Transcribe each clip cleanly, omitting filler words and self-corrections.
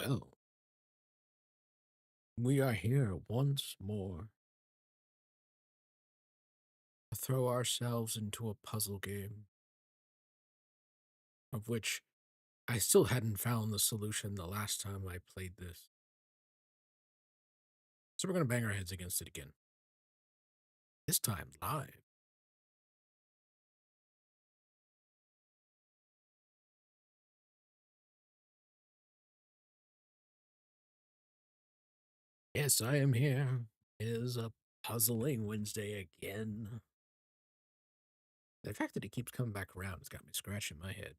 Well, we are here once more to throw ourselves into a puzzle game, of which I still hadn't found the solution the last time I played this. So we're going to bang our heads against it again. This time live. Yes, I am here. It is a puzzling Wednesday again. The fact that it keeps coming back around has got me scratching my head.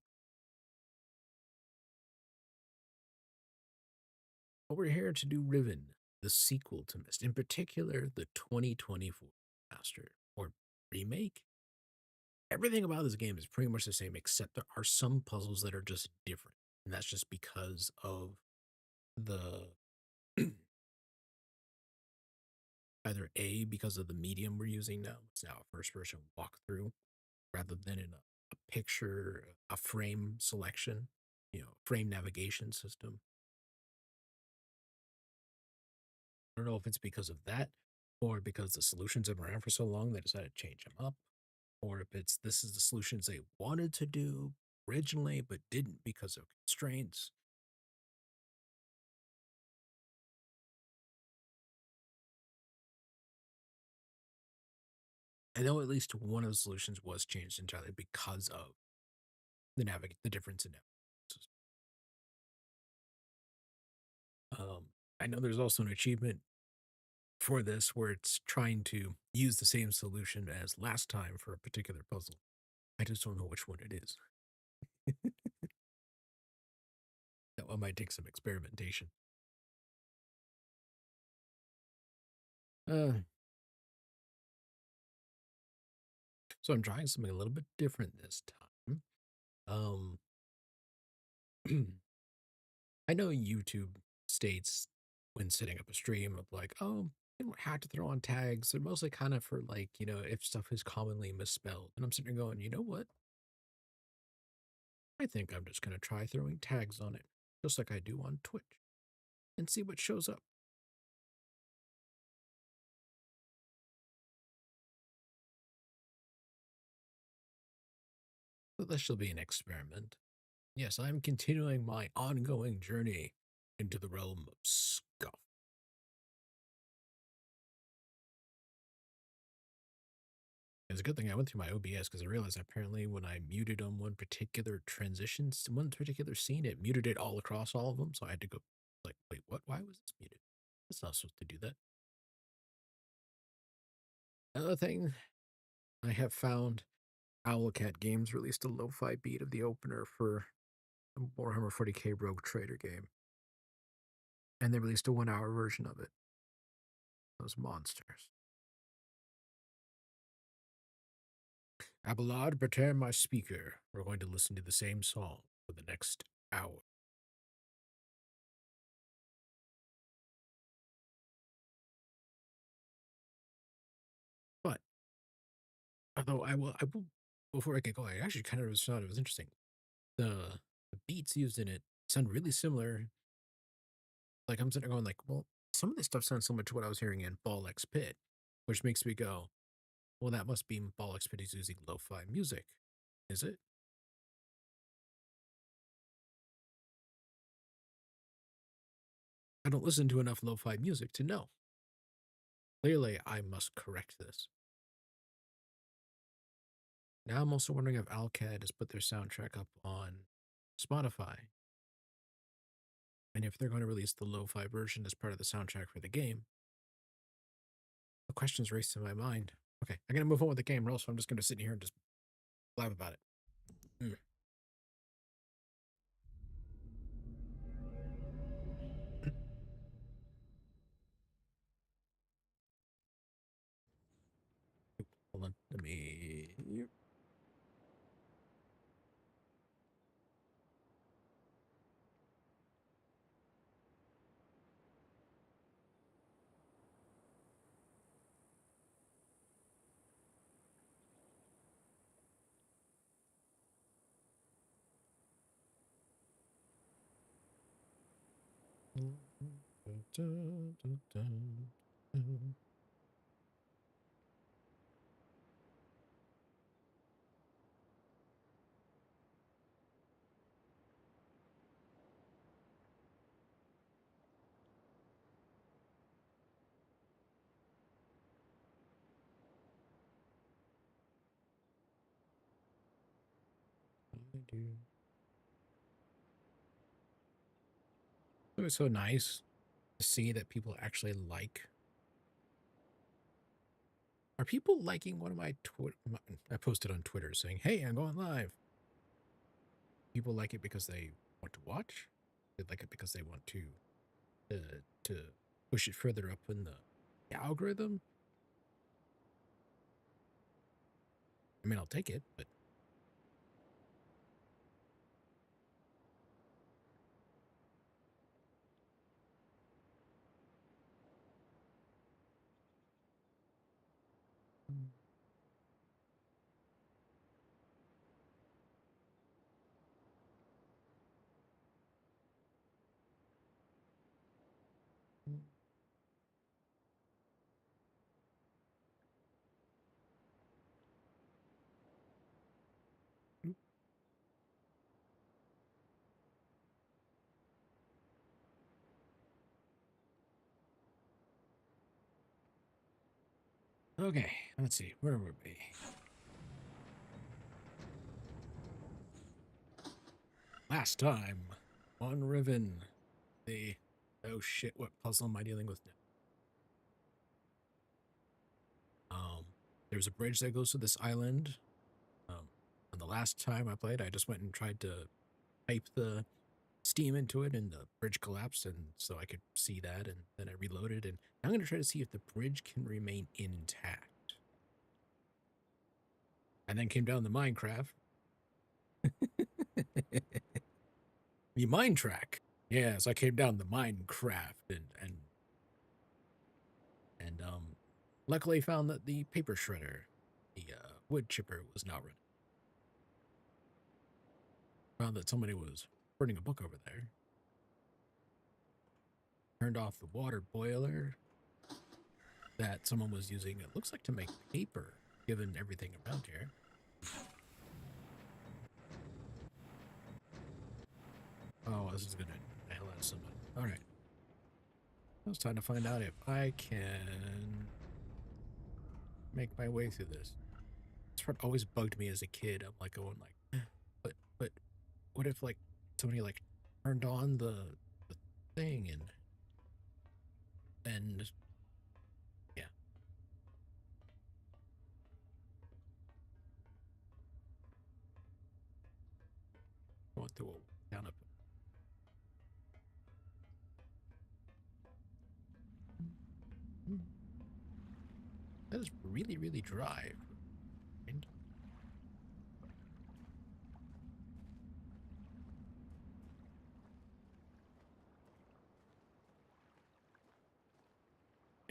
But we're here to do Riven, the sequel to Myst, in particular the 2024 master or remake. Everything about this game is pretty much the same, except there are some puzzles that are just different. And that's just because of the either A, because of the medium we're using now. It's now a first person walkthrough rather than in a picture, a frame selection, frame navigation system. I don't know if it's because of that, or because the solutions have been around for so long they decided to change them up, or if it's this is the solutions they wanted to do originally but didn't because of constraints. I know at least one of the solutions was changed entirely because of the difference in navigation. I know there's also an achievement for this where it's trying to use the same solution as last time for a particular puzzle. I just don't know which one it is. That one might take some experimentation. Uh, so I'm trying something a little bit different this time. Um, I know YouTube states when setting up a stream of like, oh, you don't have to throw on tags. They're mostly kind of for like, if stuff is commonly misspelled. And I'm sitting there going, you know what? I think I'm just going to try throwing tags on it, just like I do on Twitch, and see what shows up. But this shall be an experiment. Yes, I'm continuing my ongoing journey into the realm of scuff. It's a good thing I went through my OBS because I realized apparently when I muted on one particular scene, it muted it all across all of them. So I had to go like, wait, what? Why was this muted? It's not supposed to do that. Another thing I have found, Owlcat Games released a lo-fi beat of the opener for the Warhammer 40k Rogue Trader game. And they released a 1 hour version of it. Those monsters. Abelard, prepare my speaker. We're going to listen to the same song for the next hour. But although I will before I get going, I actually kind of thought it was interesting. The beats used in it sound really similar. Like I'm sitting there going like, well, some of this stuff sounds similar to what I was hearing in Ball X Pit, which makes me go, well, that must be Ball X Pit is using lo-fi music, is it? I don't listen to enough lo-fi music to know. Clearly, I must correct this. Now I'm also wondering if Alcad has put their soundtrack up on Spotify, and if they're going to release the lo-fi version as part of the soundtrack for the game. The questions race to my mind. Okay, I'm gonna move on with the game, or else I'm just gonna sit here and just blab about it. Mm. Hold on, let me. Dun, dun, dun, dun. I do. It was so nice to see that people actually like. Are people liking one of my Twitter? I posted on Twitter saying, "Hey, I'm going live." People like it because they want to watch. They like it because they want to push it further up in the algorithm. I mean, I'll take it, but okay. Let's see. Where would we be? Last time on Riven, the oh shit, what puzzle am I dealing with now? There's a bridge that goes to this island. And the last time I played, I just went and tried to pipe the steam into it, and the bridge collapsed, and so I could see that, and then I reloaded, and I'm going to try to see if the bridge can remain intact. And then came down the Minecraft. The mine track. Yes, I came down the Minecraft and luckily found that the paper shredder, the wood chipper, was not running. Found that somebody was burning a book over there. Turned off the water boiler that someone was using, it looks like, to make paper, given everything around here. Oh, this is gonna nail out somebody. Alright. Now it's time to find out if I can make my way through this. This part always bugged me as a kid. I'm like going like, but what if like somebody like turned on the thing and yeah. Going through a down up. That is really, really dry. And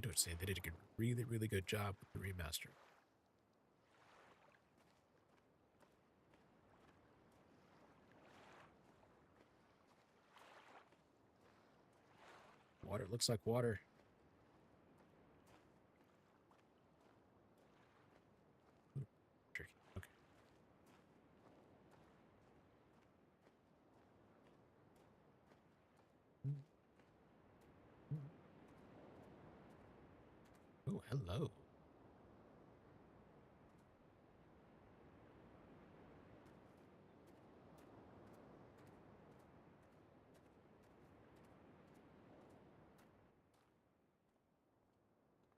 I would say they did a really, really good job with the remaster. Water looks like water. Tricky. Okay. Oh, hello.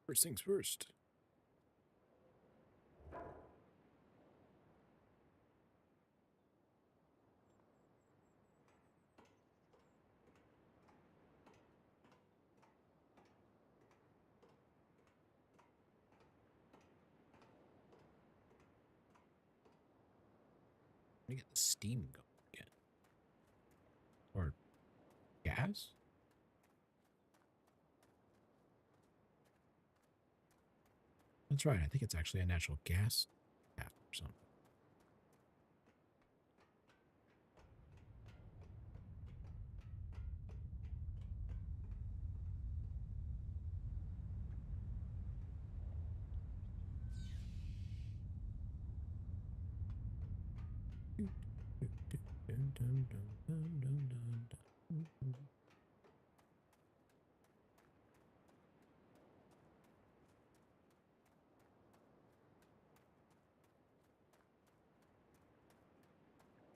First things first. Let me get the steam going again. Or gas? That's right. I think it's actually a natural gas tap or something.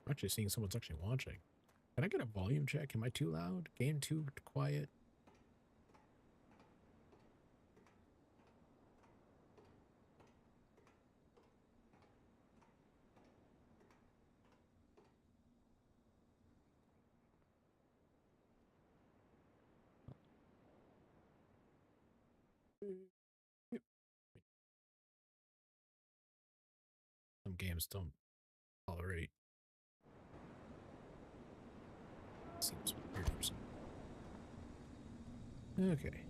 I'm actually seeing someone's actually watching. Can I get a volume check? Am I too loud? Game too quiet? Some games don't tolerate. Seems weird for some. Okay.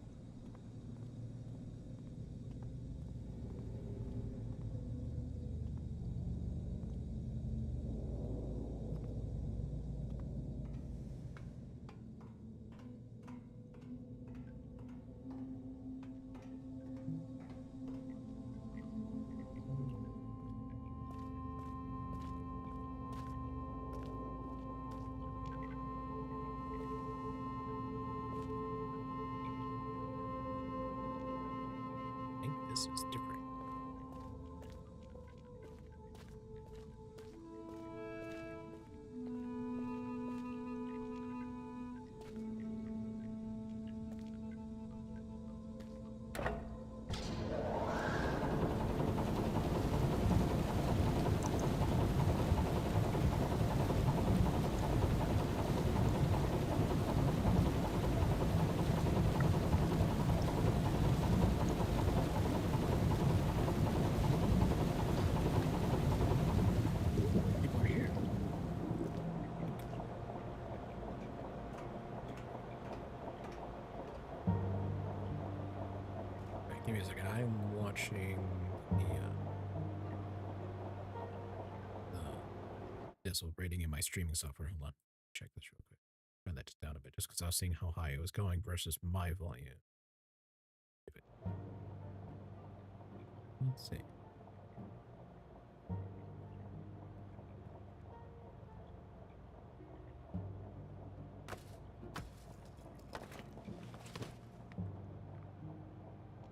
I think this is different. People are here. Wait, give me a second. I'm watching the Dizzle rating in my streaming software. Hold on. Check this real quick. Turn that down a bit just because I was seeing how high it was going versus my volume. Let's see.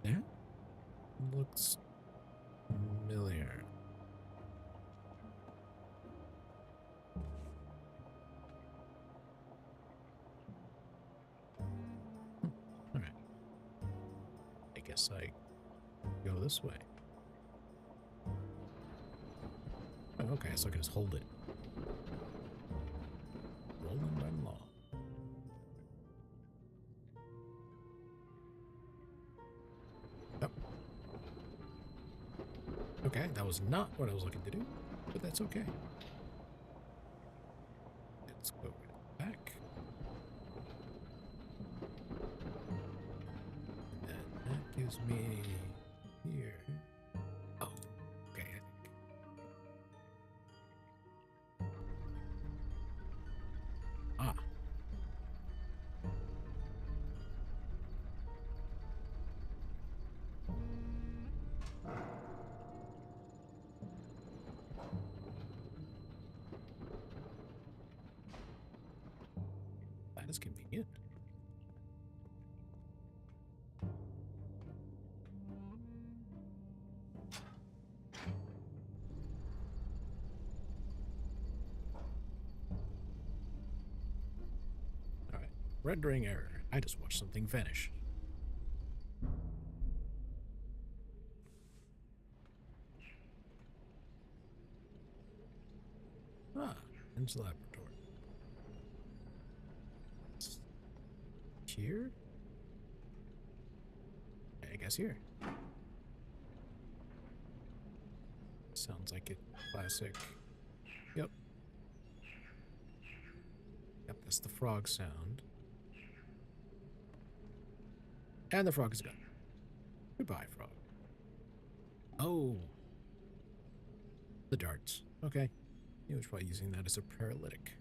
That looks familiar. All right. I guess I go this way. Oh, okay, so I can just hold it. Rolling right along. Yep. Okay, that was not what I was looking to do, but that's okay. Let's go back. And then that gives me here. Oh, okay, I think. Ah. That is convenient. All right. Rendering error. I just watched something vanish. Ah, into the laboratory. Here? I guess here. Sounds like a classic. Yep. Yep, that's the frog sound. And the frog is gone. Goodbye, frog. Oh. The darts. Okay. He was probably using that as a paralytic.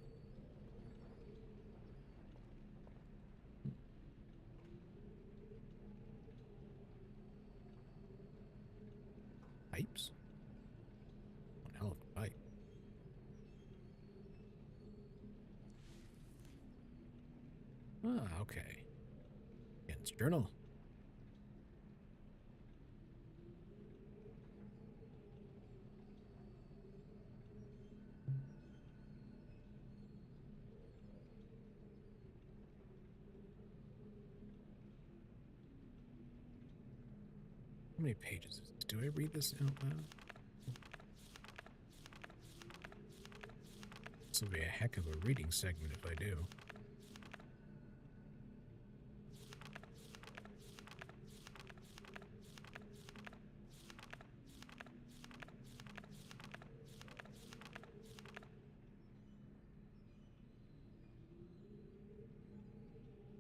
Pipes? One hell of a pipe. Ah, okay. Against journal. How many pages is this? Do I read this out loud? This will be a heck of a reading segment if I do.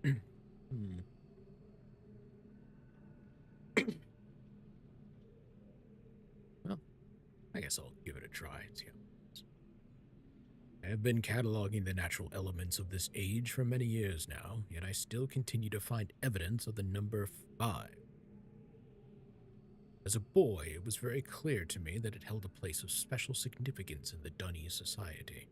Hmm. Well, I guess I'll give it a try and see how it goes. I have been cataloging the natural elements of this age for many years now, yet I still continue to find evidence of the number 5. As a boy, it was very clear to me that it held a place of special significance in the Dunny society.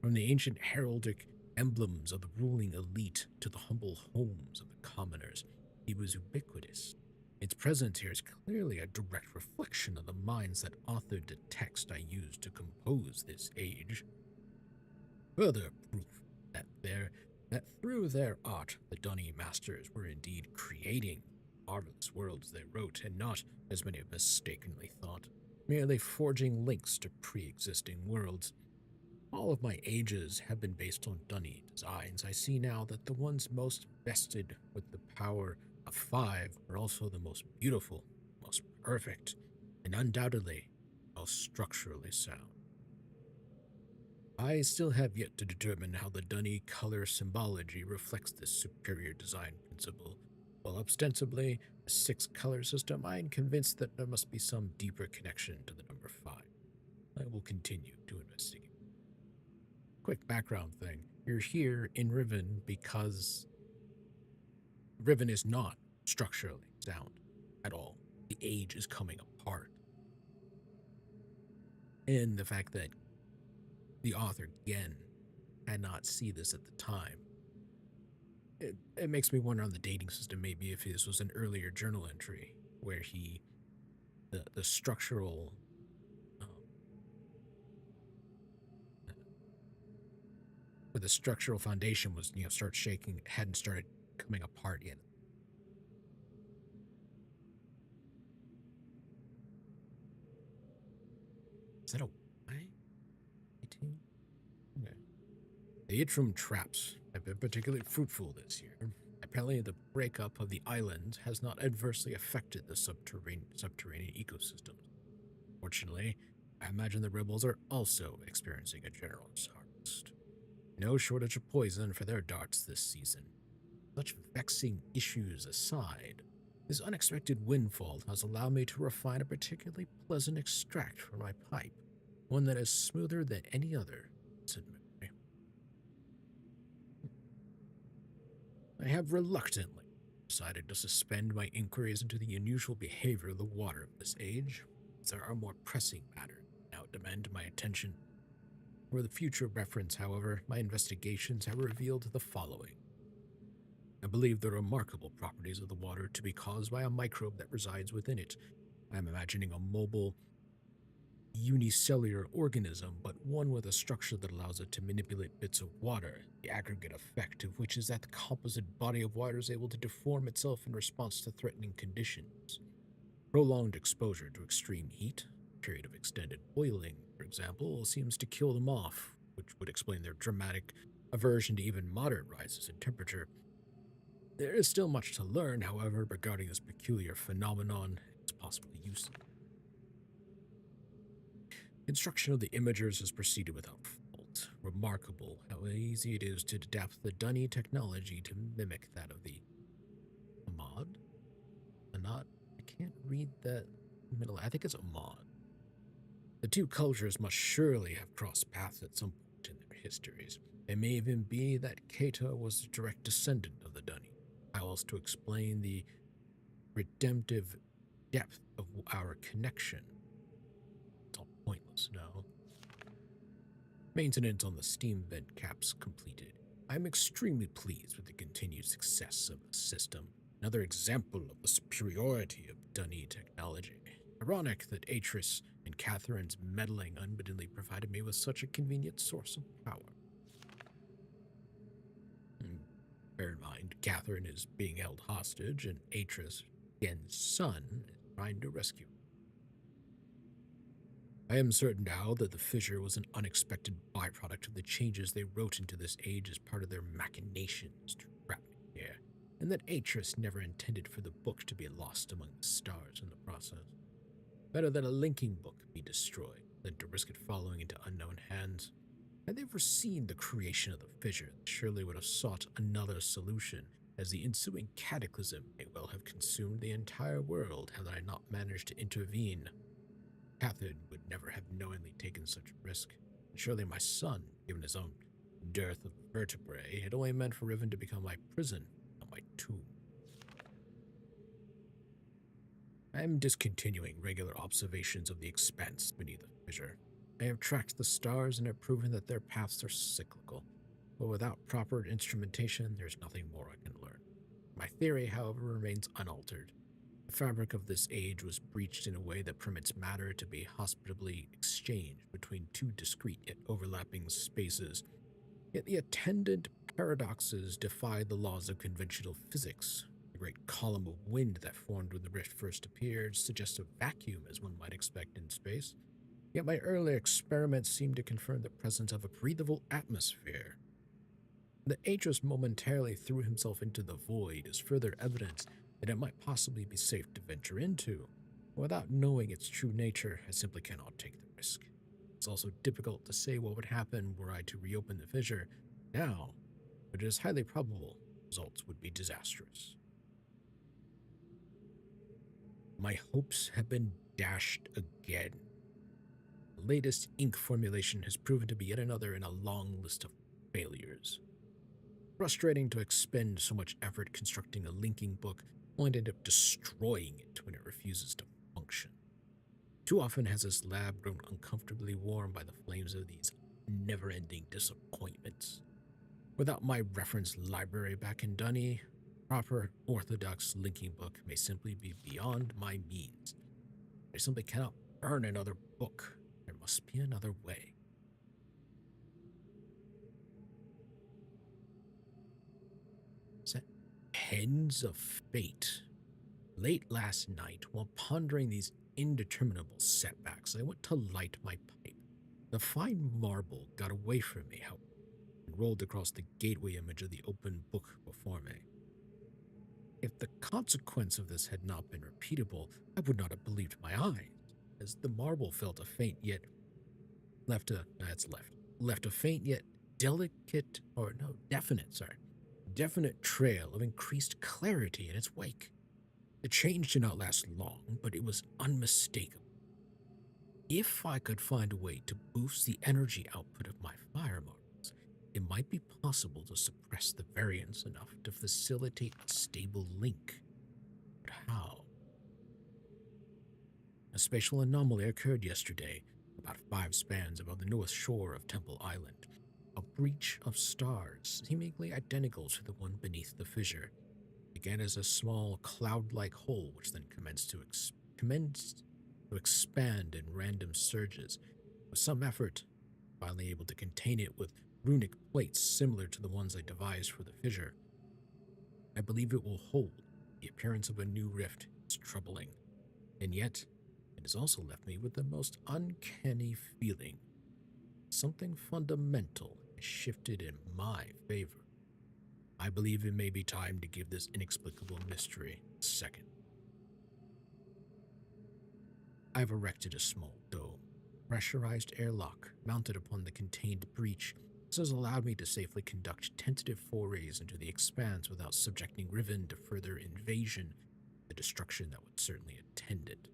From the ancient heraldic emblems of the ruling elite to the humble homes of the commoners, it was ubiquitous. Its presence here is clearly a direct reflection of the minds that authored the text I used to compose this age. Further proof that through their art the Dunny masters were indeed creating marvelous worlds they wrote, and not, as many have mistakenly thought, merely forging links to pre-existing worlds. All of my ages have been based on Dunny designs. I see now that the ones most vested with the power of 5 are also the most beautiful, most perfect, and undoubtedly most structurally sound. I still have yet to determine how the Dunny color symbology reflects this superior design principle. While ostensibly a 6-color system, I am convinced that there must be some deeper connection to the number 5. I will continue to investigate. Quick background thing. You're here in Riven because Riven is not structurally sound at all. The age is coming apart. And the fact that the author, again, had not see this at the time, it makes me wonder on the dating system, maybe if this was an earlier journal entry where the structural, um, where the structural foundation was, start shaking, hadn't started coming apart yet. Is that a Y? 18? Okay. The Itram traps have been particularly fruitful this year. Apparently, the breakup of the island has not adversely affected the subterranean ecosystems. Fortunately, I imagine the rebels are also experiencing a general harvest. No shortage of poison for their darts this season. Such vexing issues aside, this unexpected windfall has allowed me to refine a particularly pleasant extract for my pipe, one that is smoother than any other, said Mary. I have reluctantly decided to suspend my inquiries into the unusual behavior of the water of this age, as there are more pressing matters now demand my attention. For the future reference, however, my investigations have revealed the following. I believe the remarkable properties of the water to be caused by a microbe that resides within it. I am imagining a mobile, unicellular organism, but one with a structure that allows it to manipulate bits of water, the aggregate effect of which is that the composite body of water is able to deform itself in response to threatening conditions. Prolonged exposure to extreme heat, a period of extended boiling, for example, seems to kill them off, which would explain their dramatic aversion to even moderate rises in temperature. There is still much to learn, however, regarding this peculiar phenomenon and its possible uses. Construction of the imagers has proceeded without fault. Remarkable how easy it is to adapt the Dunny technology to mimic that of the Ahmad? Anat? I can't read that middle. I think it's Ahmad. The two cultures must surely have crossed paths at some point in their histories. It may even be that Keita was a direct descendant of the Dunny. How else to explain the redemptive depth of our connection? It's all pointless now. Maintenance on the steam vent caps completed. I'm extremely pleased with the continued success of the system, another example of the superiority of Dunny technology. Ironic that Atris and Catherine's meddling unwittingly provided me with such a convenient source of power. Bear in mind, Catherine is being held hostage, and Atris, Gen's son, is trying to rescue her. I am certain now that the fissure was an unexpected byproduct of the changes they wrote into this age as part of their machinations to trap me here, and that Atris never intended for the book to be lost among the stars in the process. Better that a linking book be destroyed than to risk it falling into unknown hands. Had they foreseen the creation of the fissure, they surely would have sought another solution, as the ensuing cataclysm may well have consumed the entire world had I not managed to intervene. Catherine would never have knowingly taken such a risk, and surely my son, given his own dearth of vertebrae, had only meant for Riven to become my prison, not my tomb. I am discontinuing regular observations of the expanse beneath the fissure. I have tracked the stars and have proven that their paths are cyclical, but without proper instrumentation, there's nothing more I can learn. My theory, however, remains unaltered. The fabric of this age was breached in a way that permits matter to be hospitably exchanged between two discrete yet overlapping spaces, yet the attendant paradoxes defy the laws of conventional physics. The great column of wind that formed when the rift first appeared suggests a vacuum, as one might expect in space, yet my earlier experiments seem to confirm the presence of a breathable atmosphere. The Atris momentarily threw himself into the void as further evidence that it might possibly be safe to venture into. Without knowing its true nature, I simply cannot take the risk. It's also difficult to say what would happen were I to reopen the fissure now, but it is highly probable results would be disastrous. My hopes have been dashed again. The latest ink formulation has proven to be yet another in a long list of failures. Frustrating to expend so much effort constructing a linking book, only to end up destroying it when it refuses to function. Too often has this lab grown uncomfortably warm by the flames of these never-ending disappointments. Without my reference library back in Dunny, proper orthodox linking book may simply be beyond my means. I simply cannot burn another book. There must be another way. Pens of Fate. Late last night, while pondering these indeterminable setbacks, I went to light my pipe. The fine marble got away from me, however, and rolled across the gateway image of the open book before me. If the consequence of this had not been repeatable, I would not have believed my eyes, as the marble felt a faint yet left a faint yet definite trail of increased clarity in its wake. The change did not last long, but it was unmistakable. If I could find a way to boost the energy output of my fire marbles, it might be possible to suppress the variance enough to facilitate a stable link. But how? A spatial anomaly occurred yesterday, about 5 spans above the north shore of Temple Island. A breach of stars, seemingly identical to the one beneath the fissure, began as a small cloud-like hole which then commenced to expand in random surges. With some effort, finally able to contain it with runic plates similar to the ones I devised for the fissure. I believe it will hold. The appearance of a new rift is troubling, and yet it has also left me with the most uncanny feeling. Something fundamental has shifted in my favor. I believe it may be time to give this inexplicable mystery a second. I've erected a small dome, pressurized airlock mounted upon the contained breach. This has allowed me to safely conduct tentative forays into the expanse without subjecting Riven to further invasion, the destruction that would certainly attend it.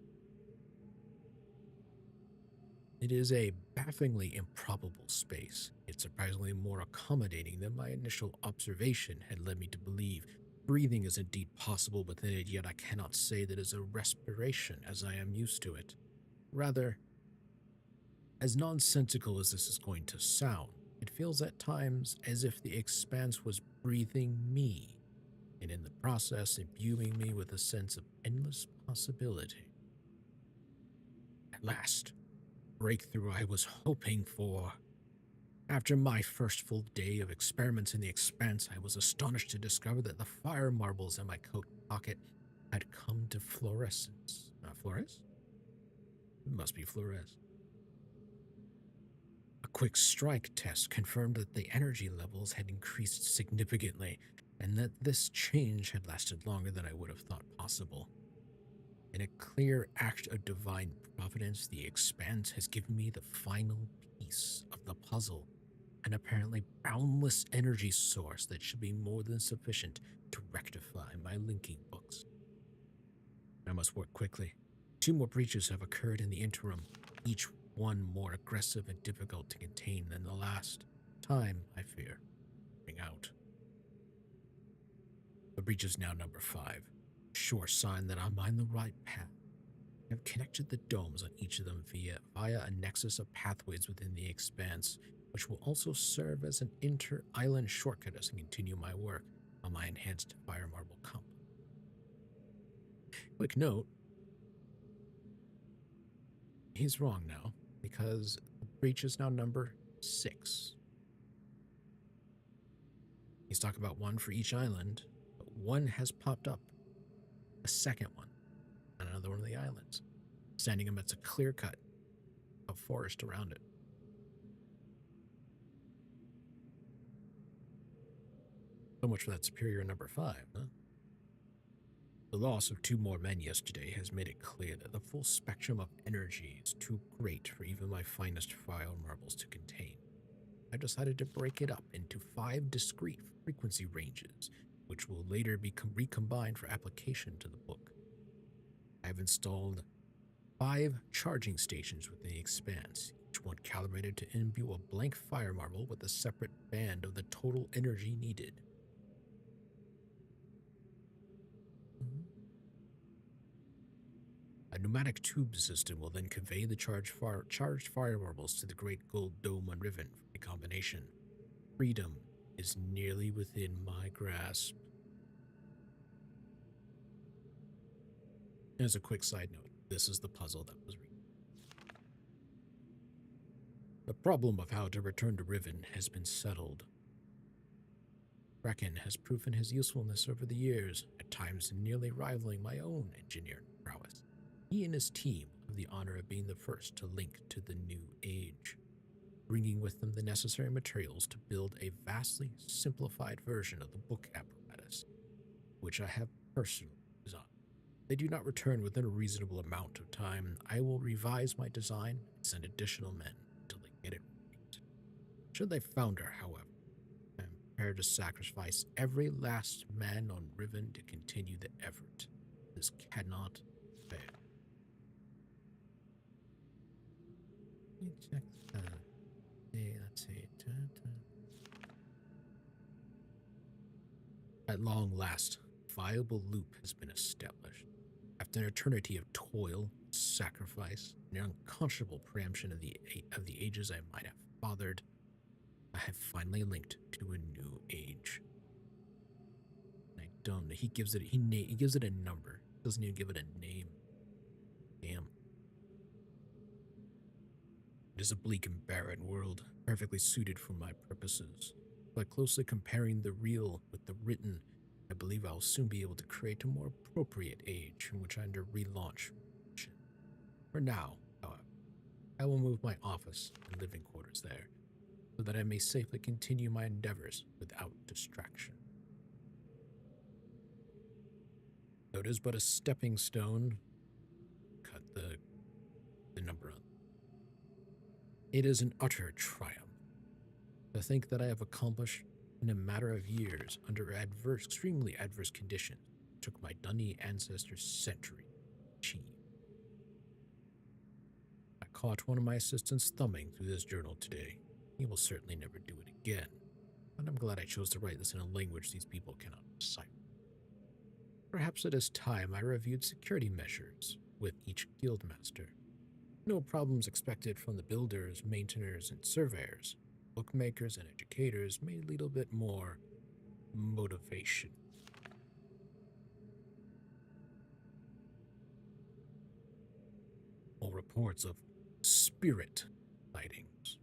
It is a bafflingly improbable space, yet surprisingly more accommodating than my initial observation had led me to believe. Breathing is indeed possible within it, yet I cannot say that it is a respiration as I am used to it. Rather, as nonsensical as this is going to sound, It feels at times as if the expanse was breathing me, and in the process imbuing me with a sense of endless possibility. At last, breakthrough I was hoping for. After my first full day of experiments in the expanse, I was astonished to discover that the fire marbles in my coat pocket had come to fluorescence. Fluoresce? It must be fluoresce. A quick strike test confirmed that the energy levels had increased significantly, and that this change had lasted longer than I would have thought possible. In a clear act of divine providence, the expanse has given me the final piece of the puzzle, an apparently boundless energy source that should be more than sufficient to rectify my linking books. I must work quickly. 2 more breaches have occurred in the interim, each one more aggressive and difficult to contain than the last. Time, I fear, running out. The breach is now number 5, sure sign that I'm on the right path. I have connected the domes on each of them via a nexus of pathways within the expanse, which will also serve as an inter-island shortcut as I continue my work on my enhanced fire marble comp. Quick note, he's wrong now, because the breach is now number 6. He's talking about 1 for each island, but 1 has popped up, a second one, on another one of the islands, standing amidst a clear cut of forest around it. So much for that superior number 5, huh? The loss of 2 more men yesterday has made it clear that the full spectrum of energy is too great for even my finest fire marbles to contain. I've decided to break it up into 5 discrete frequency ranges, which will later be recombined for application to the book. I have installed 5 charging stations within the expanse, each one calibrated to imbue a blank fire marble with a separate band of the total energy needed. A pneumatic tube system will then convey the charged fire marbles to the great gold dome on Riven for recombination. Freedom is nearly within my grasp. As a quick side note, this is the puzzle that was read. The problem of how to return to Riven has been settled. Brecken has proven his usefulness over the years, at times nearly rivaling my own engineering prowess. He and his team have the honor of being the first to link to the new age, bringing with them the necessary materials to build a vastly simplified version of the book apparatus, which I have personally designed. If they do not return within a reasonable amount of time, I will revise my design and send additional men until they get it right. Should they founder, however, I am prepared to sacrifice every last man on Riven to continue the effort. This cannot fail. Let me check that. Let's see. At long last, a viable loop has been established. After an eternity of toil, sacrifice, and unconscionable preemption of the ages I might have fathered, I have finally linked to a new age. And I don't know. He gives it a number. Doesn't even give it a name. Damn. It is a bleak and barren world, perfectly suited for my purposes. By closely comparing the real with the written, I believe I'll soon be able to create a more appropriate age in which I under relaunch. For now, however, I will move my office and living quarters there, so that I may safely continue my endeavors without distraction. Though it is but a stepping stone, cut the number on. It is an utter triumph to think that I have accomplished in a matter of years under extremely adverse conditions took my Dunny ancestors centuries to achieve. I caught one of my assistants thumbing through this journal today. He will certainly never do it again, but I'm glad I chose to write this in a language these people cannot decipher. Perhaps it is time I reviewed security measures with each guildmaster. No problems expected from the builders, maintainers, and surveyors. bookmakers and educators may lead a bit more motivation. All reports of spirit sightings.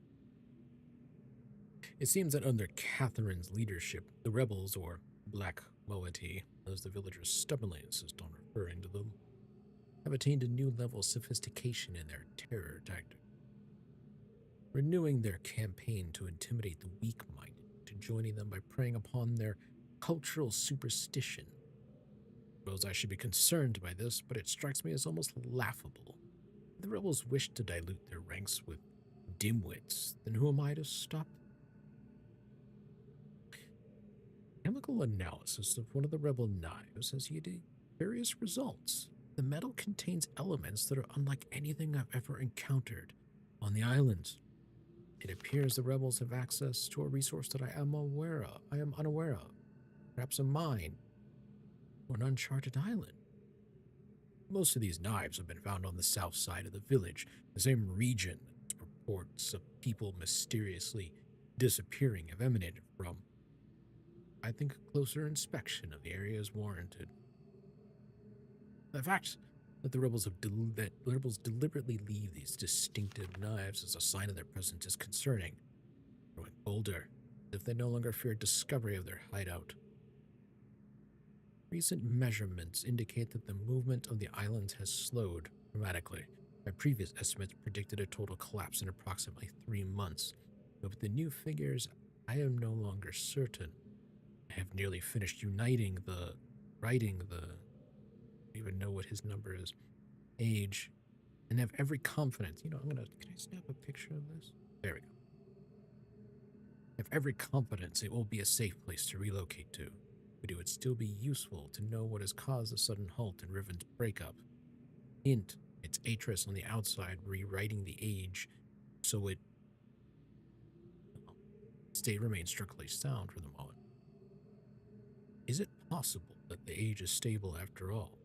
It seems that under Catherine's leadership, the rebels, or Black Moiety, as the villagers stubbornly insist on referring to them, have attained a new level of sophistication in their terror tactics, renewing their campaign to intimidate the weak-minded to joining them by preying upon their cultural superstition. I suppose I should be concerned by this, but it strikes me as almost laughable. If the rebels wish to dilute their ranks with dimwits, then who am I to stop them? Chemical analysis of one of the rebel knives has yielded various results. The metal contains elements that are unlike anything I've ever encountered on the islands. It appears the rebels have access to a resource that I am unaware of. Perhaps a mine or an uncharted island. Most of these knives have been found on the south side of the village, the same region that reports of people mysteriously disappearing have emanated from. I think a closer inspection of the area is warranted. The fact that the rebels deliberately leave these distinctive knives as a sign of their presence is concerning, growing bolder, as if they no longer fear discovery of their hideout. Recent measurements indicate that the movement of the island has slowed dramatically. My previous estimates predicted a total collapse in approximately 3 months, but with the new figures, I am no longer certain. I have nearly finished writing the, I don't even know what his number is, age, and have every confidence. Can I snap a picture of this? There we go. I have every confidence it will be a safe place to relocate to, but it would still be useful to know what has caused the sudden halt in Riven's breakup. Hint, it's Atris on the outside rewriting the age, so it remains strictly sound for the moment. Is it possible that the age is stable after all?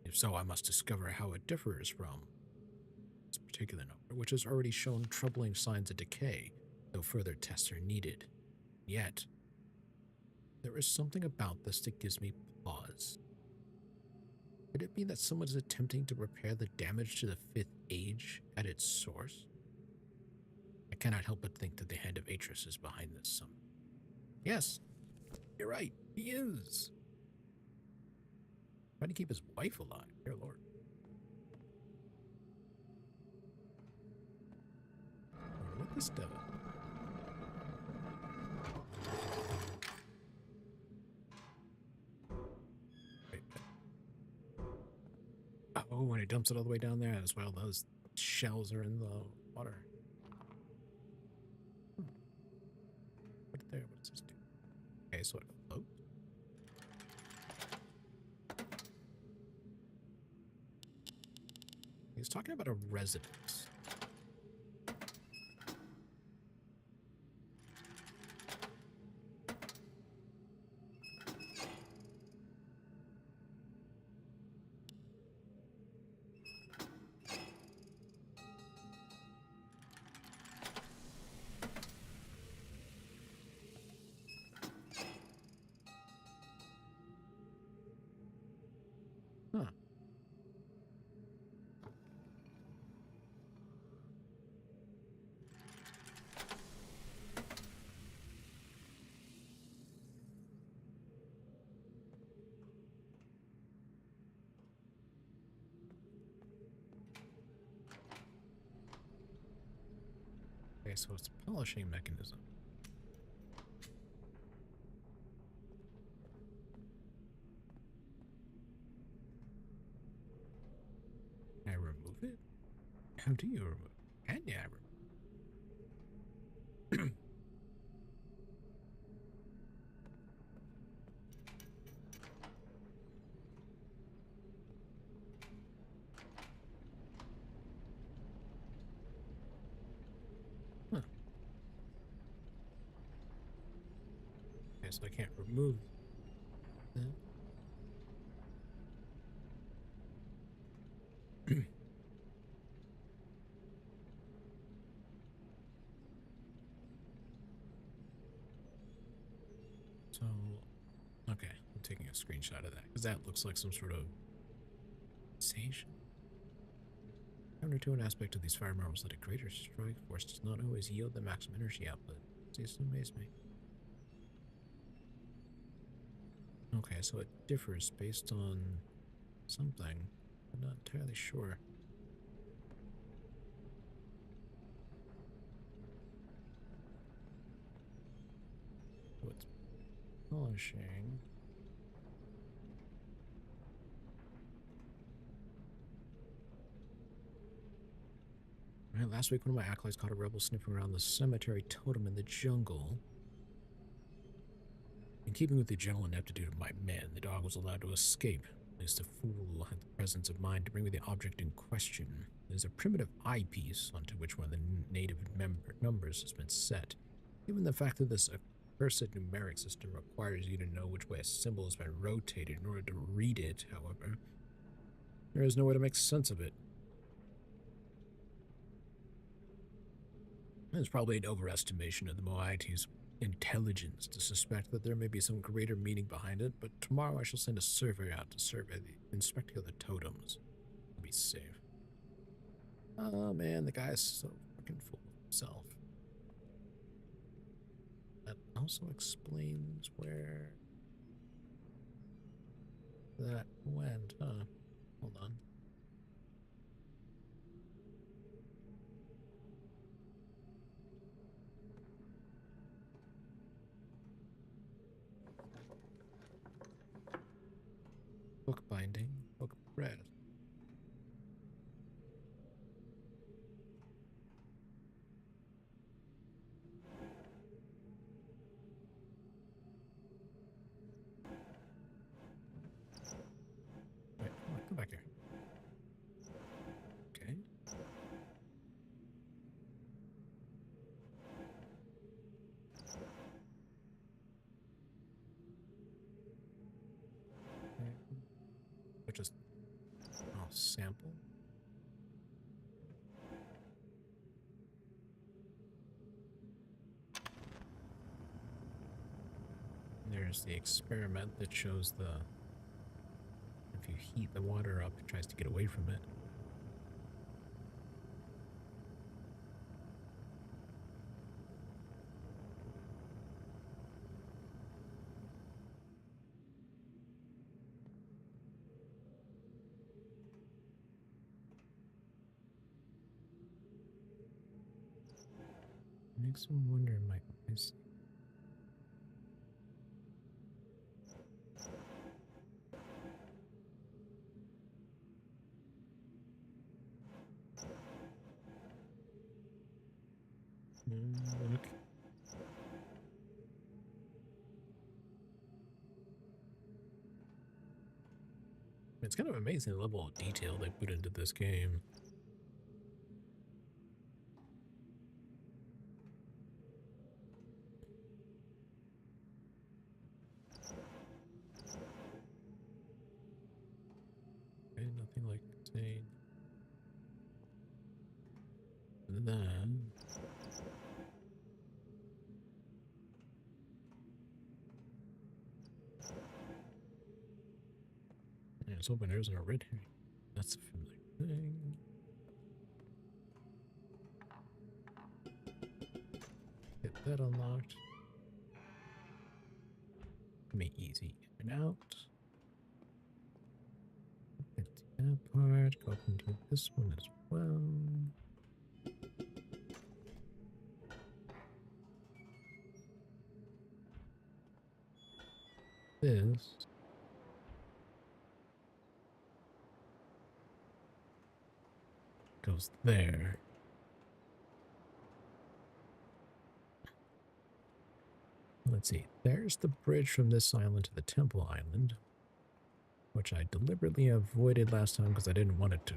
If so, I must discover how it differs from this particular number, which has already shown troubling signs of decay, though further tests are needed. Yet, there is something about this that gives me pause. Could it be that someone is attempting to repair the damage to the fifth age at its source? I cannot help but think that the hand of Atris is behind this summon. Yes, you're right, he is. Trying to keep his wife alive, dear lord. I wonder what this does. Wait. Oh, when he dumps it all the way down there as well, those shells are in the water. Put it there. What does this do? Okay, so it floats. He's talking about a residence. Huh. Okay, so it's a polishing mechanism. Can I remove it? How do you remove it? Can you remove it? Huh. Okay, so I can't remove that. a screenshot of that because that looks like some sort of sensation. Counter to an aspect of these fire marbles that a greater strike force does not always yield the maximum energy output. This amazes me. Okay, so it differs based on something. I'm not entirely sure. So it's polishing. Right, last week one of my acolytes caught a rebel sniffing around the cemetery totem in the jungle. In keeping with the general ineptitude of my men, the dog was allowed to escape. At least the fool had the presence of mind to bring me the object in question. It is a primitive eyepiece onto which one of the native numbers has been set. Given the fact that this accursed numeric system requires you to know which way a symbol has been rotated in order to read it, however, there is no way to make sense of it. It's probably an overestimation of the moiety's intelligence to suspect that there may be some greater meaning behind it, but tomorrow I shall send a surveyor out to survey the inspecting of the totems. To be safe. Oh man, the guy is so fucking full of himself. That also explains where that went, huh? Hold on. Book binding, book bread. Wait, come back here. Okay. Which is sample. There's the experiment that shows the if you heat the water up, it tries to get away from it. Makes me wonder in my eyes. Okay. It's kind of amazing the level of detail they put into this game. Okay, nothing like saying that. Yeah, it's hoping there's no red herring. That's a familiar thing. Get that unlocked. Make easy in and out. Get that part. Go up and do this one as well. This goes there. Let's see. There's the bridge from this island to the temple island, which I deliberately avoided last time because I didn't want it to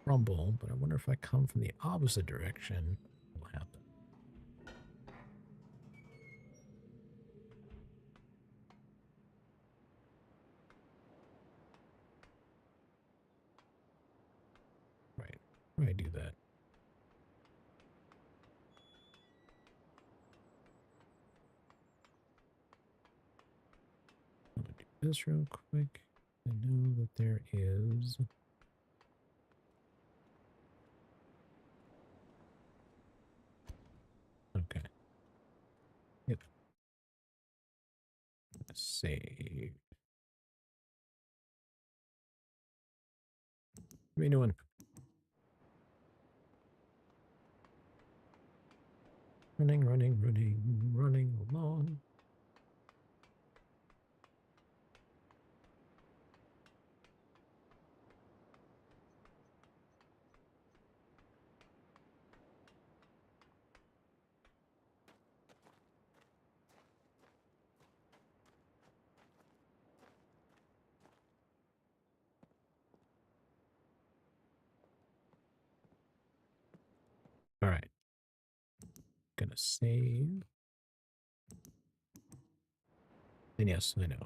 crumble, but I wonder if I come from the opposite direction, what will happen. Right. Why do I do that? I'm gonna do this real quick. I know that there is. Okay. Yep. Save. Give me a new one. Running, running, running, running along. All right. Gonna save. And yes, I know.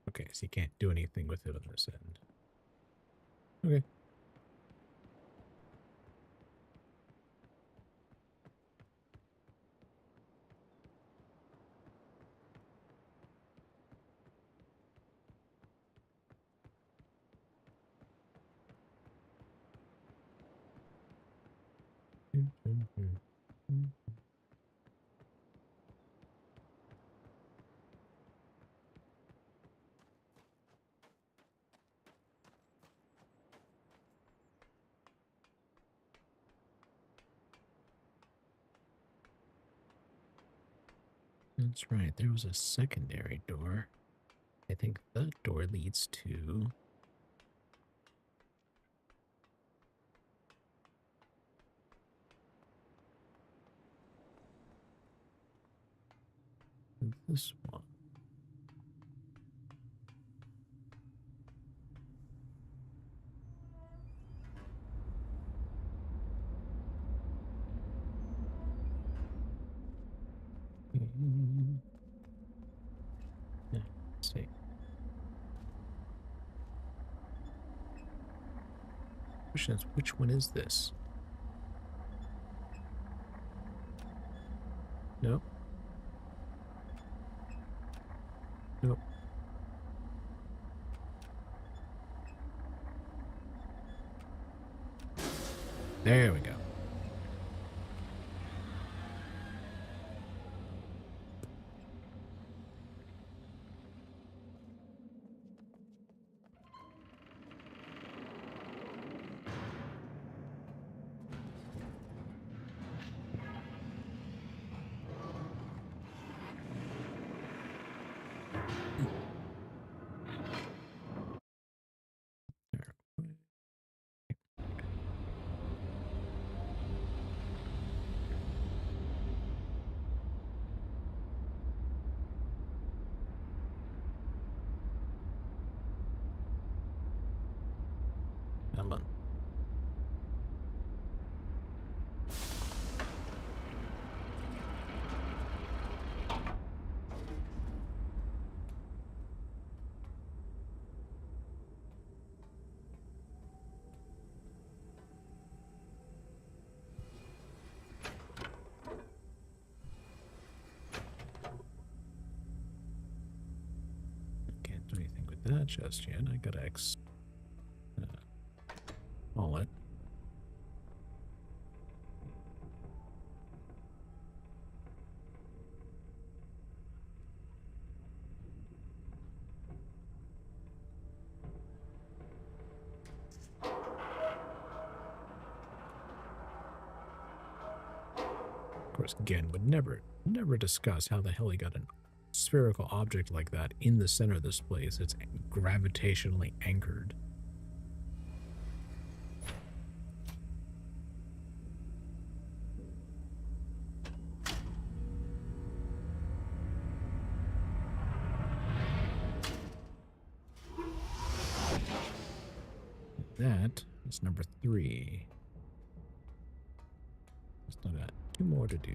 Okay, so you can't do anything with it on this end. Okay. That's right. There was a secondary door. I think that door leads to this one. Yeah, let's see. Question is, which one is this? Nope. Nope. There we go. There. Come on. Can't do anything with that just yet. I gotta haul it. Of course, again, would never discuss how the hell he got a spherical object like that in the center of this place. It's gravitationally anchored. that is number 3. Still got 2 more to do.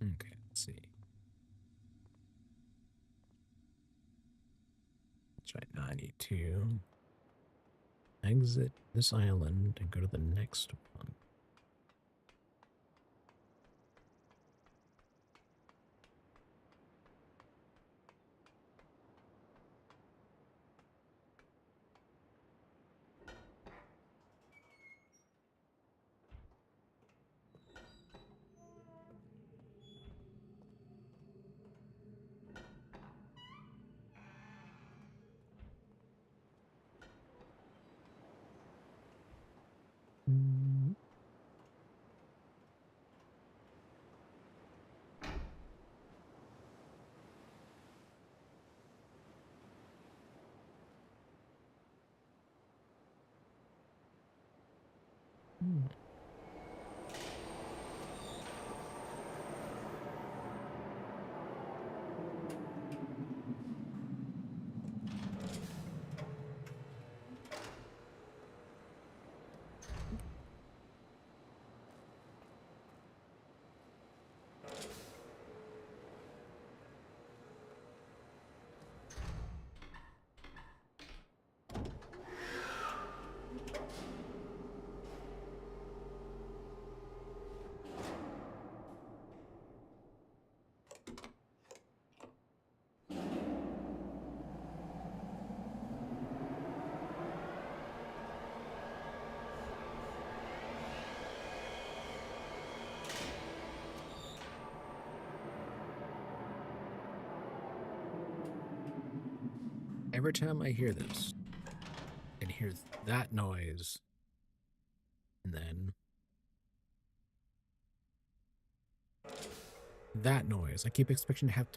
Okay, let's see. That's right, now I need to exit this island and go to the next one. Mm. Mm. Every time I hear this, and hear that noise, and then that noise, I keep expecting to have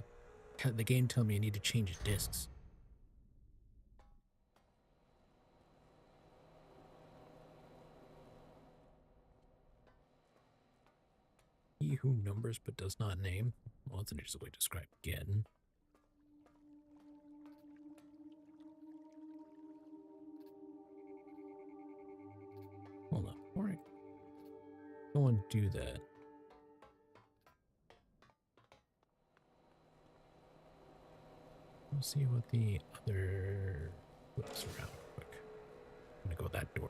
the game tell me I need to change discs. He who numbers but does not name. Well, that's an interesting way to describe again. Hold on, before I go and do that. We'll see what the other flips around quick. I'm gonna go that door.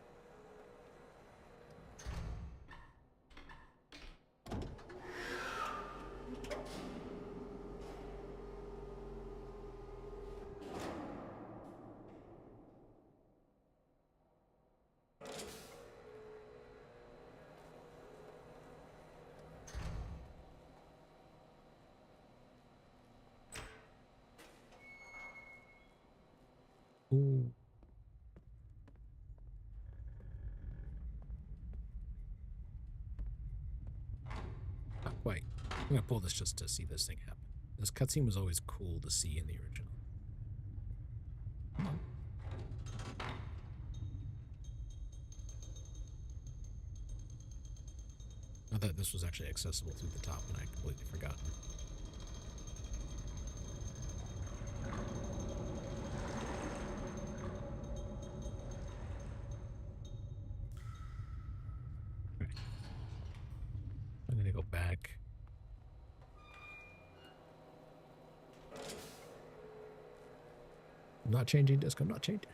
Ooh. Not quite. I'm gonna pull this just to see this thing happen. This cutscene was always cool to see in the original. I thought this was actually accessible through the top, and I completely forgot. Okay. I'm gonna go back. I'm not changing disc. I'm not changing.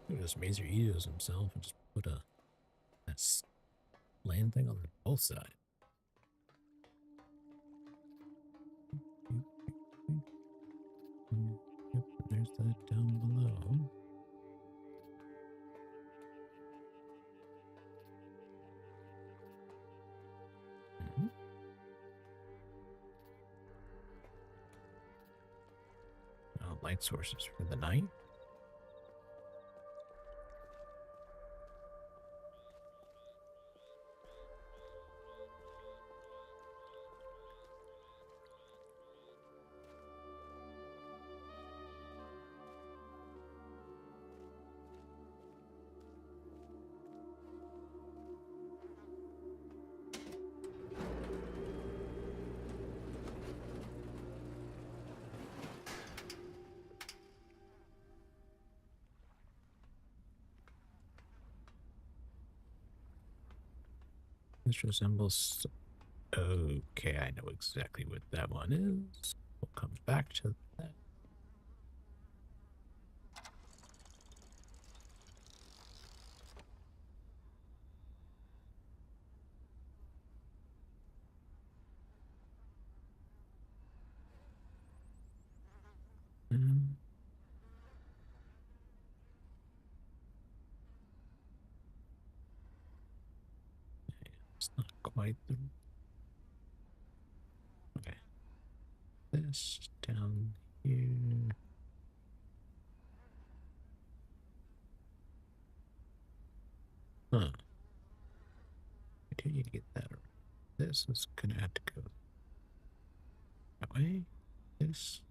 Just Mazer Eos himself and just put that land thing on both sides. Yep, there's that down below. Light sources for the night. This resembles... Okay, I know exactly what that one is. We'll come back to that. It's not quite the... Okay. This down here. Huh. I do need to get that around. This is gonna have to go that way. This.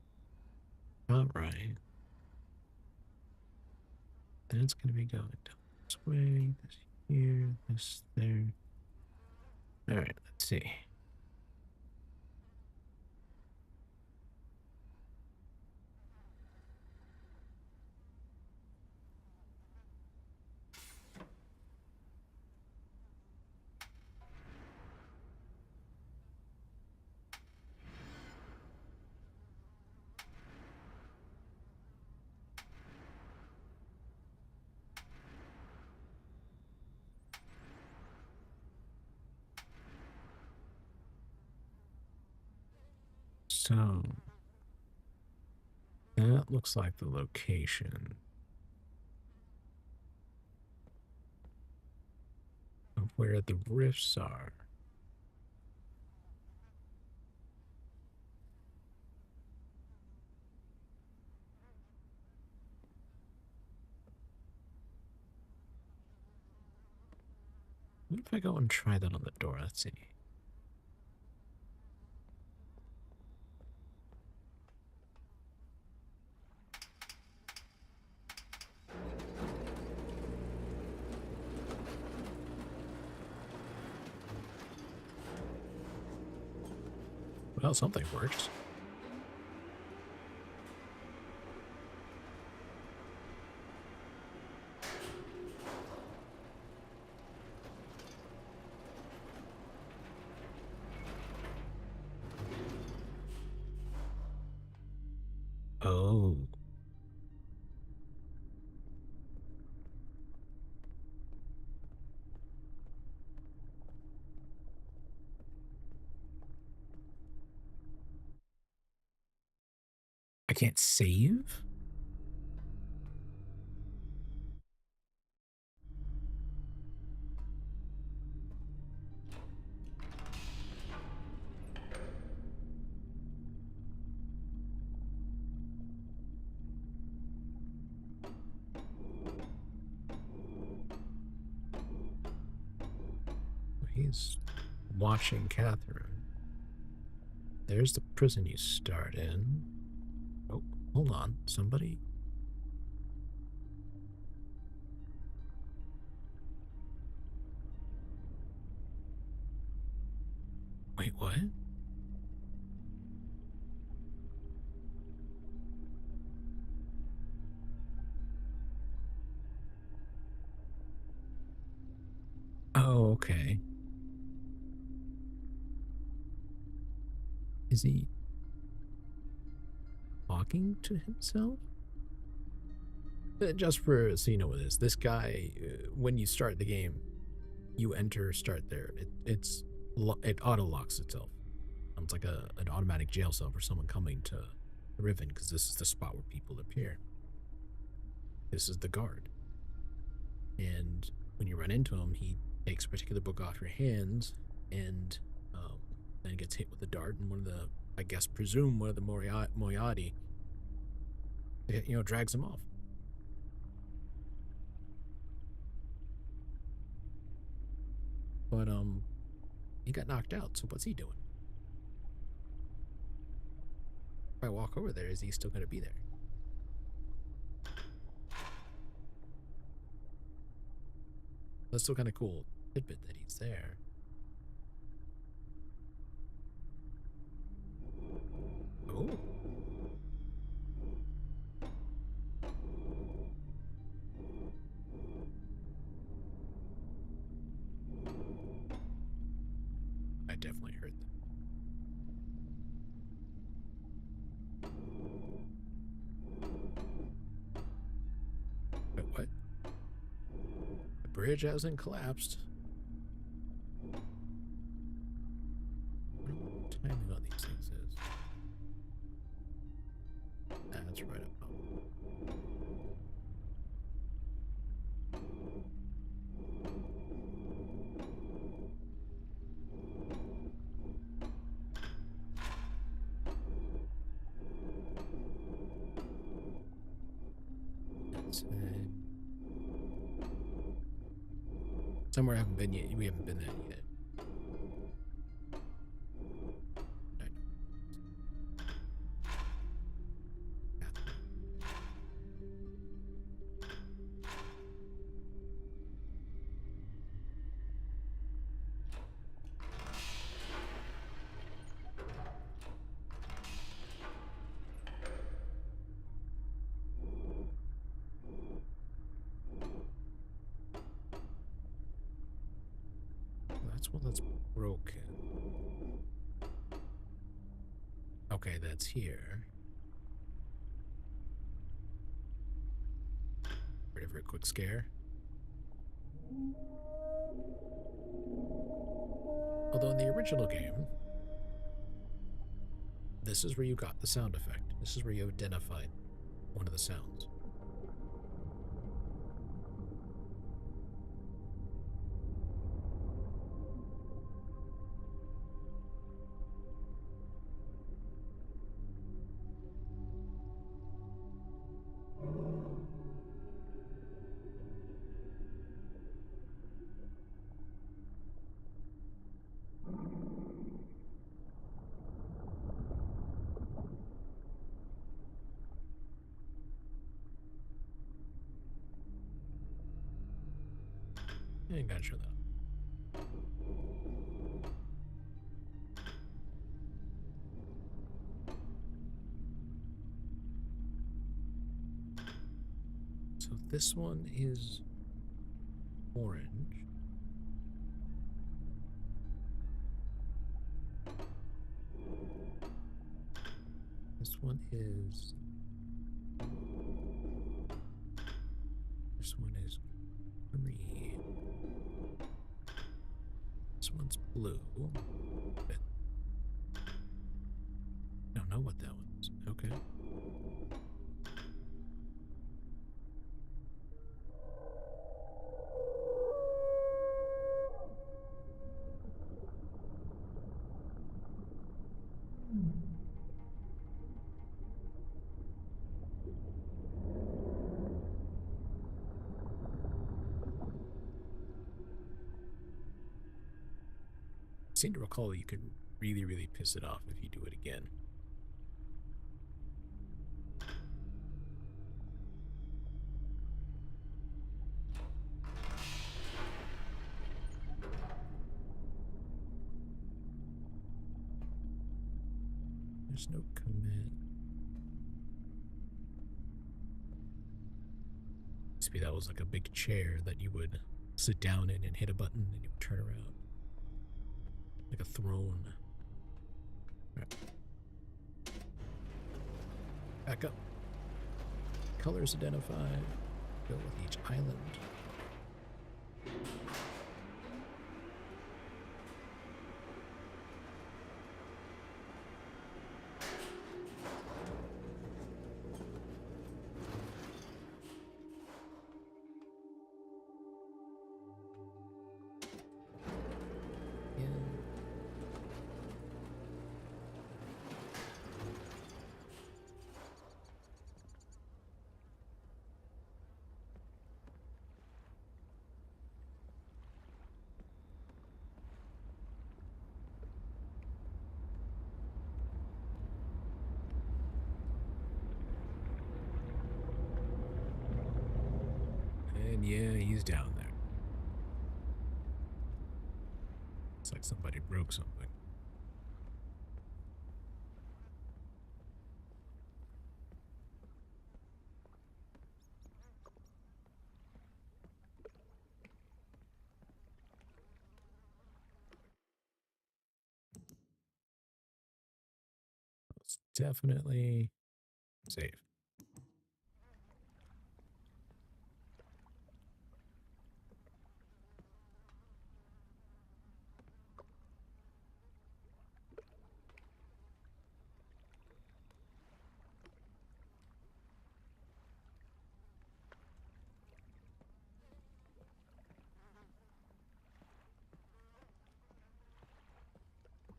All right. That's gonna be going down this way. This here. This there. All right. Let's see. So that looks like the location of where the rifts are. What if I go and try that on the door? Let's see. Well, something works. Oh. I can't save? He's watching Catherine. There's the prison you start in. Oh, hold on. Somebody? Wait, what? Oh, okay. Is he talking to himself? Just for so you know what it is, this guy, when you start the game, you enter start there. It auto locks itself. It's like an automatic jail cell for someone coming to Riven because this is the spot where people appear. This is the guard, and when you run into him, he takes a particular book off your hands and then gets hit with a dart, and one of the, I guess, presume one of the Moriarty, drags him off. But he got knocked out. So what's he doing? If I walk over there, is he still going to be there? That's still kind of cool tidbit that he's there. Oh. I definitely heard that. Wait, what? The bridge hasn't collapsed. I don't know what the timing on these things is. That's right up. Somewhere I haven't been yet. We haven't been there yet. That's one that's broken. Okay, that's here. Ready for a quick scare? Although in the original game, this is where you got the sound effect. This is where you identified one of the sounds. I ain't gotta show that. So this one is orange. This one is. This one is green. This one's blue. I don't know what that one is. Okay. I seem to recall you could really, really piss it off if you do it again. There's no command. Used to be that was like a big chair that you would sit down in and hit a button and you would turn around. Like a throne. Right. Back up. Colors identified. Go with each island. And yeah, he's down there. It's like somebody broke something. It's definitely safe.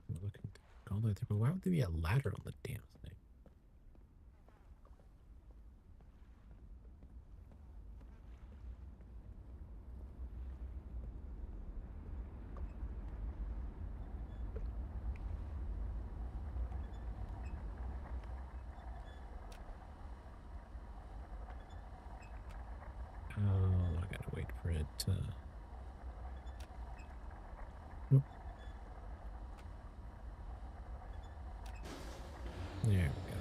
We're looking all the way through, but why would there be a ladder on the damn thing? Oh, I gotta wait for it to... Oh, there we go.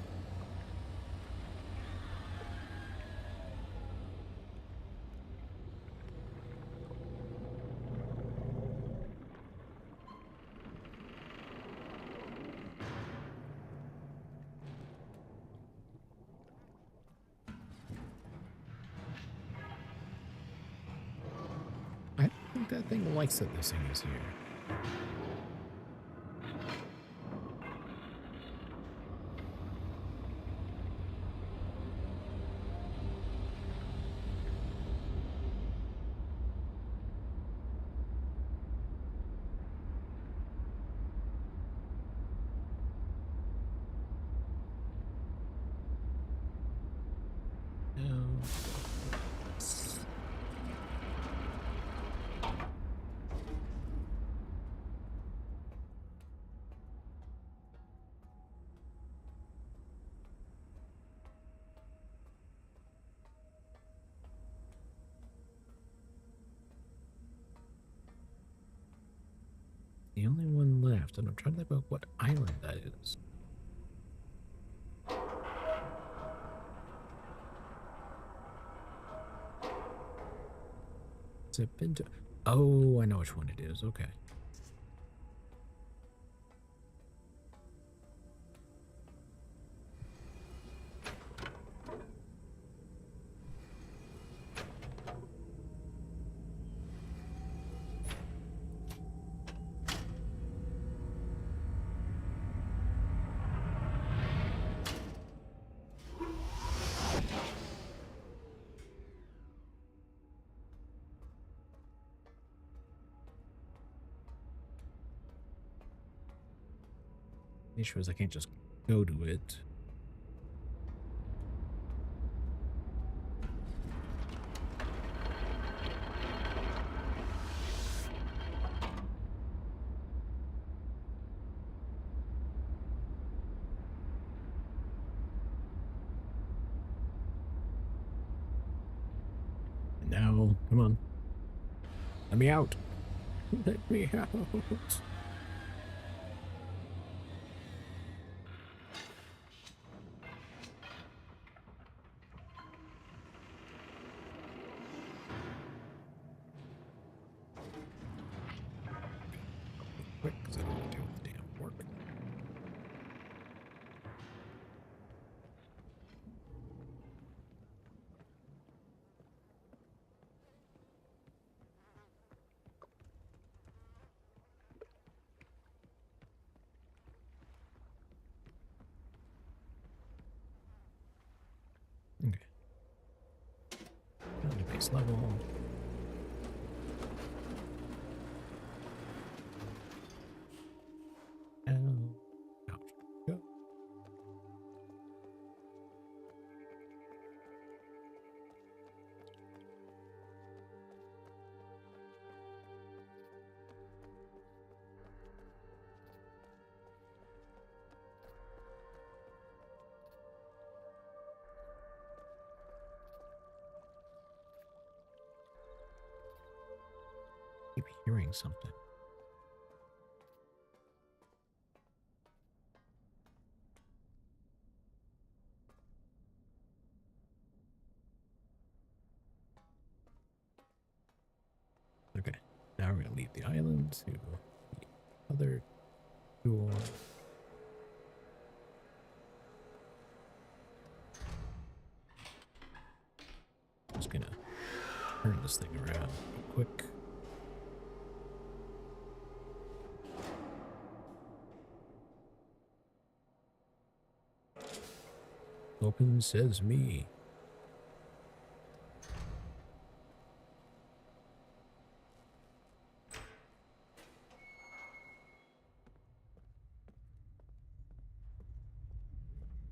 I don't think that thing likes that this thing is here. No. The only one left, and I'm trying to think about what island that is. Has it been to... Oh, I know which one it is. Okay. The issue is I can't just go to it. No, come on. Let me out. Let me out. Quick, because I don't want to do all the damn work. this level. And out we go. Keep hearing something. Okay, now we're gonna leave the island to the other door. Just gonna turn this thing around real quick. Open says me.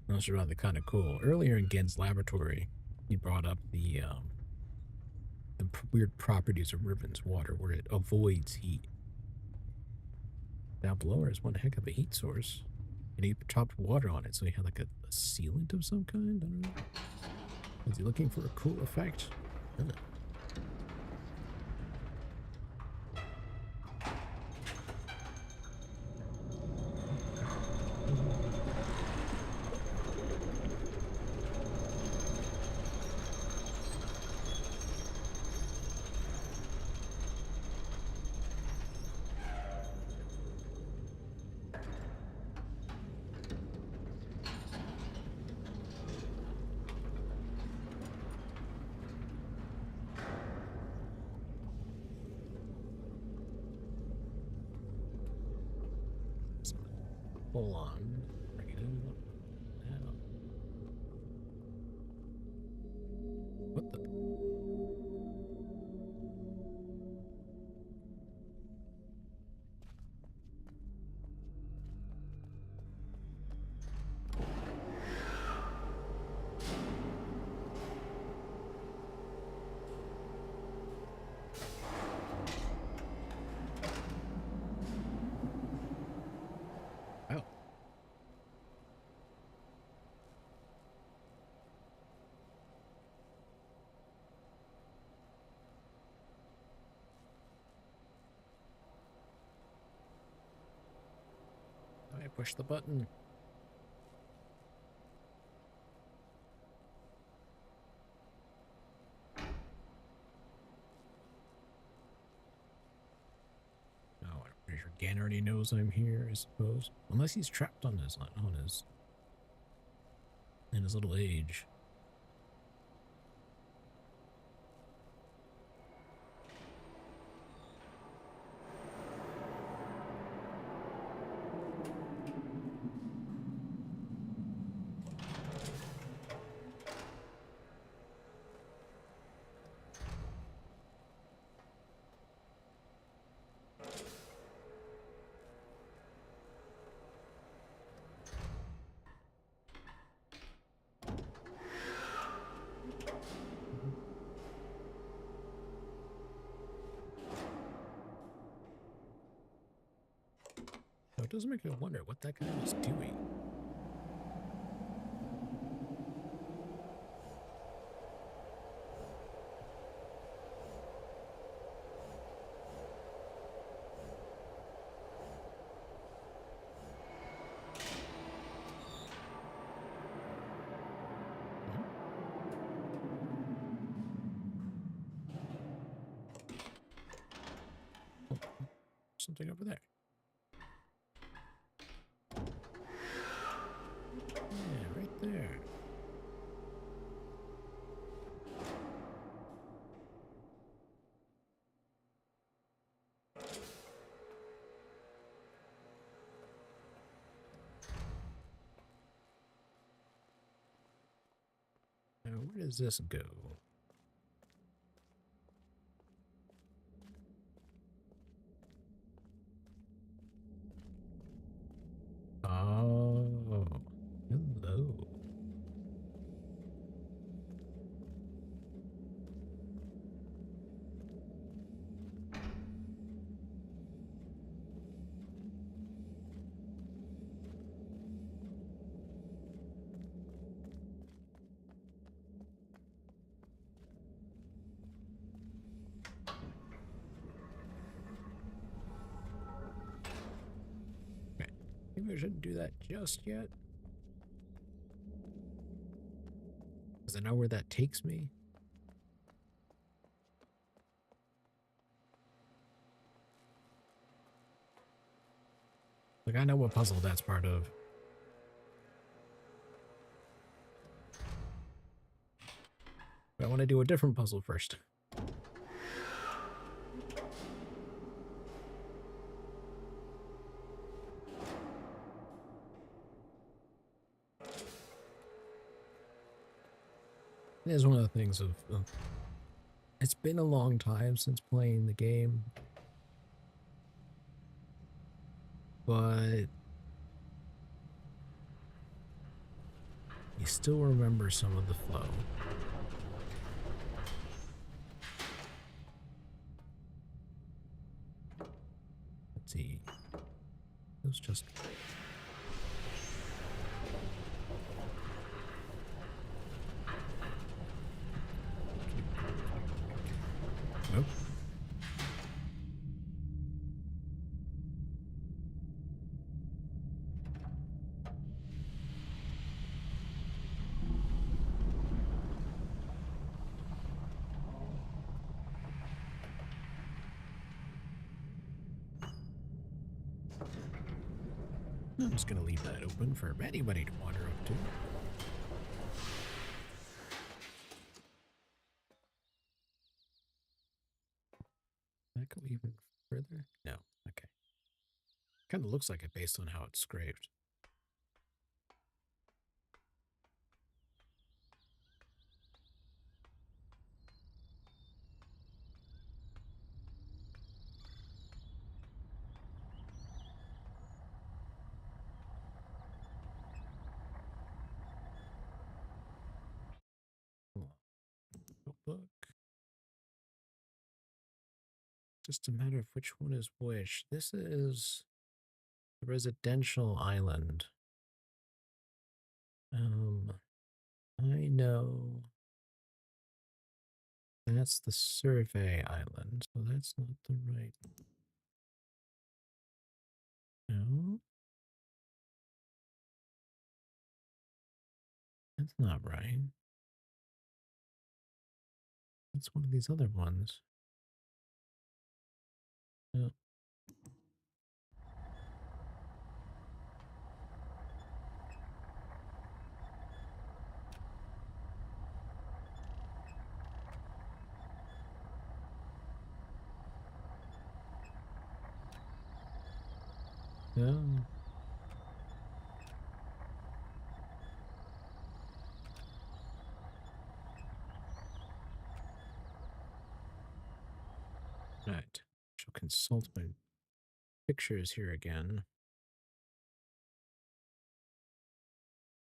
That's rather kind of cool. Earlier in Gen's laboratory, he brought up the weird properties of Riven's water, where it avoids heat. Down below is one heck of a heat source, and he chopped water on it, so he had like a sealant of some kind. I don't know. Was he looking for a cool effect? Hold on. Bring it in. Now. What the? Oh. I push the button. Oh, I'm pretty sure Gan already knows I'm here, I suppose. Unless he's trapped on his in his little age. So it does make me wonder what that guy was doing. Oh, something over there. Yeah, right there. Now, where does this go? I shouldn't do that just yet. Because I know where that takes me. Like, I know what puzzle that's part of. But I want to do a different puzzle first. It is one of the things of it's been a long time since playing the game, but you still remember some of the flow. Let's see. It was just... Nope. I'm just going to leave that open for anybody to wander up to. That go even further? No. Okay. Kind of looks like it based on how it's scraped. Notebook. Just a matter of which one is which. This is the residential island. I know that's the survey island, so that's not the right. No, that's not right. That's one of these other ones. No. No. Right. Shall consult my pictures here again.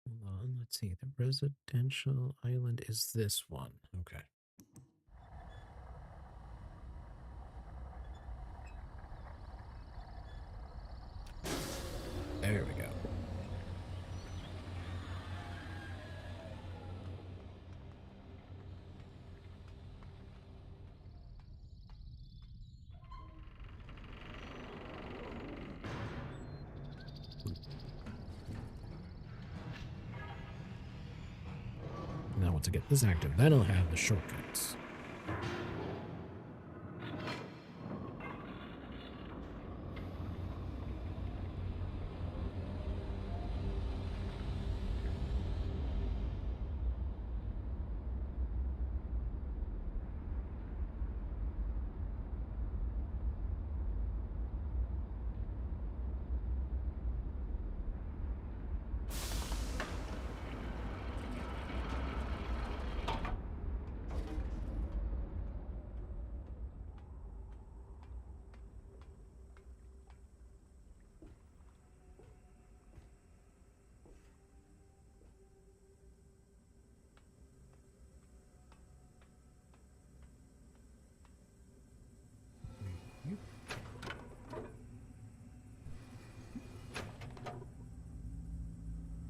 Hold on. Let's see. The residential island is this one. Okay. There we go. Now once I get this active, then I'll have the shortcuts.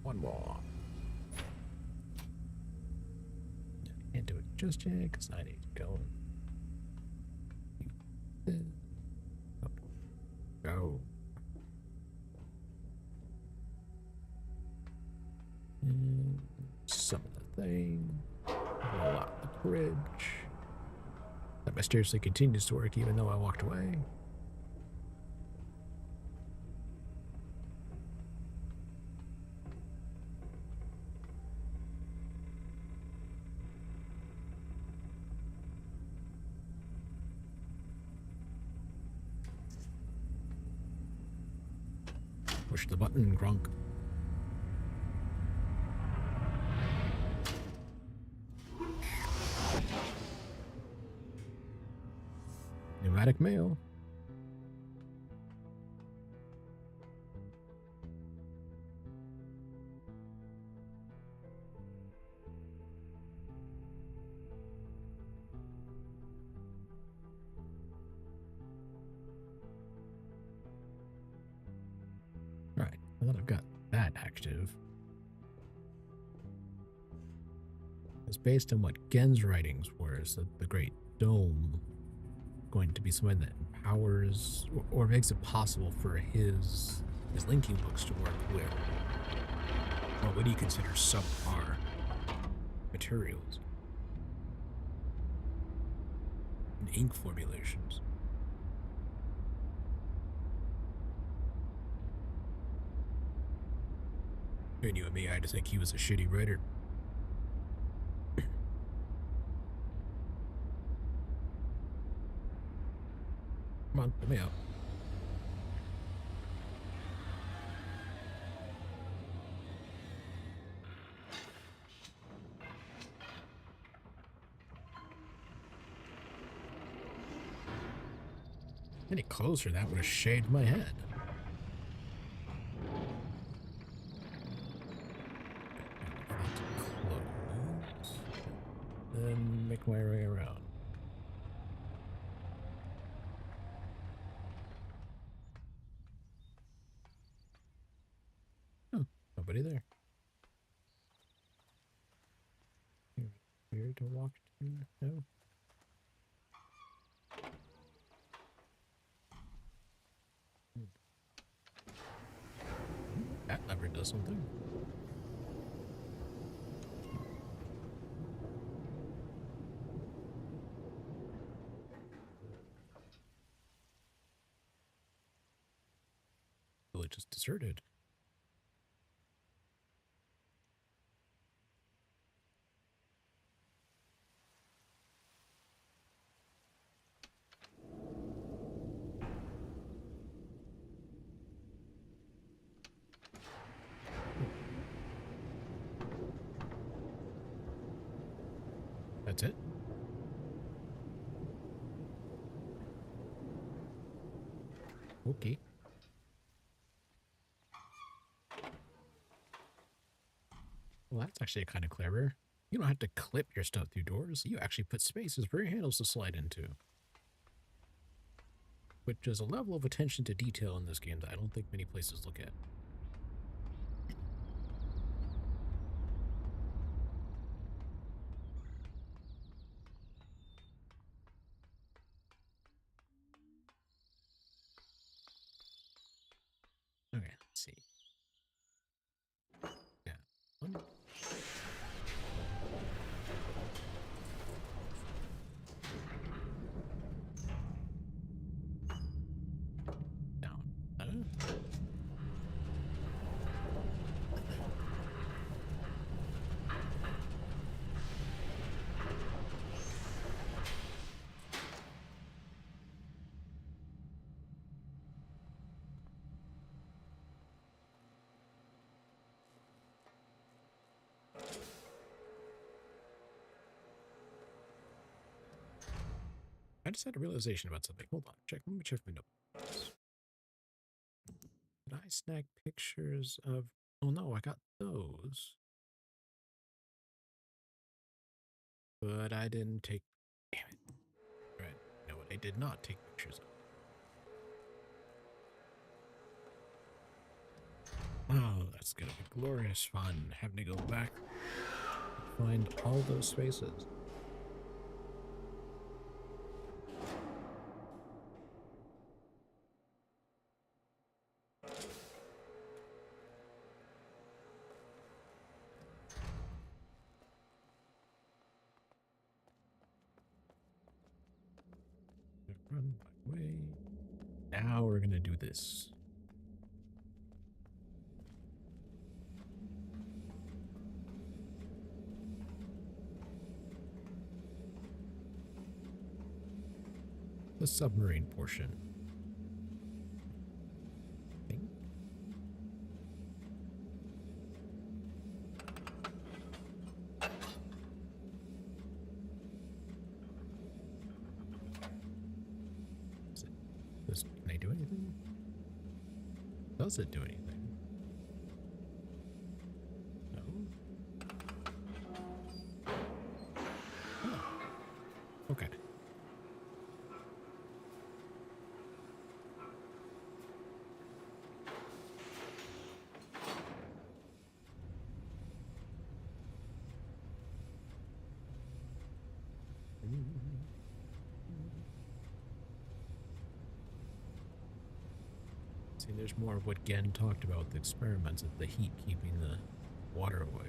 One more. Can't do it just yet because I need to go. Go. bridge. That mysteriously continues to work even though I walked away. Push the button, Grunk. Pneumatic mail. Right, now that I've got that active, it's based on what Gen's writings were, so the Great Dome going to be something that empowers or makes it possible for his linking books to work with what would he consider subpar materials and ink formulations. Between you and me, I just think he was a shitty writer. Come on, let me out. Any closer, that would have shaved my head. Close. Then make my way around. Oh, nobody there. Here to walk to? No. That lever does something. Village is deserted. That's it. Okay. Well, that's actually kind of clever. You don't have to clip your stuff through doors. You actually put spaces for your handles to slide into. Which is a level of attention to detail in this game that I don't think many places look at. Okay, let's see. Yeah. Down. I just had a realization about something. Hold on. Let me check my notes. Did I snag pictures of... Oh no, I got those. But I didn't take... Damn it. Right. You know what? I did not take pictures of. Oh, that's gonna be glorious fun. Having to go back and find all those spaces. run my way. Now we're gonna do this. The submarine portion. I think. Can I do anything? Does it do anything? No. Oh. Okay. See, there's more of what Gen talked about with the experiments of the heat keeping the water away.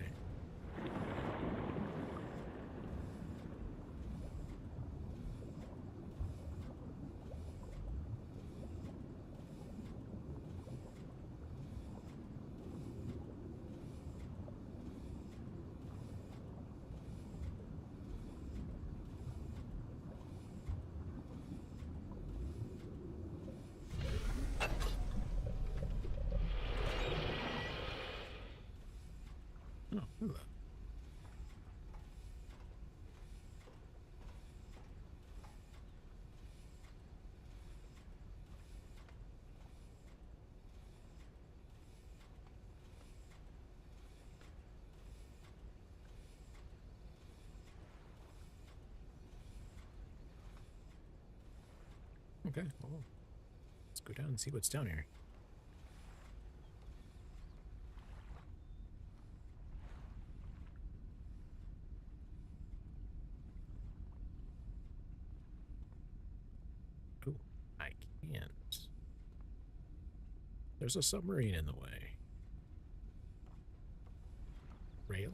Oh, hello. Okay, well, let's go down and see what's down here. Oh, I can't. There's a submarine in the way. Rail?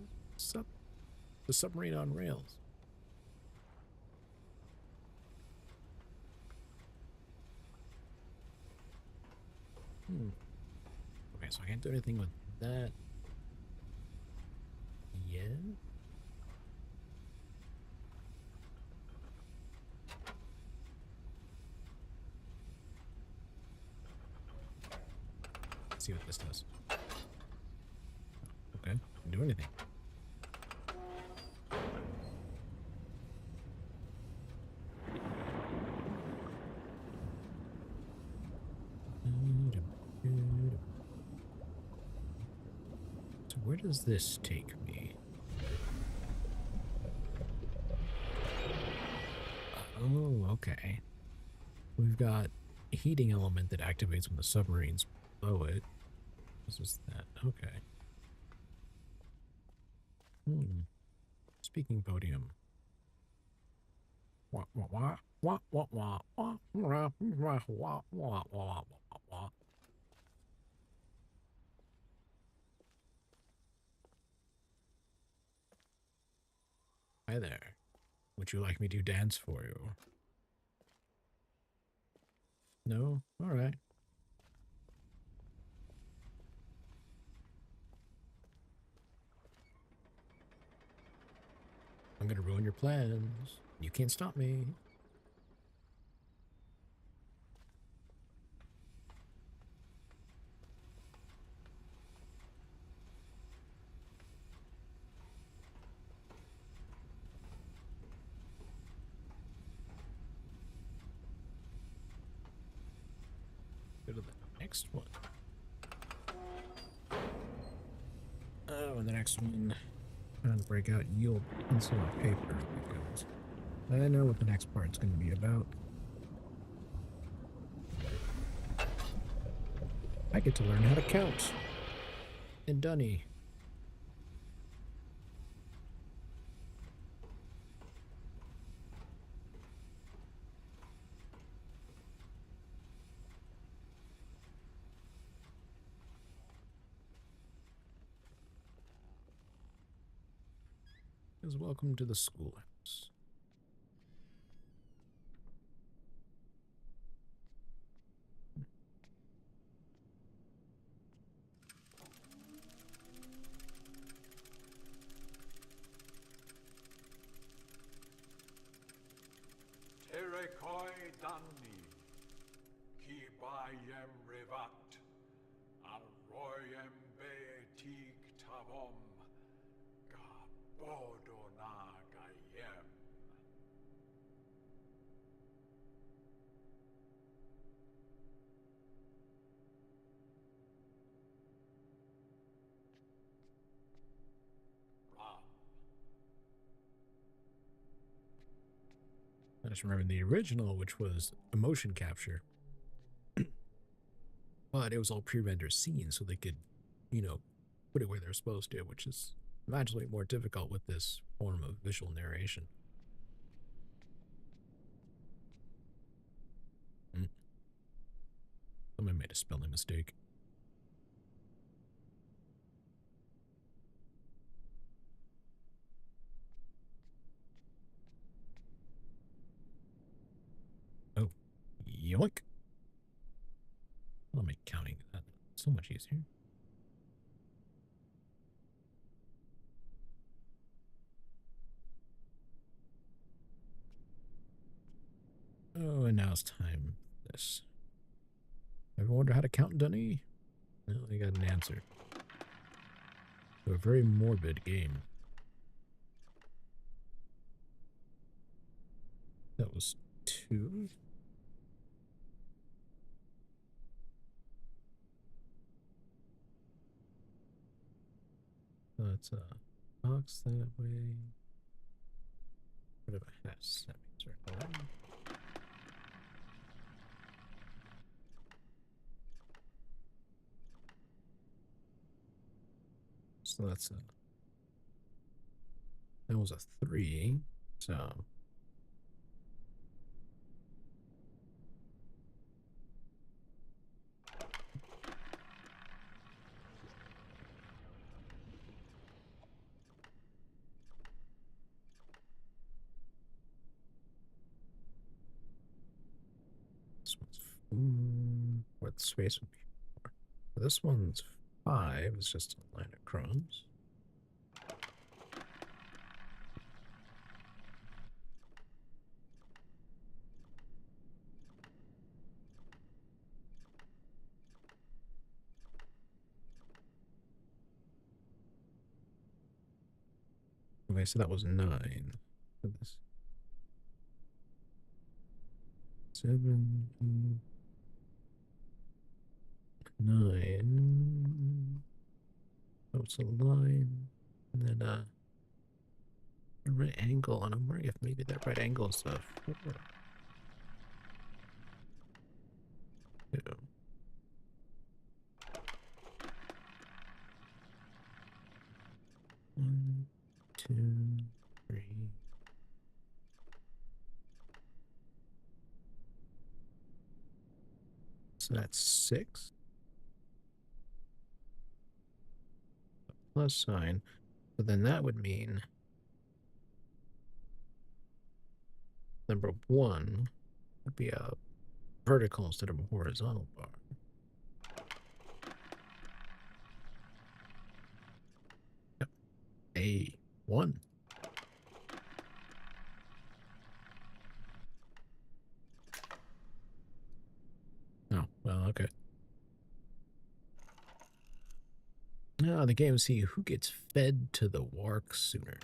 The submarine on rails. Okay, so I can't do anything with that yet. Let's see what this does. Okay, can do anything. So where does this take me? Oh, okay. We've got a heating element that activates when the submarine's below it. This is that. Okay. Speaking podium. Wah, wah, wah, wah, wah, wah, wah, wah, wah, wah, wah, wah, wah. Hi there. Would you like me to dance for you? No? Alright. I'm gonna ruin your plans. You can't stop me. Go to the next one. Oh, and the next one. Trying to break out yield pencil and paper because I know what the next part's going to be about. I get to learn how to count in Dunny. Welcome to the schoolhouse. koi danni, ki bayem revat, arroyem beetik tavom, ga bodona gayem. Ram. I just remember the original, which was emotion capture, but it was all pre-rendered scenes, so they could, you know, put it where they're supposed to, which is imaginatively more difficult with this form of visual narration. Mm. Someone made a spelling mistake. Oh, yoink! I'll make counting that so much easier. Oh, and now it's time for this. Ever wonder how to count, Dunny? Well, I got an answer. To a very morbid game. That was 2. So it's a box that way. What if I have 7? So that's a. That was a 3. So. This one's 4. What space would be 4? This one's 5. It's just a line of crumbs. Okay, so that was 9. So this 7, 9. Oh, it's a line. And then a right angle. And I'm wondering if maybe that right angle is a 4. 2. 1, 2, 3. So that's 6. Plus sign. So then that would mean number 1 would be a vertical instead of a horizontal bar. Yep. A1. Oh, well, okay. Now the game see who gets fed to the wark sooner.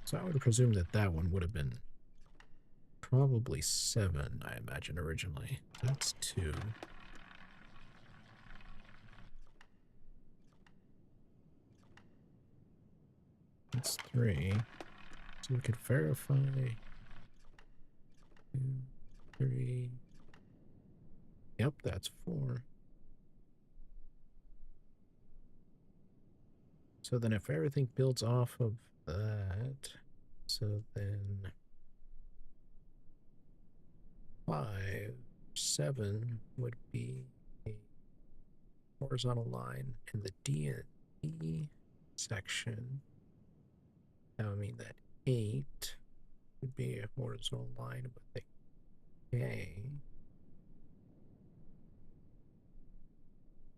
So I would presume that that one would have been probably 7, I imagine, originally. So that's 2. That's 3. So we could verify 2, 3. Yep, that's 4. So then if everything builds off of that, so then 5, 7 would be a horizontal line in the D and E section. That would mean that 8 would be a horizontal line with the K.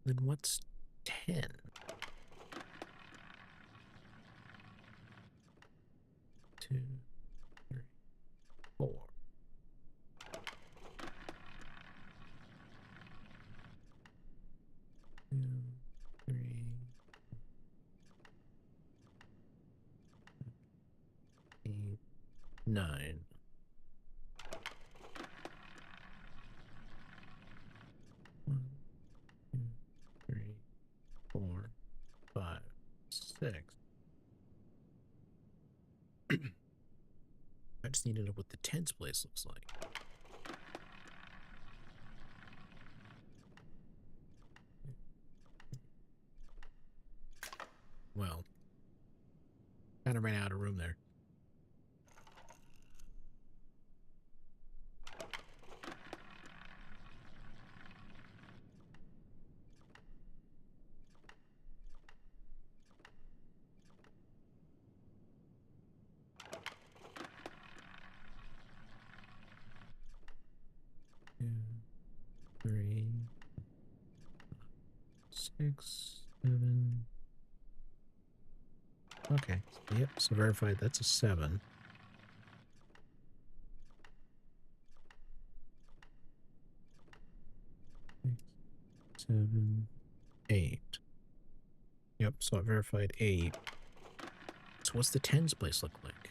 Then what's 10? 2, 3. 9. One, two, three, 4, 5, 6. I just need to know what the tens place looks like. Well, kind of ran out of room there. Two, 3, 6, 7. Okay. Yep. So verified. That's a 7. 6, 7, 8. Yep. So I verified 8. So what's the tens place look like?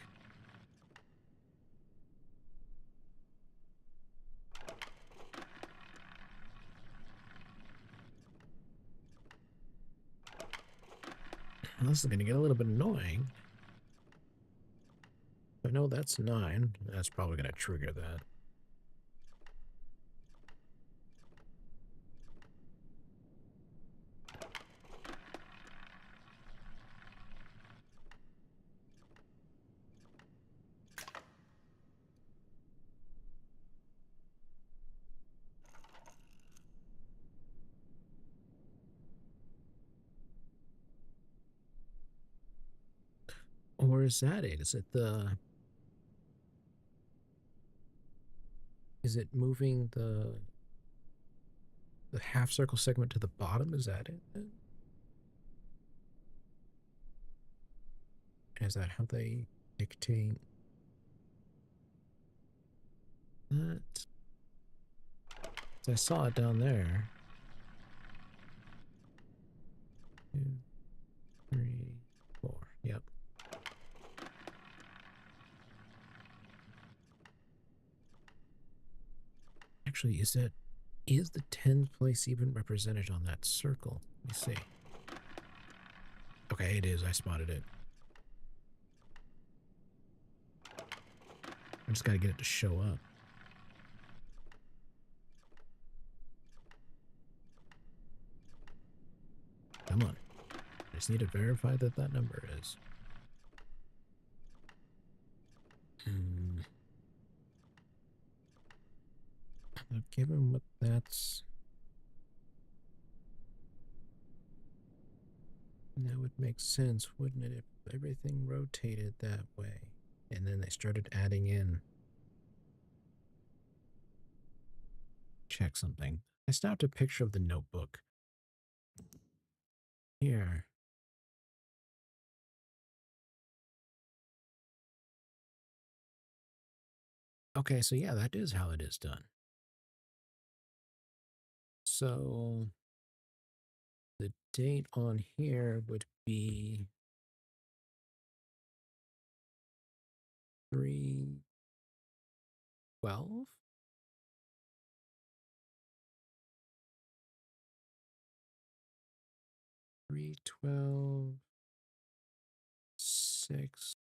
Well, this is going to get a little bit annoying. I know that's 9. That's probably going to trigger that. Or is that it? Is it the... Is it moving the half circle segment to the bottom? Is that it then? Is that how they dictate that? I saw it down there. 2, 3, 4. Yep. Actually, is the 10th place even represented on that circle? Let me see. Okay, it is. I spotted it. I just gotta get it to show up. Come on. I just need to verify that that number is. Given what that's... That would make sense, wouldn't it, if everything rotated that way? And then they started adding in... Check something. I snapped a picture of the notebook. Here. Okay, so yeah, that is how it is done. So the date on here would be 3/12. 3/12, 6.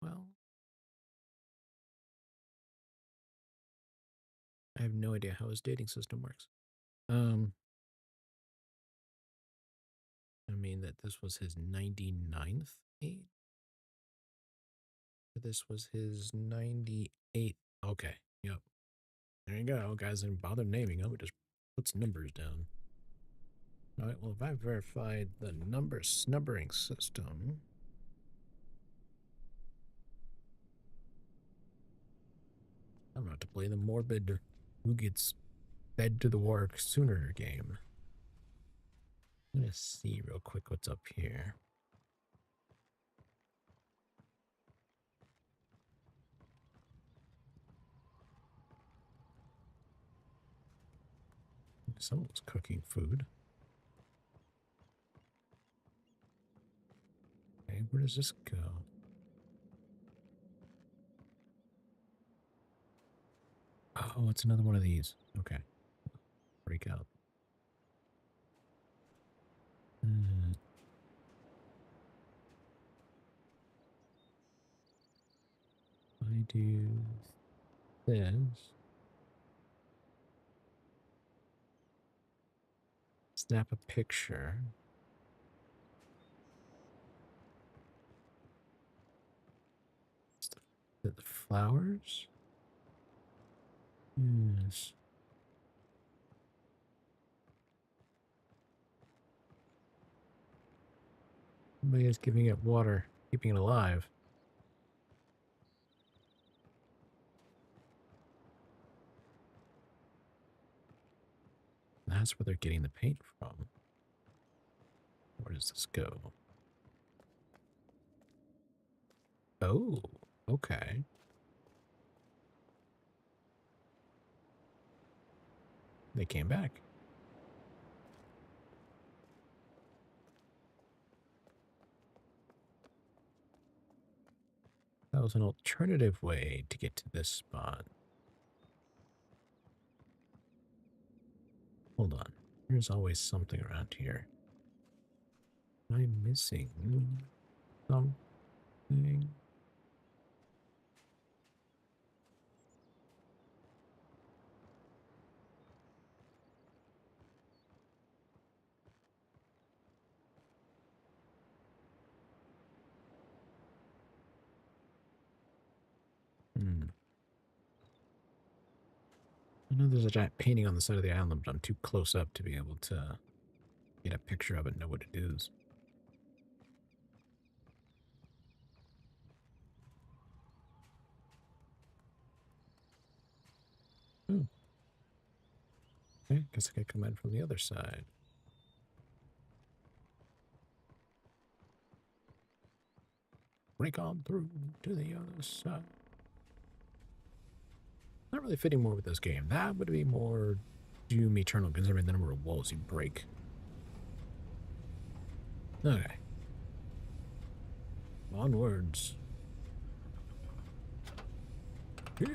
Well, I have no idea how his dating system works. I mean that this was his 99th age. This was his 98th. Okay, yep. There you go, guys. Didn't bother naming them. It just puts numbers down. All right. Well, if I verified the numbering system, I'm about to play the morbid who gets fed to the work sooner game. I'm gonna see real quick what's up here. Someone's cooking food. Okay, where does this go? Oh, it's another one of these. Okay. Break out. Hmm. I do this. Snap a picture. The flowers? Yes. Somebody is giving it water, keeping it alive. That's where they're getting the paint from. Where does this go? Oh, okay. They came back. That was an alternative way to get to this spot. Hold on. There's always something around here. Am I missing something? Hmm. I know there's a giant painting on the side of the island, but I'm too close up to be able to get a picture of it and know what it is. Oh, okay. Guess I could come in from the other side. Break on through to the other side. Not really fitting more with this game. That would be more Doom Eternal, considering the number of walls you break. Okay. Onwards. Yeah.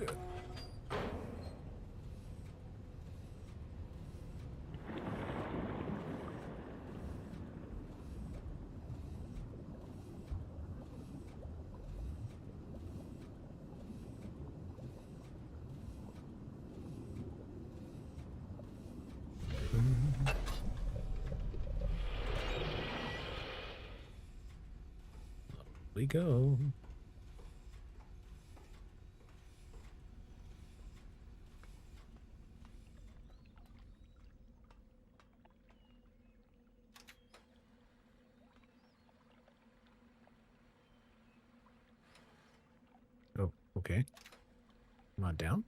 We go. Oh, okay. Come on down.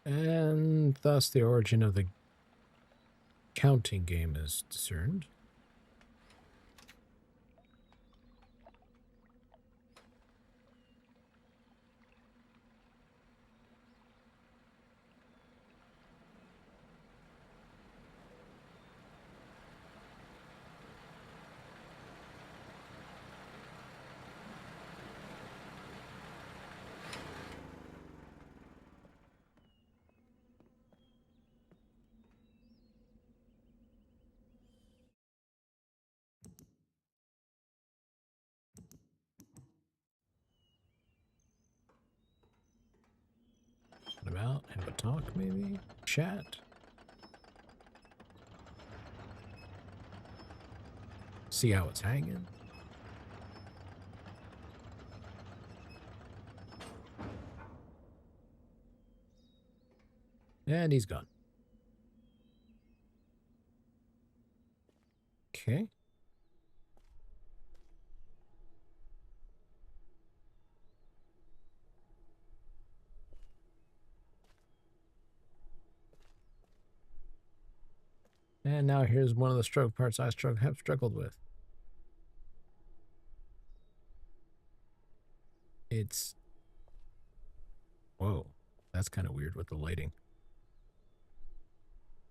And thus the origin of the counting game is discerned. What about? Have a talk, maybe? Chat? See how it's hanging? And he's gone. Okay. And now here's one of the stroke parts I have struggled with. It's... Whoa. That's kind of weird with the lighting.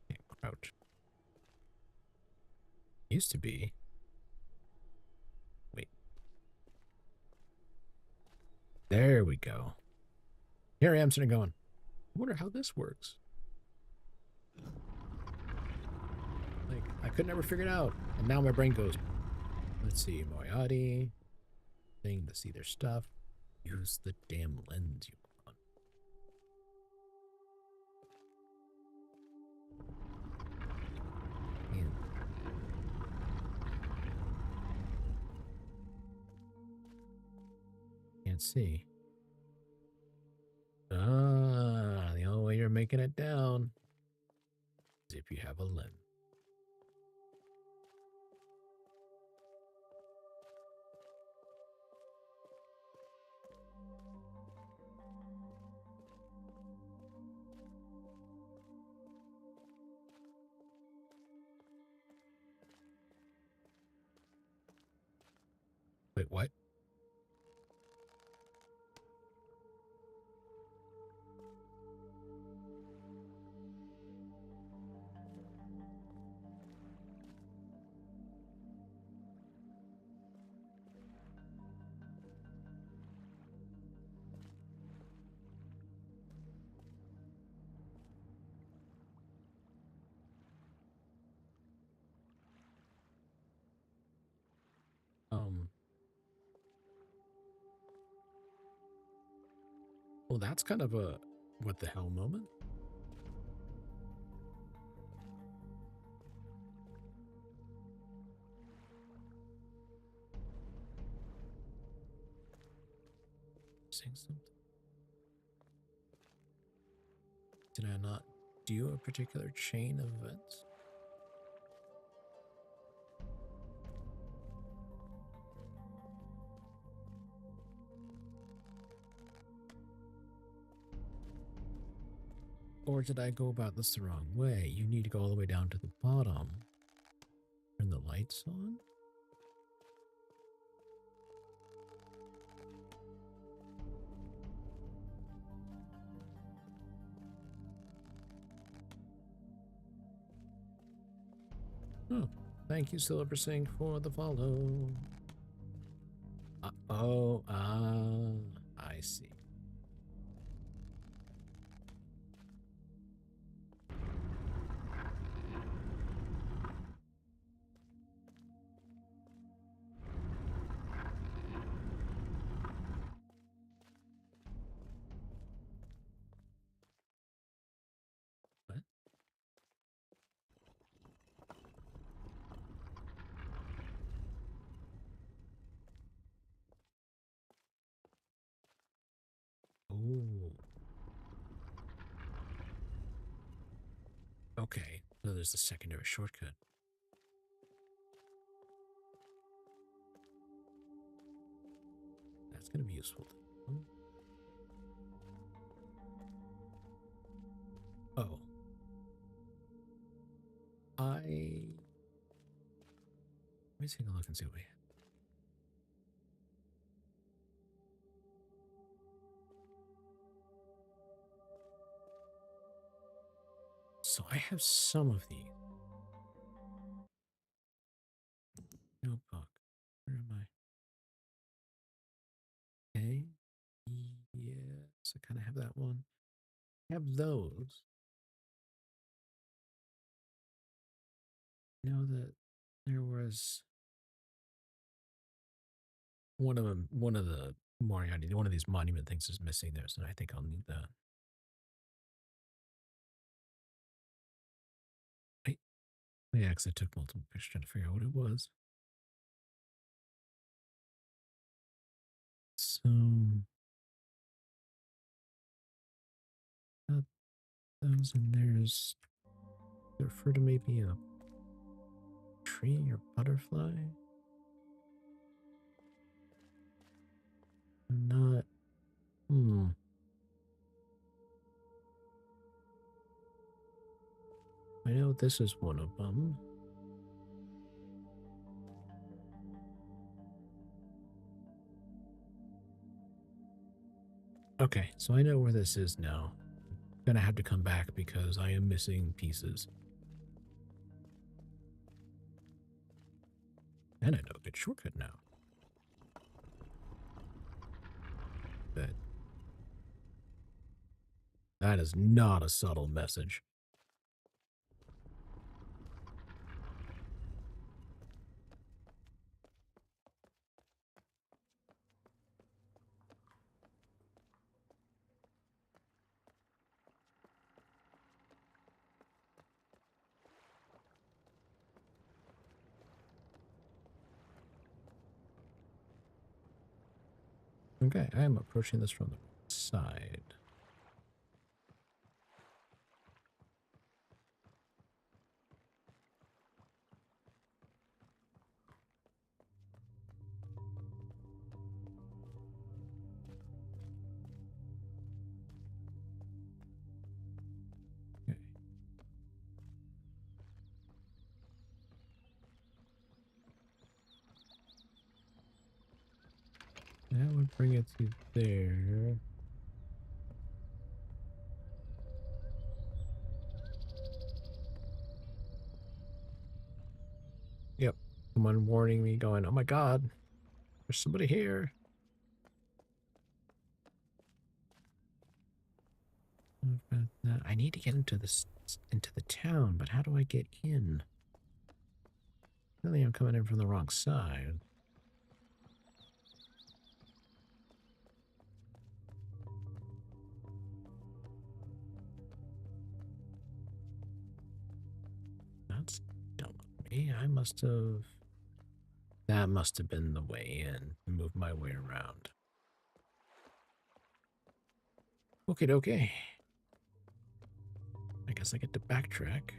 Can't crouch. Used to be. There we go. Here I am sitting going, I wonder how this works. Like, I could never figure it out. And now my brain goes, let's see, Moriarty, thing to see their stuff. Use the damn lens you want. And can't see. Ah, the only way you're making it down is if you have a lens. Wait, what? Um, well, that's kind of a what the hell moment. Saying something. Did I not do a particular chain of events? Or did I go about this the wrong way? You need to go all the way down to the bottom. Turn the lights on? Oh, thank you, Silver Sink, for the follow. I see. What? Oh. Okay, so there's the secondary shortcut. That's going to be useful. Oh. Let me take a look and see what we have. So I have some of these. Notebook. Where am I? Okay. Yes, I kind of have that one. I have those. Know that there was one of the Moriarty, one of these monument things is missing there, so I think I'll need that. Wait, yeah, because I took multiple pictures trying to figure out what it was. So, got those, and there's, they refer to maybe a tree or butterfly. I'm not, I know this is one of them. Okay, so I know where this is now. I'm gonna have to come back because I am missing pieces. And I know a good shortcut now. But that is not a subtle message. Okay, I am approaching this from the side. Okay. That would bring it to there. Yep. Someone warning me going, oh my god, there's somebody here. I need to get into into the town, but how do I get in? Really, I'm coming in from the wrong side. That's dumb of me. That must have been the way in. Move my way around. Okay. I guess I get to backtrack.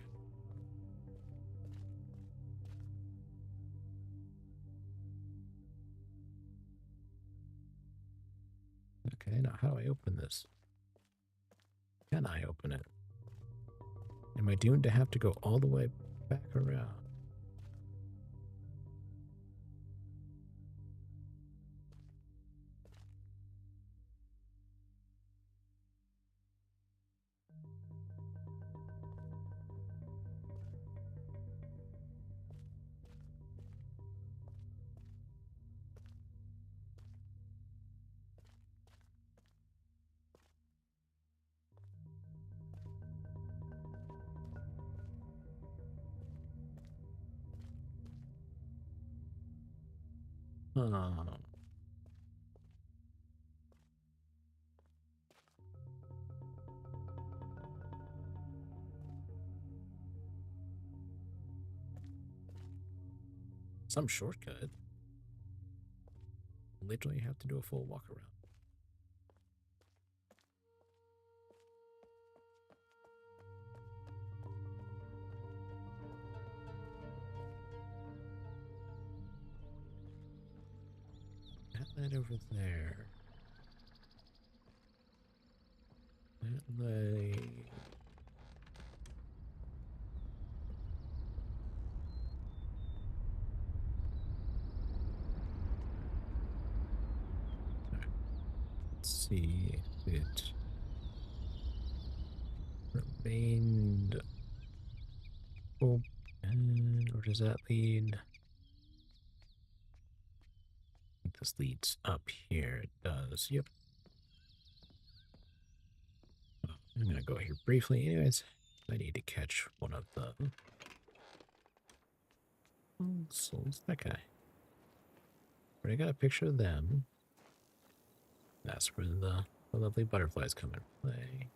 Okay, now how do I open this? Can I open it? Am I doomed to have to go all the way back around? Oh, some shortcut. Literally have to do a full walk around. That over there. That lay. Let's see if it remained open, or does that lead? I think this leads up here. It does. Yep. I'm gonna go here briefly. Anyways, I need to catch one of the souls. That guy. Already got a picture of them. That's where the lovely butterflies come into play.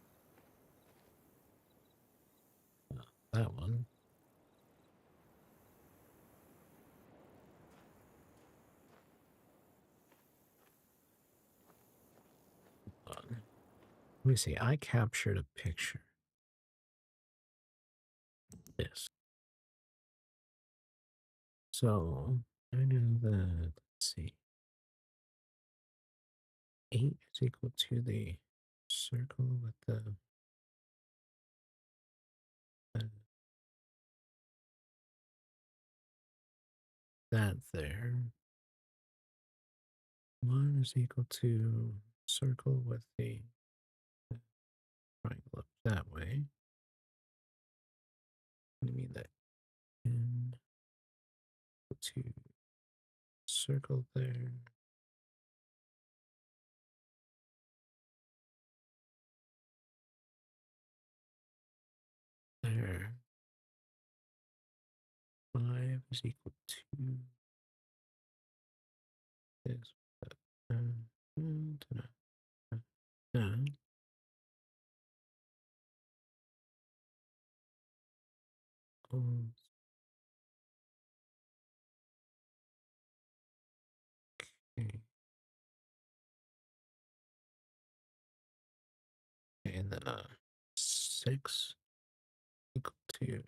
That one. Let me see. I captured a picture. This. So I know that. Let's see. 8 is equal to the circle with the that there. 1 is equal to circle with the triangle up that way. What do you mean that? N to circle there. is equal to this. Okay. And then 6 equal to.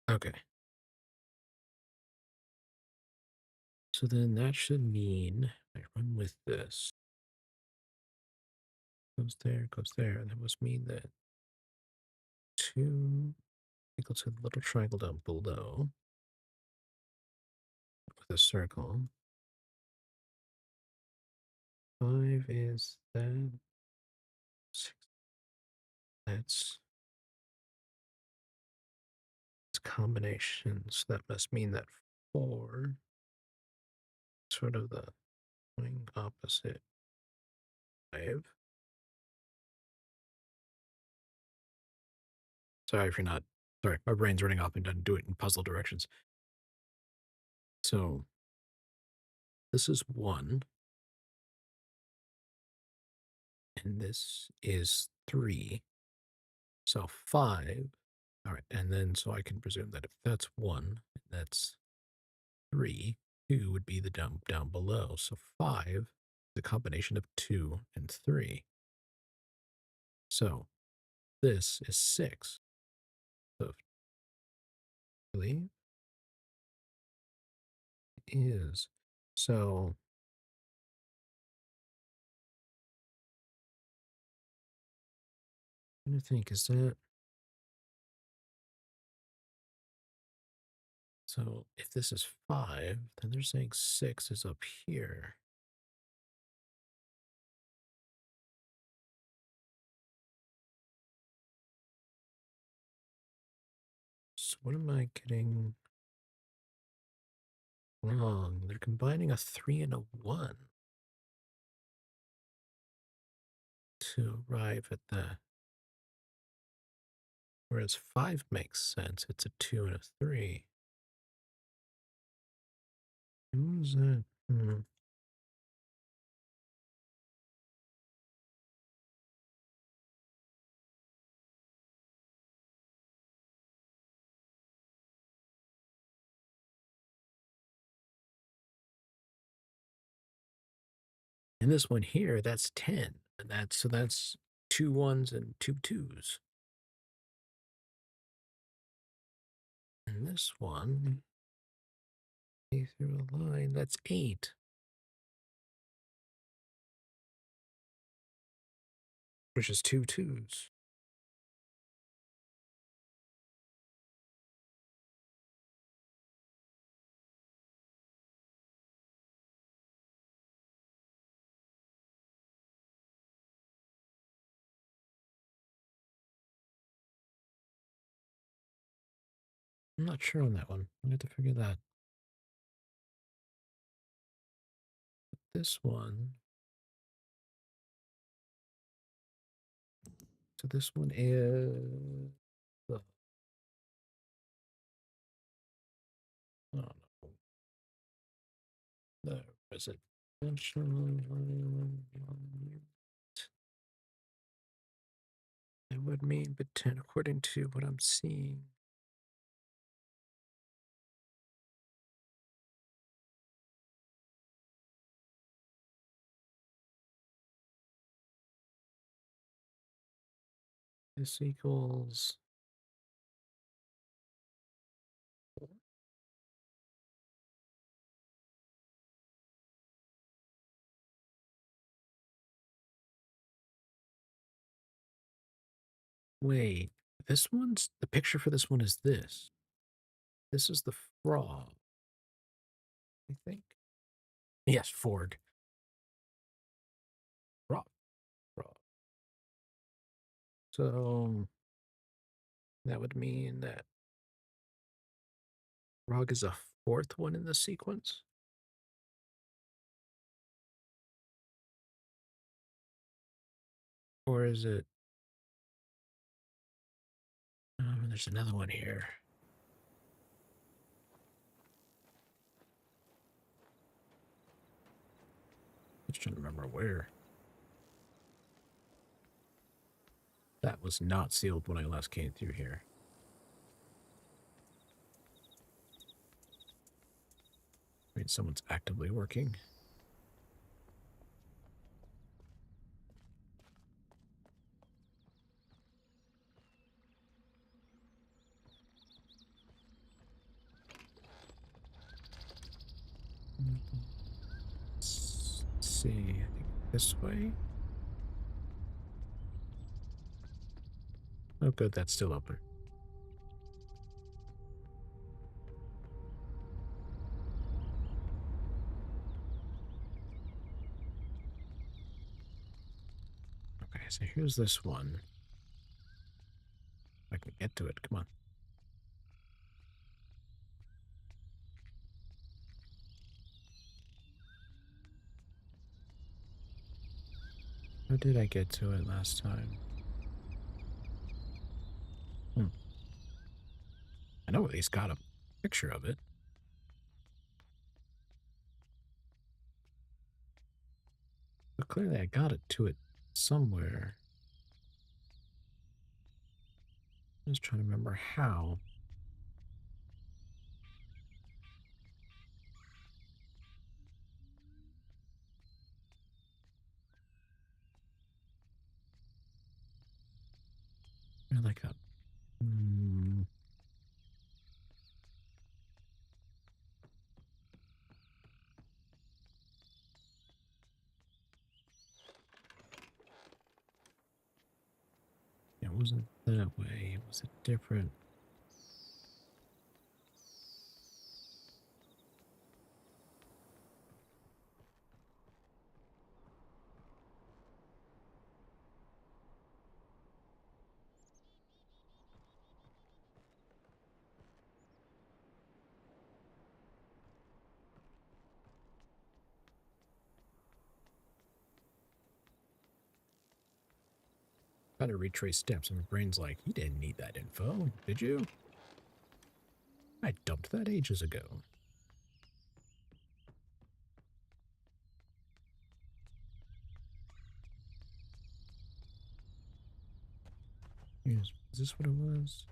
Okay. So then that should mean I run with this. Goes there. And that must mean that 2 equal to the little triangle down below with a circle. 5 is that. 6. That's it's combinations. That must mean that 4 sort of the going opposite 5. Sorry if you're not. Sorry, my brain's running off and doesn't do it in puzzle directions. So this is 1, and this is 3. So 5. All right, and then so I can presume that if that's 1, that's 3, 2 would be the down below. So 5, the combination of 2 and 3. So this is 6. So I believe it is. So I'm trying to think, is that so if this is 5, then they're saying 6 is up here. So what am I getting wrong? They're combining a 3 and a 1 to arrive at the. Whereas 5 makes sense. It's a 2 and a 3. What was that? And this one here, that's 10. And that's 2 1s and 2 2s. And this one, through a line, that's 8. Which is 2 2s. I'm not sure on that one. I have to figure that. This one. So this one is. I don't know. The residential. It would mean, but 10, according to what I'm seeing. This equals. Wait, this one's the picture for this one is this. This is the frog, I think. Yes, Ford. Frog. Frog. So that would mean that frog is a fourth one in the sequence? Or is it there's another one here. Just trying to remember where. That was not sealed when I last came through here. I mean, someone's actively working. Let's see. I think this way. Oh, good. That's still open. Okay, so here's this one. If I can get to it. Come on. How did I get to it last time? I know at least got a picture of it. But clearly I got it to it somewhere. I'm just trying to remember how. Like a... It wasn't that way. It was a different... Trying to retrace steps, and my brain's like, you didn't need that info, did you? I dumped that ages ago. Is this what it was?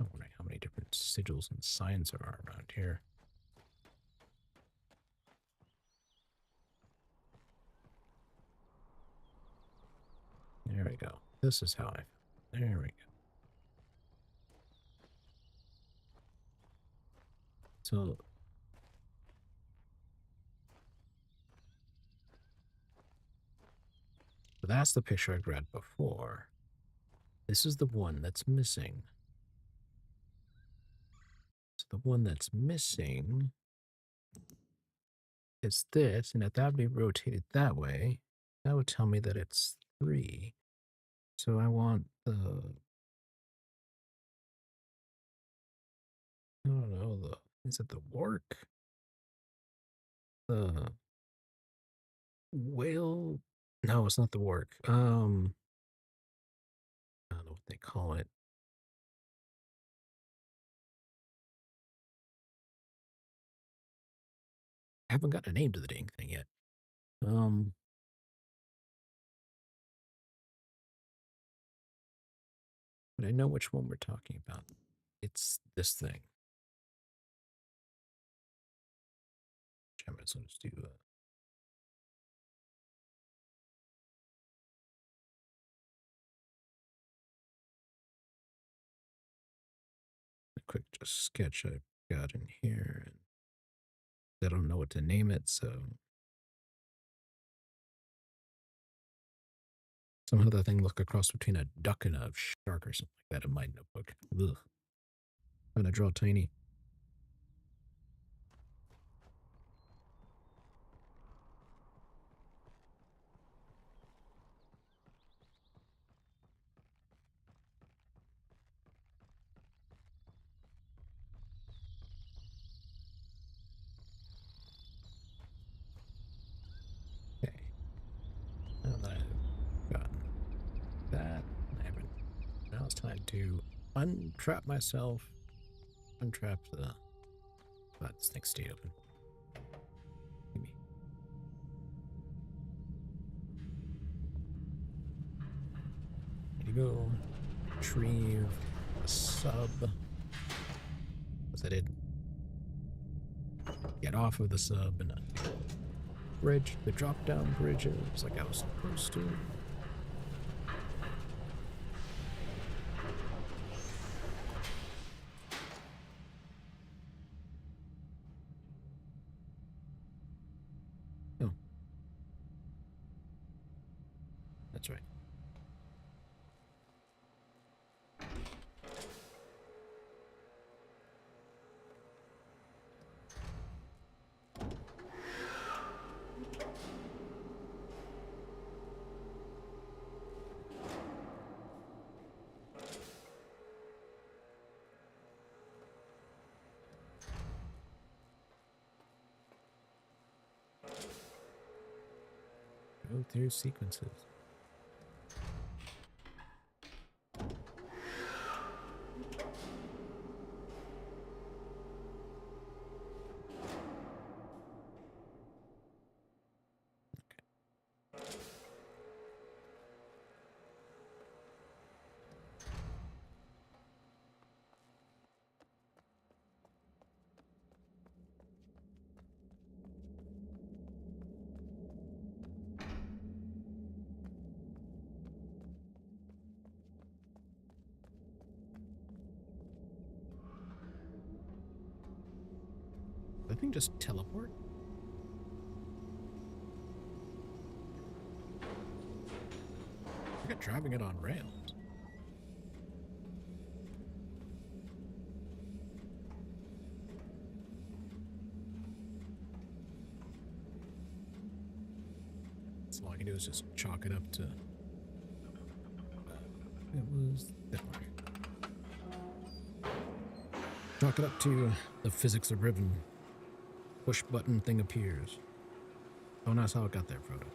I wonder how many different sigils and signs there are around here. There we go. This is how I... There we go. So... that's the picture I grabbed before. This is the one that's missing. So the one that's missing is this, and if that would be rotated that way, that would tell me that it's 3. So I want the... I don't know, is it the work? The whale? No, it's not the work. I don't know what they call it. I haven't got a name to the dang thing yet. But I know which one we're talking about. It's this thing. I might as well just do a quick just sketch I've got in here. I don't know what to name it, so somehow that thing looked a cross between a duck and a shark or something like that in my notebook. Ugh. Trying to draw tiny. Okay. Now that I've gotten to untrap myself, untrap the... God, this thing stayed open. Give me. There you go. Retrieve the sub. As I did. Get off of the sub and bridge, the drop down bridges like I was supposed to. Oh, that's right. Go through sequences. I think just teleport. I got driving it on rails. So all I can do is just chalk it up to... it was that way. Chalk it up to the physics of Riven. Push button thing appears. Oh, that's how it got there, Frodo.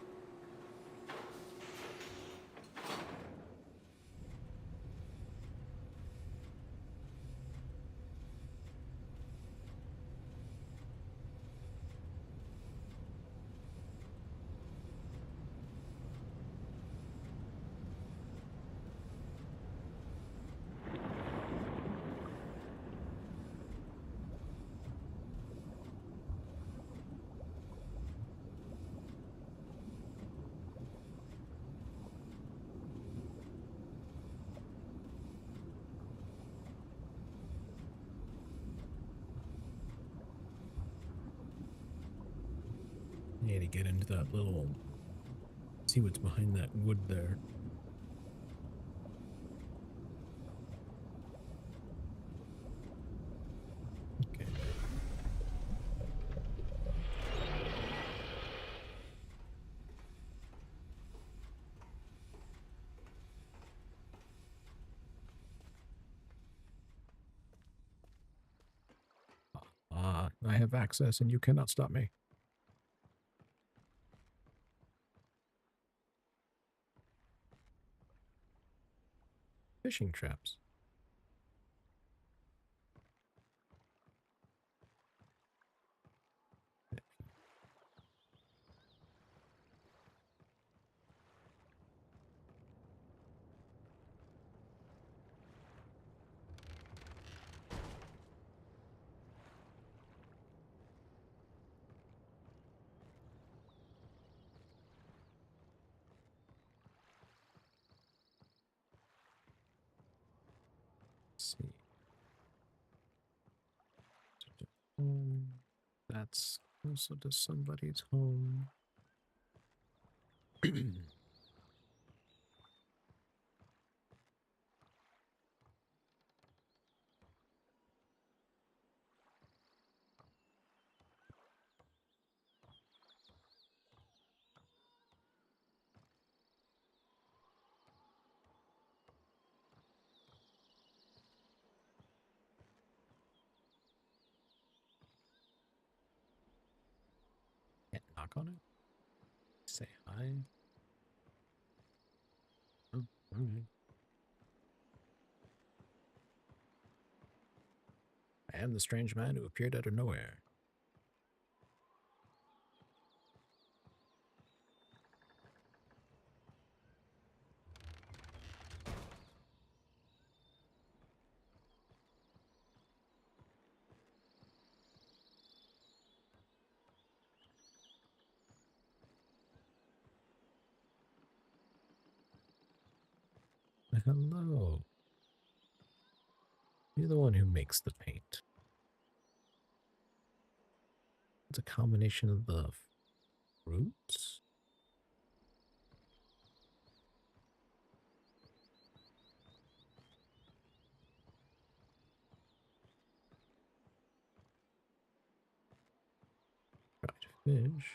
Need to get into that little... see what's behind that wood there. Okay. I have access and you cannot stop me. Fishing traps. Let's see. Home. That's also to somebody's home. Can't knock on it? Say hi? Oh, alright. I am the strange man who appeared out of nowhere. Hello. You're the one who makes the paint. It's a combination of the fruits? Fried fish.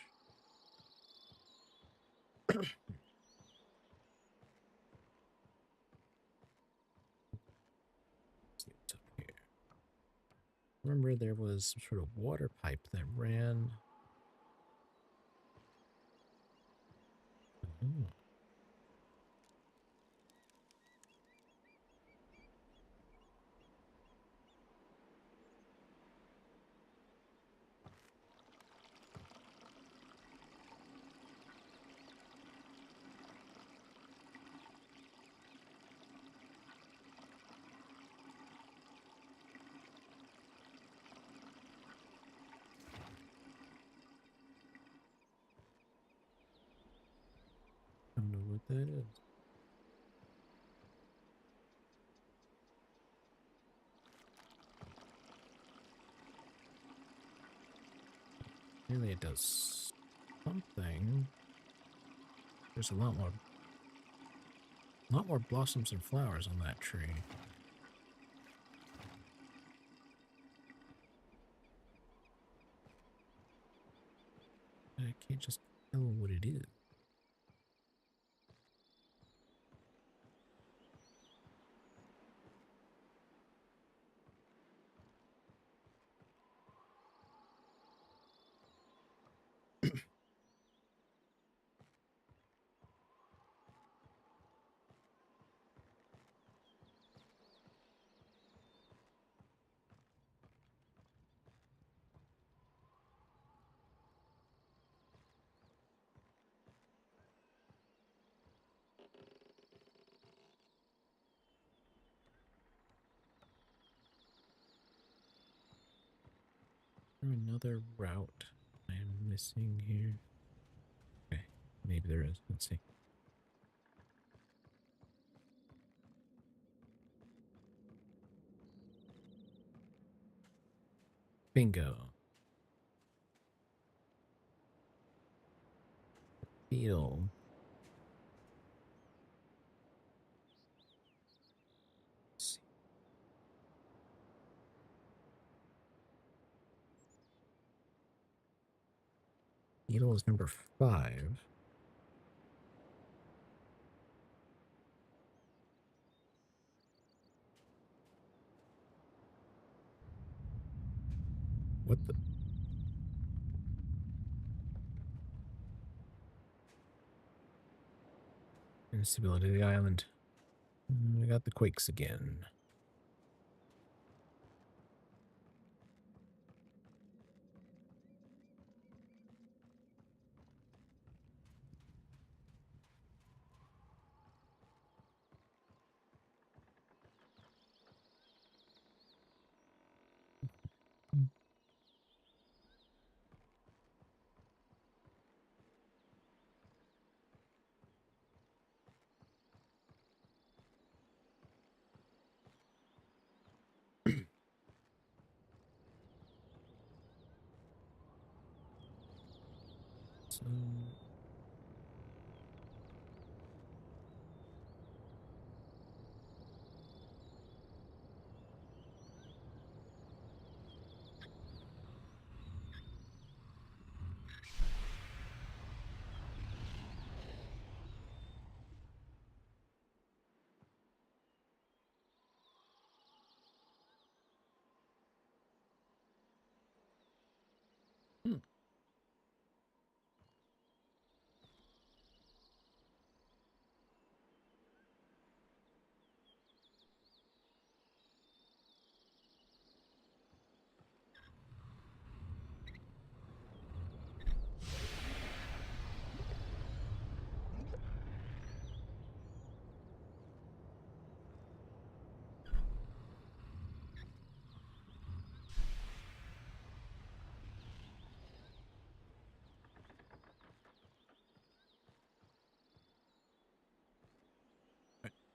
See what's up here. Remember there was some sort of water pipe that ran. Oh. I don't know what that is. Really, it does something. There's a lot more blossoms and flowers on that tree. I can't just tell what it is. Another route I am missing here. Okay, maybe there is. Let's see. Bingo. Deal. Let's see. Needle is number 5. What the? Instability of the island. We got the quakes again. So, hmm.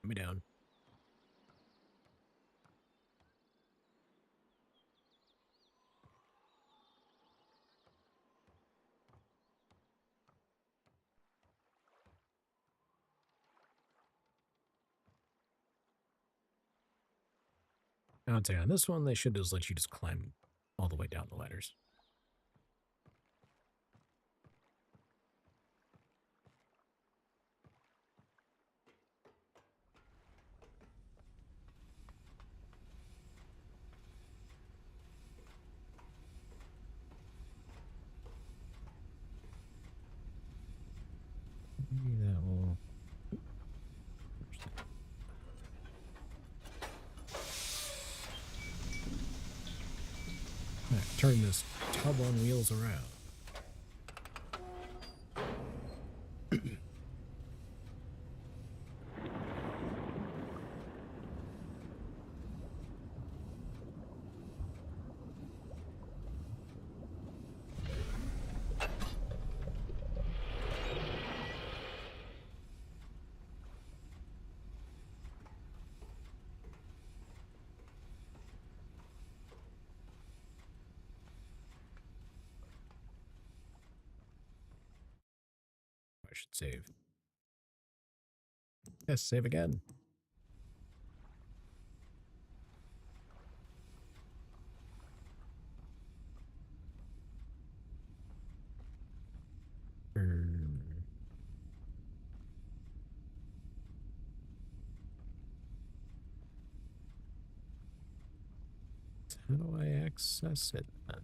me down. I would say on this one, they should just let you just climb all the way down the ladders. Maybe that will. All right, turn this tub on wheels around. I should save. Yes, save again. How do I access it then?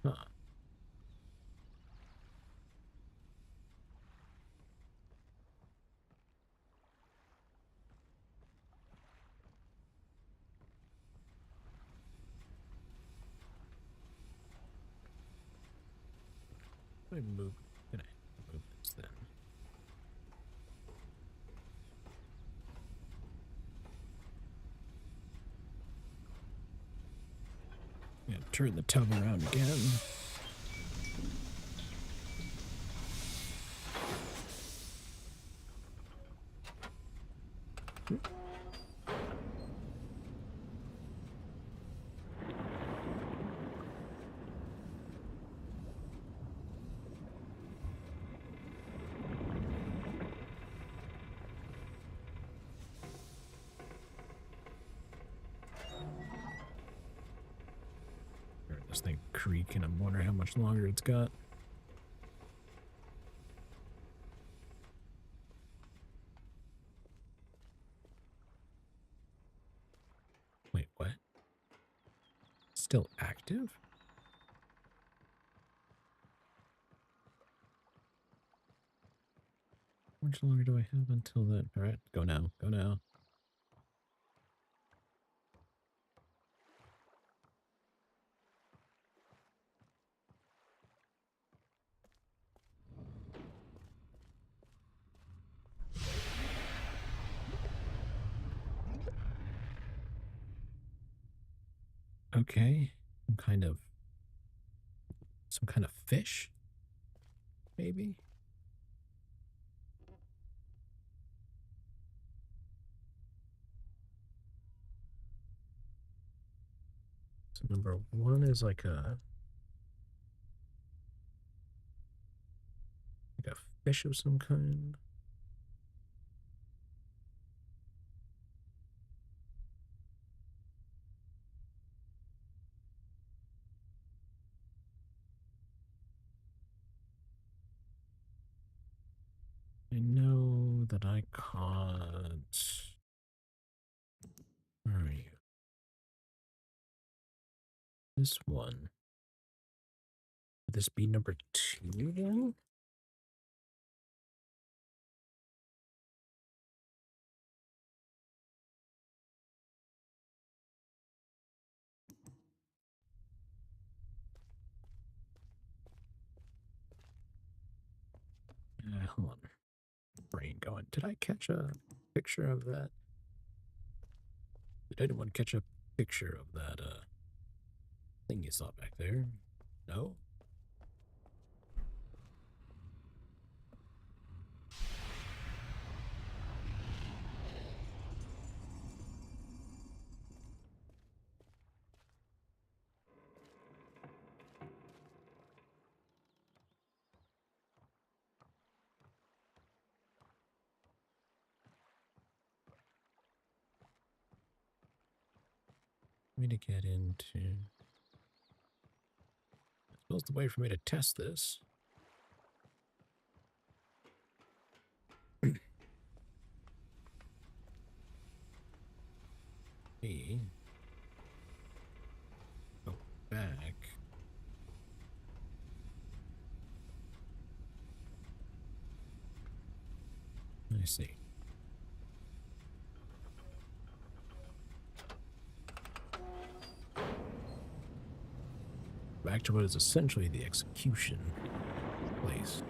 Huh. I move. Can I move this then? Yeah, turn the tub around again. Heard this thing creak, and I'm wondering how much longer it's got. Wait, what? Still active? How much longer do I have until then? All right, go now. Go now. Okay. Some kind of fish, maybe? So number one is like a fish of some kind. I know that I caught. Where are you? This one. Would this be number two then? Hold on. brain going. Did I catch a picture of that? Did anyone catch a picture of that thing you saw back there? No? Me to get into. I suppose the way for me to test this. Me go back. I see. Back to what is essentially the execution place.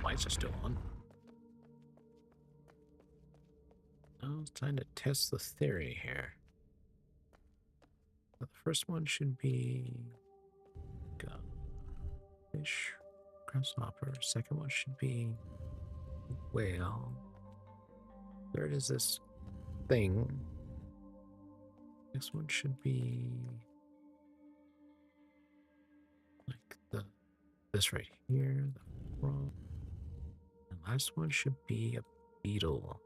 Lights are still on. I was trying to test the theory here. The first one should be fish, grasshopper. Second one should be whale. Third is this thing. Next one should be like this right here, the frog. And last one should be a beetle.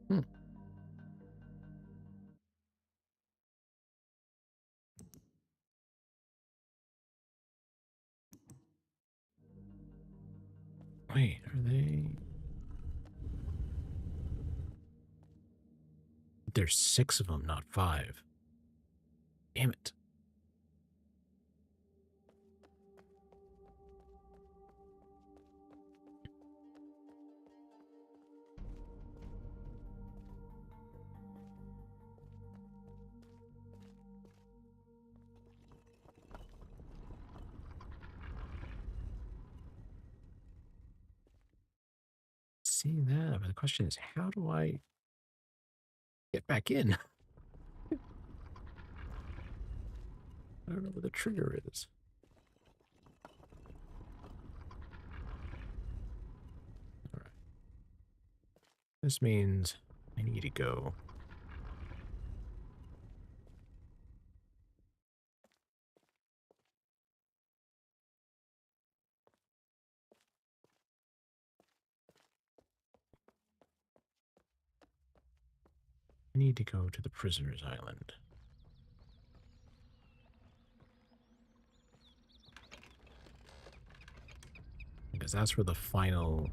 Hmm. Wait, are they? There's 6 of them, not 5. Damn it. See that, but the question is, how do I get back in? I don't know where the trigger is. All right. This means I need to go. I need to go to the prisoner's island. Because that's where the final...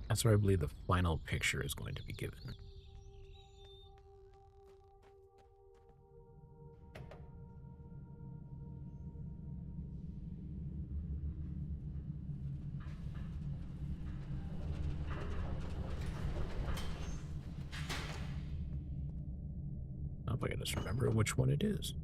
that's where I believe the final picture is going to be given. Oh, if I can just remember which one it is.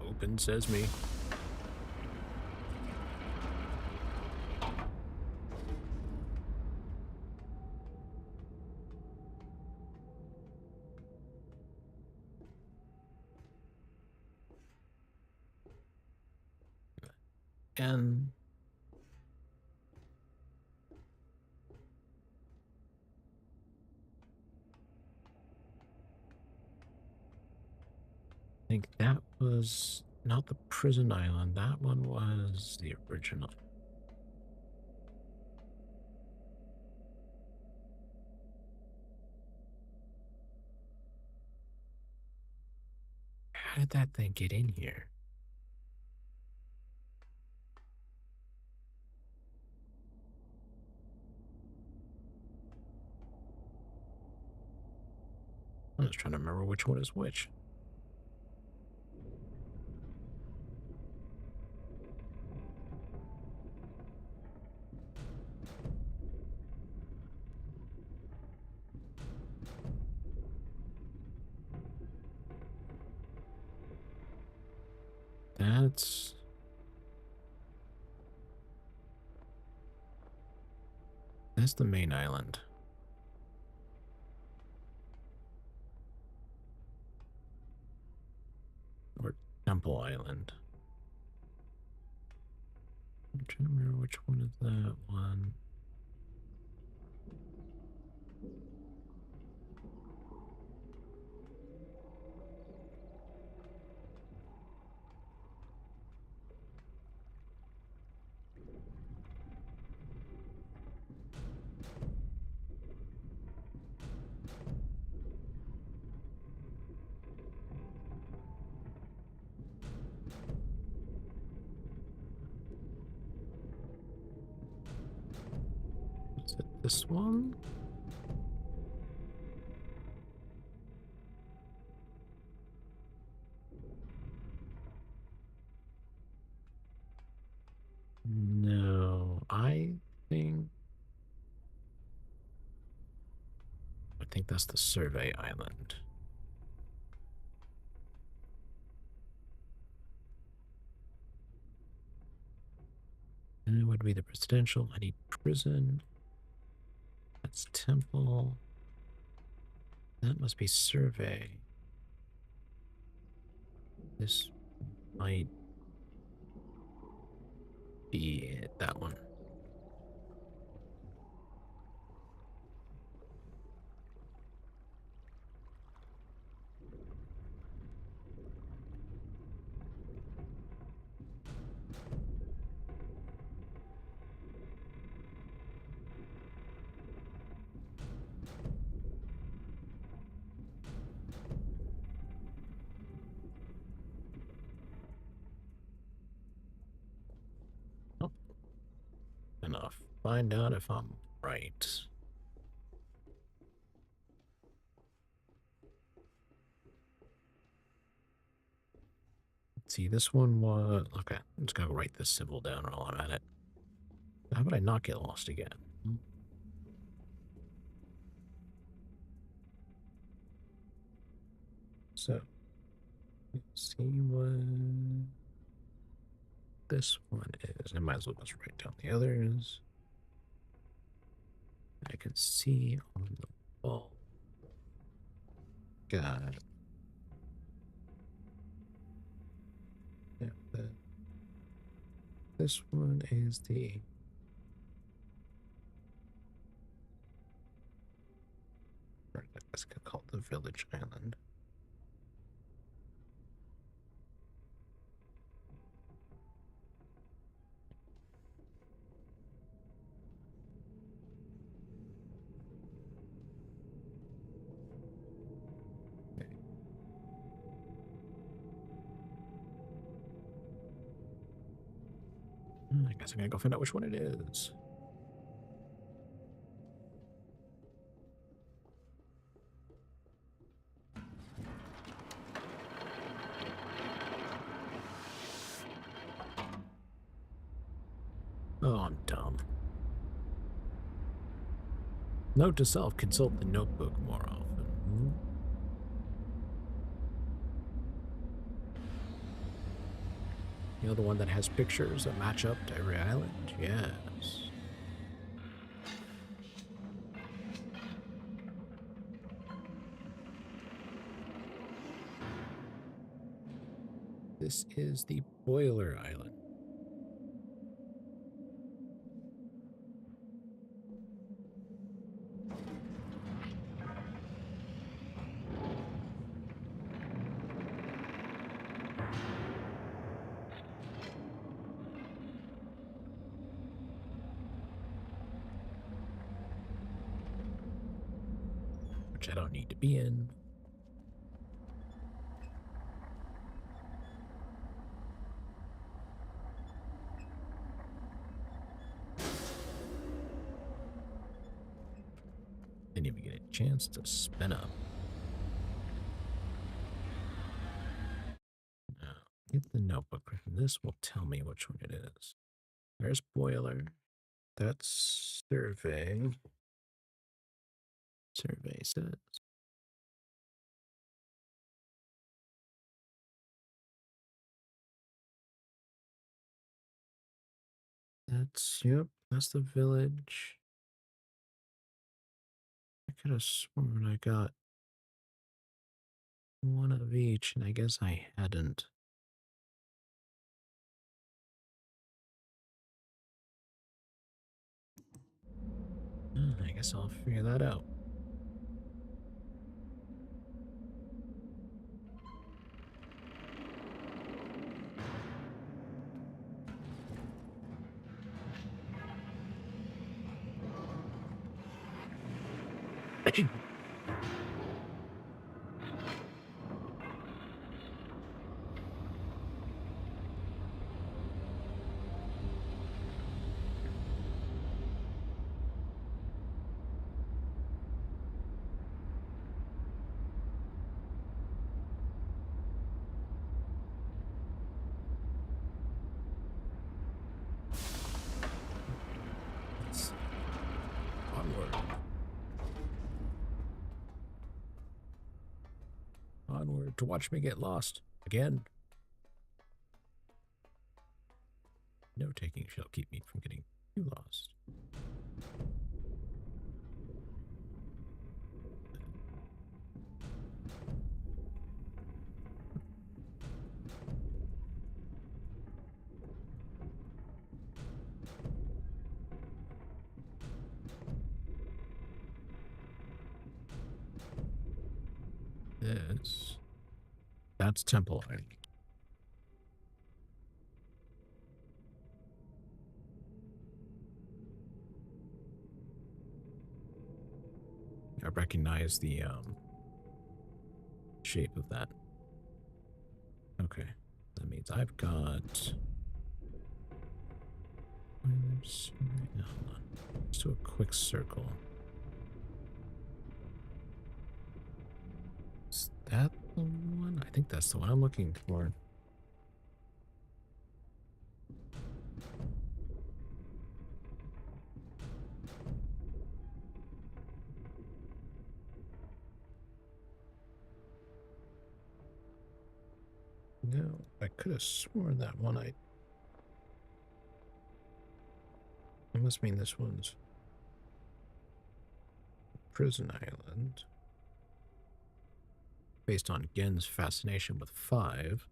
Open sesame. And I think that was not the prison island. That one was the original. How did that thing get in here? I'm just trying to remember which one is which. That's... that's the main island. Or Temple Island. I'm trying to remember which one is that one. Is it this one? No, think that's the survey island. And it would be the presidential. I need prison. That's temple. That must be survey. This might be it, that one. find out if I'm right. Let's see, this one was... Okay, I'm just gonna write this symbol down while I'm at it. How would I not get lost again? So, let's see what this one is. I might as well just write down the others. I can see on the wall. Got it. Yeah, this one is the... I guess I could call it the village island. I guess I'm gonna go find out which one it is. Oh, I'm dumb. Note to self, consult the notebook more often. You know, the one that has pictures that match up to every island? Yes. This is the Boiler Island. Which I don't need to be in. Didn't even get a chance to spin up. Now, get the notebook. This will tell me which one it is. There's Boiler. That's Survey. Survey says. Yep, that's the village. I could have sworn I got one of each, and I guess I hadn't. I guess I'll figure that out. Onward. Onward to watch me get lost again. No taking shall keep me from getting too lost. This. That's Temple Island. I recognize the shape of that. Okay. That means I've got... No, hold on. Let's do a quick circle. Is that the one? I think that's the one I'm looking for. No, I could have sworn that one I must mean this one's Prison Island. Based on Gen's fascination with 5.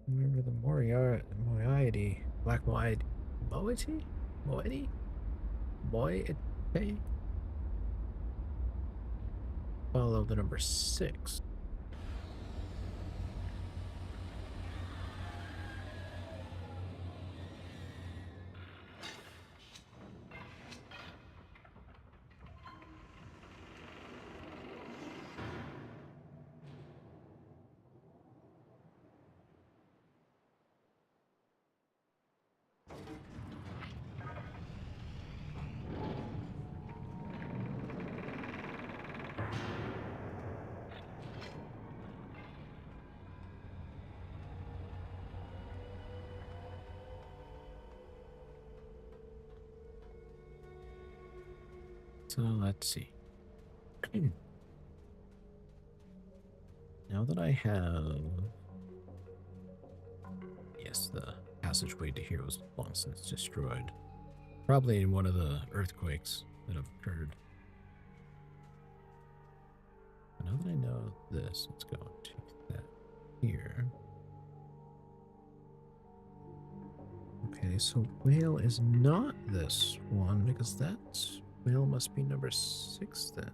Remember the Moiety? Black Moiety? Moiety? Moiety? Moiety? Follow the number 6. So let's see. Now that I have... Yes, the passageway to here was long since destroyed. Probably in one of the earthquakes that have occurred. But now that I know this, let's go take that here. Okay, so whale is not this one because that's... Whale must be number 6 then.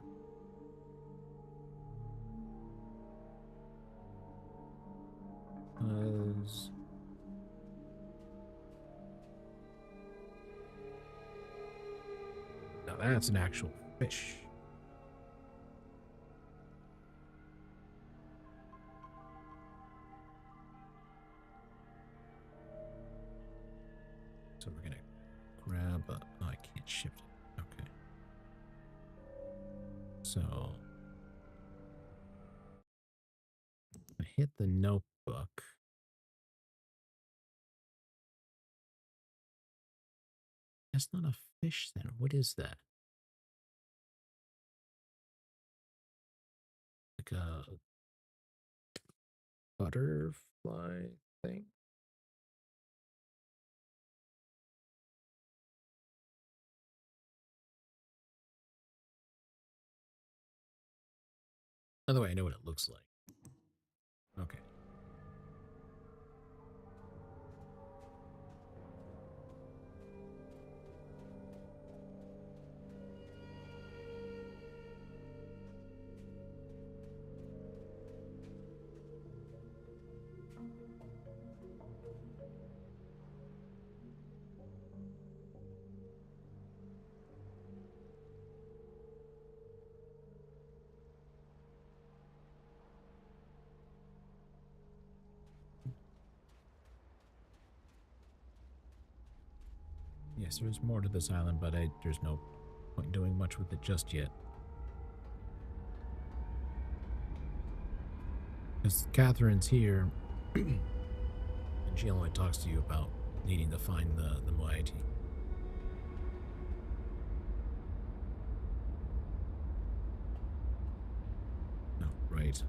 Because... Now that's an actual fish. So we're gonna grab a... Oh, I can't shift it. Okay. So... I hit the notebook. That's not a fish then. What is that? Like a butterfly thing? By the way, I know what it looks like. Okay. Yes, there's more to this island, but there's no point doing much with it just yet. Because Catherine's here, and she only talks to you about needing to find the moiety. No, right.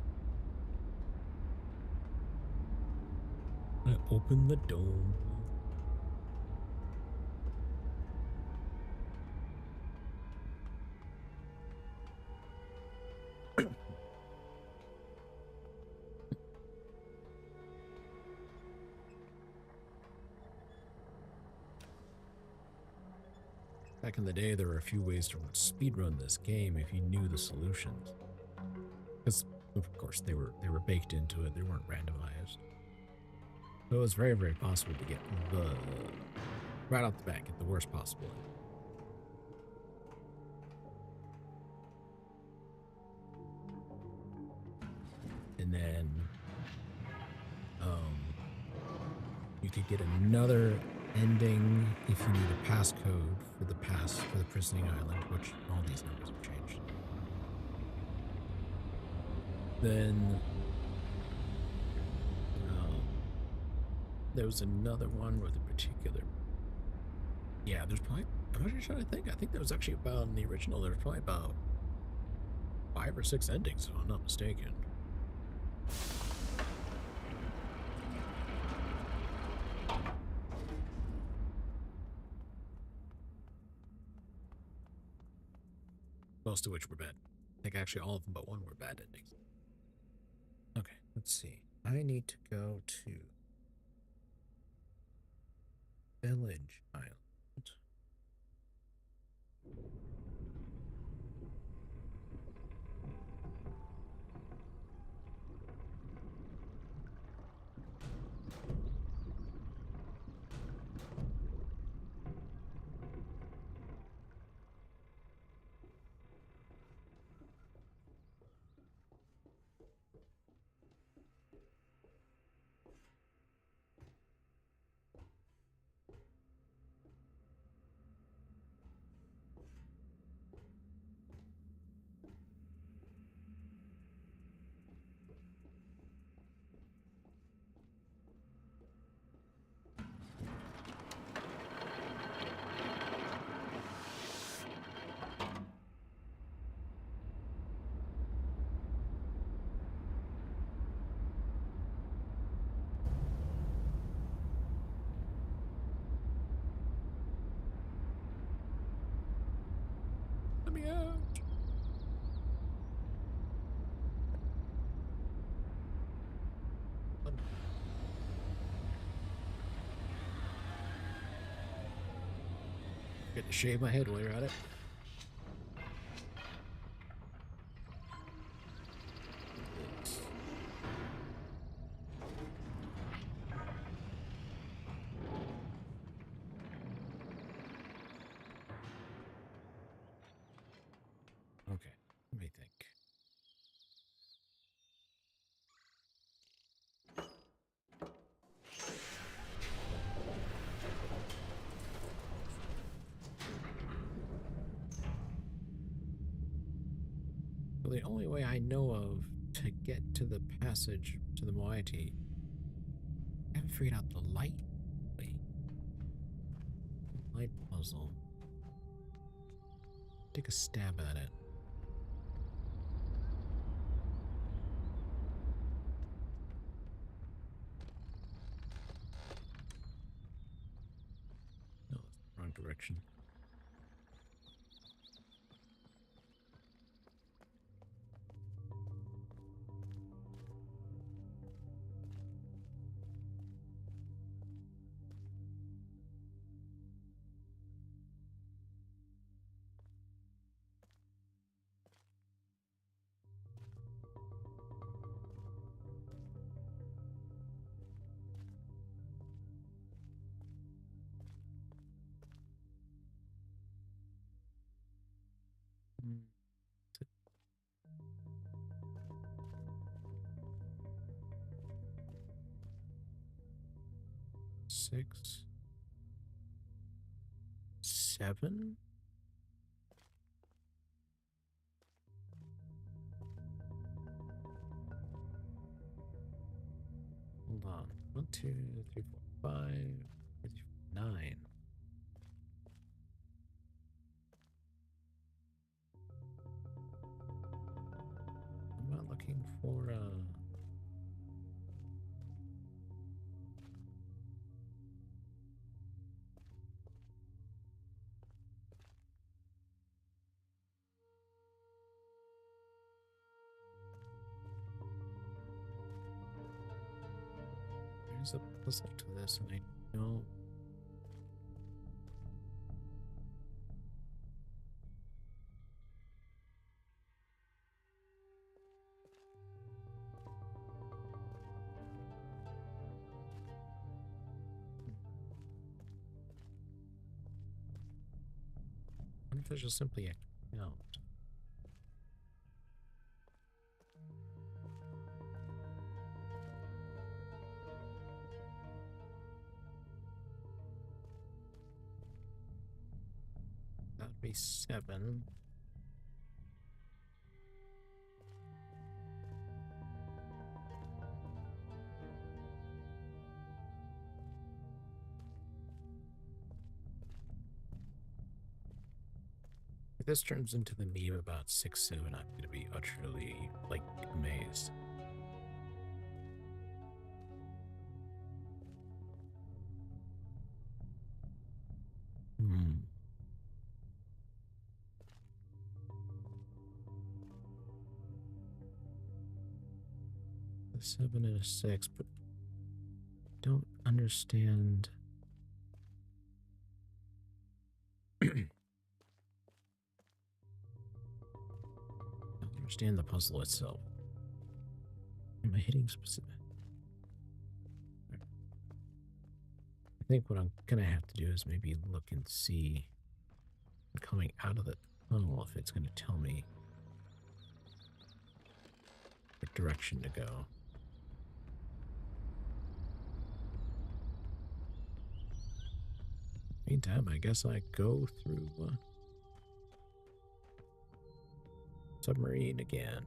I open the door. Back in the day, there were a few ways to speedrun this game if you knew the solutions. Because, of course, they were baked into it. They weren't randomized. So it was very, very possible to get the right off the bat, get the worst possible ending. And then you could get another ending if you need a passcode for the prisoning island, which all these numbers have changed. Then there was another one with a particular. Yeah, there's probably. I'm actually trying to think. I think there was actually about in the original. There's probably about 5 or 6 endings, if I'm not mistaken. Most of which were bad. I think actually all of them but one were bad endings. Okay, let's see. I need to go to Village Island. Let me out. Get to shave my head while you're at it. Okay, let me think. Well, the only way I know of to get to the passage to the moiety, I haven't figured out the light. Wait. Light puzzle. Take a stab at it. No, that's the wrong direction. Mm. 6, 7. Hold on. 1, 2, 3, 4, 5, 9. I'm not looking for there's a puzzle to this and I don't. if there's just simply a count. That'd be 7. If this turns into the meme about 6-7, I'm gonna be utterly, like, amazed. Hmm. A 7 and a 6, but don't understand. Don't understand the puzzle itself. Am I hitting specific? I think what I'm gonna have to do is maybe look and see coming out of the tunnel if it's gonna tell me what direction to go. Meantime, I guess I go through submarine again.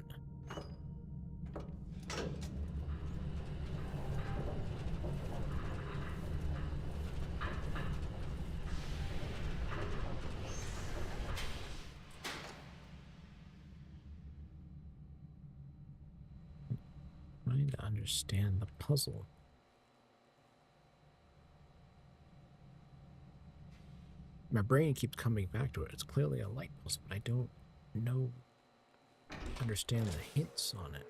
Trying to understand the puzzle. My brain keeps coming back to it. It's clearly a light puzzle, but I don't understand the hints on it.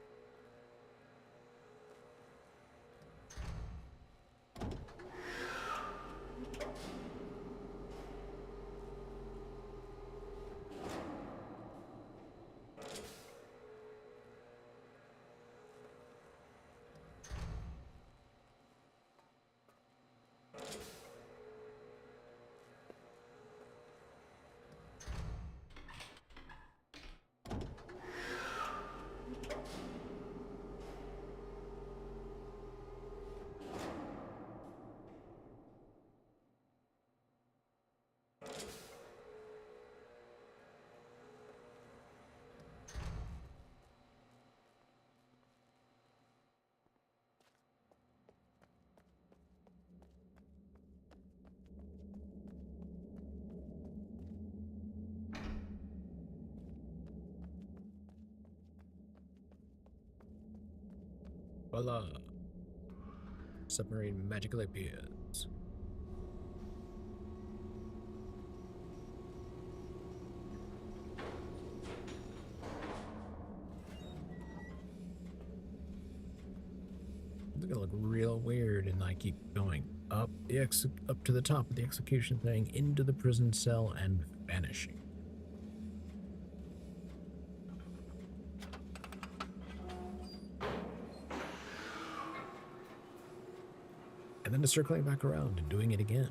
Voila! Submarine magically appears. It's gonna look real weird, and I keep going up up to the top of the execution thing, into the prison cell, and vanishing. And then circling back around and doing it again.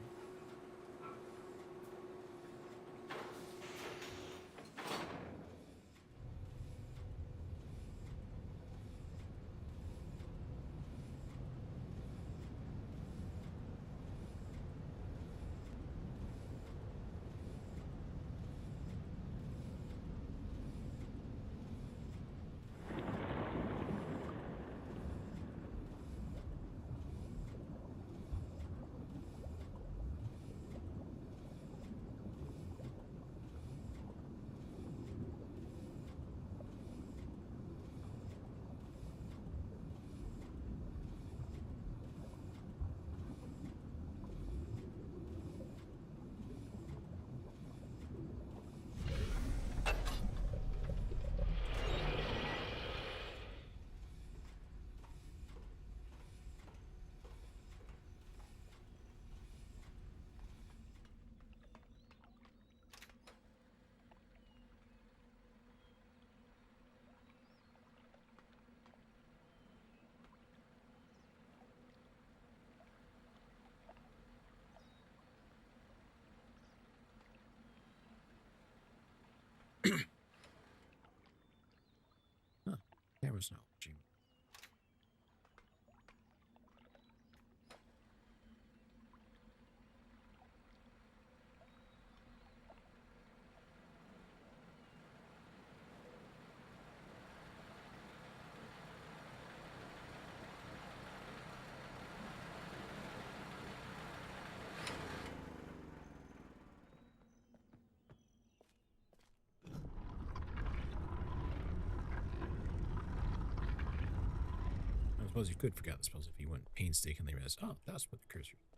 There's no Jimmy. I suppose you could forget the spells if you went painstakingly realize, oh, that's what the cursor is.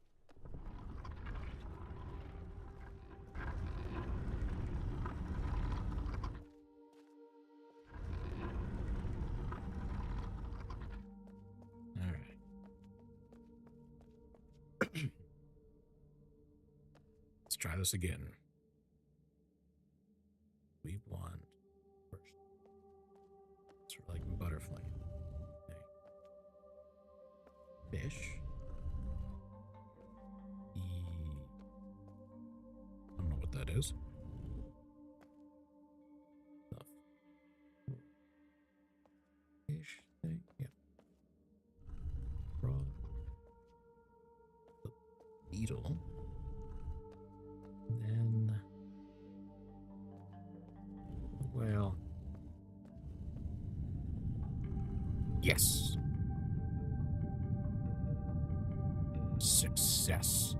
All right. Let's try this again. We want first. Sort of like butterfly. Okay. Fish. I don't know what that is. The fish thing. Yeah. Frog. The beetle. And then. Well. Yes. Success.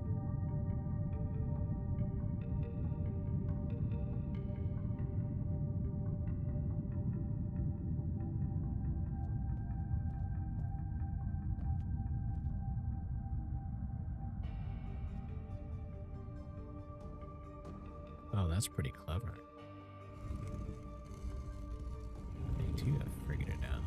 Oh, that's pretty clever. They too have figured it out.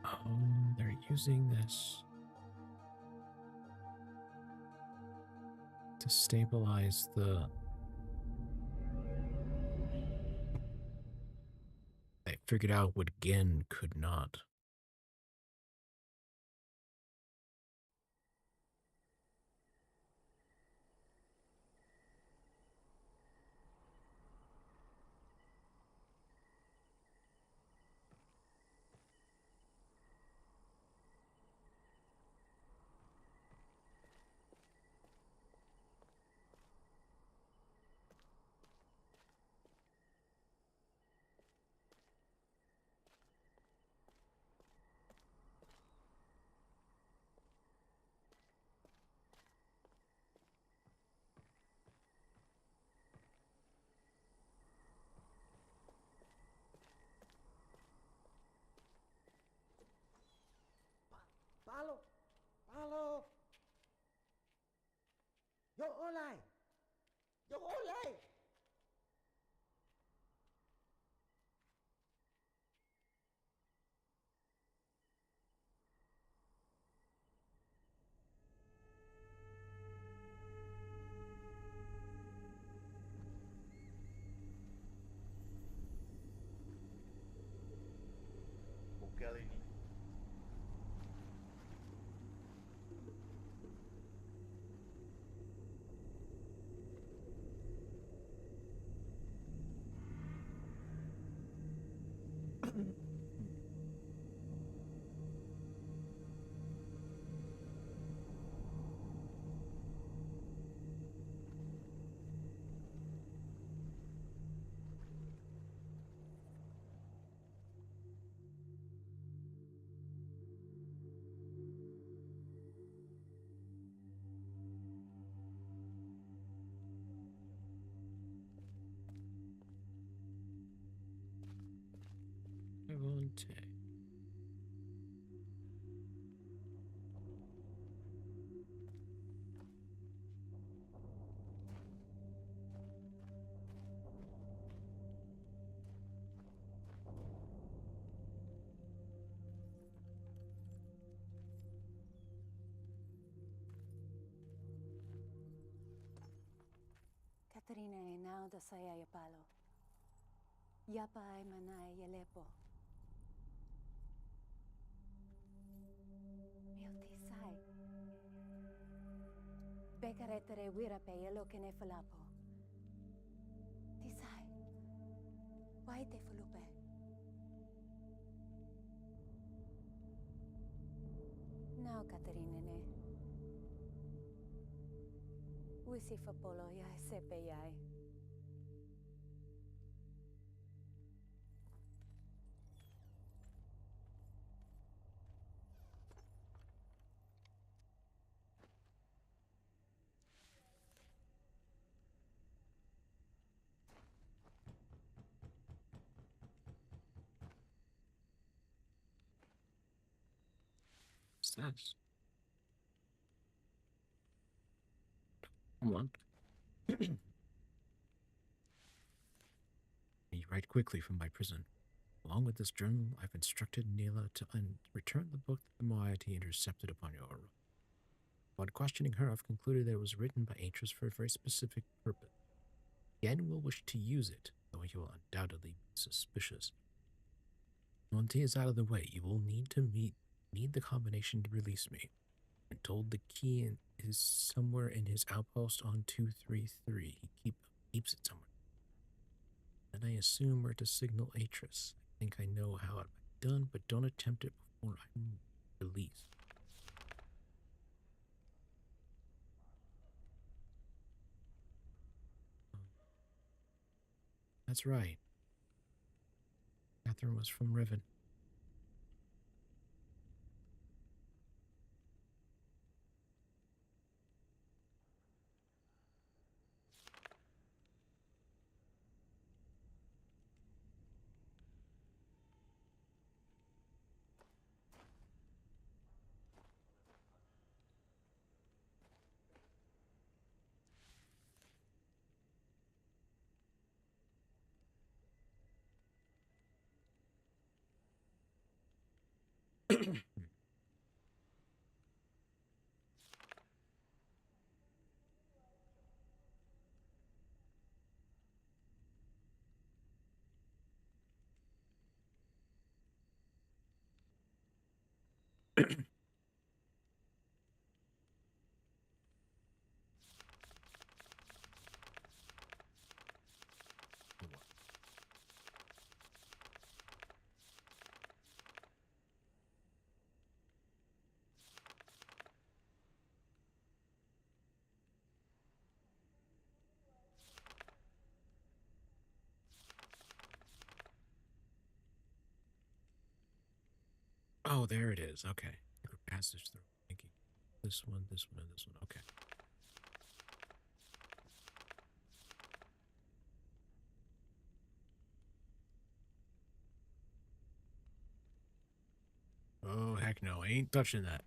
Oh, they're using this to stabilize the... They figured out what Gen could not. Palo! Palo! Yo olay! Yo olay! Bukelini. Devonte. Katerina e now da saya ya palo. Yapa ay manay ya lepo. Miltisay. Bekaretere wira pe yelo kene falapo. Tisay. Waite Fulupe. Now, Katerinene. Wisi Fapolo ya sepe yai. What's this? Come on. You write quickly from my prison. Along with this journal, I've instructed Neela to return the book that the moiety intercepted upon your arrival. Upon questioning her, I've concluded that it was written by Atris for a very specific purpose. Yen will wish to use it, though he will undoubtedly be suspicious. Once he is out of the way, you will need the combination to release me. I'm told the key is somewhere in his outpost on 233. He keeps it somewhere. And I assume we're to signal Atris. I think I know how it might be done, but don't attempt it before I'm released. That's right. Catherine was from Riven. Oh, there it is. Okay. Passage through. Thank you. This one, and this one. Okay. Oh, heck no. I ain't touching that.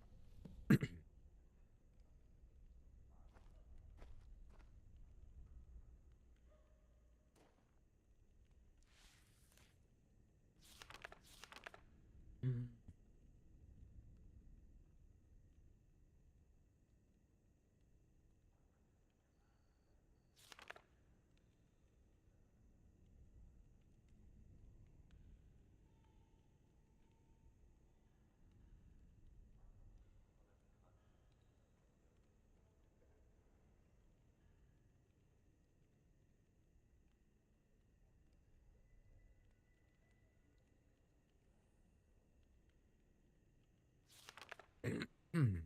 Mm.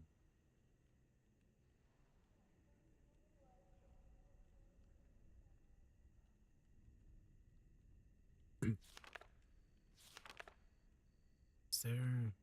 Is there...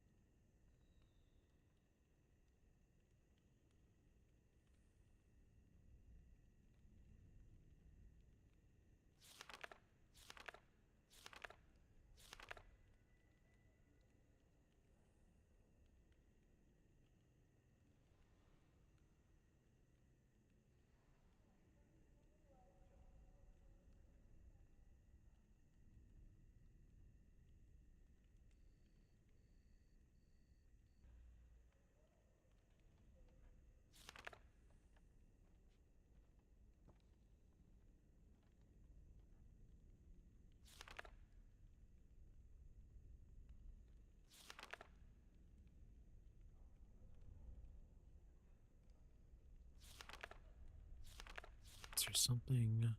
Is there something...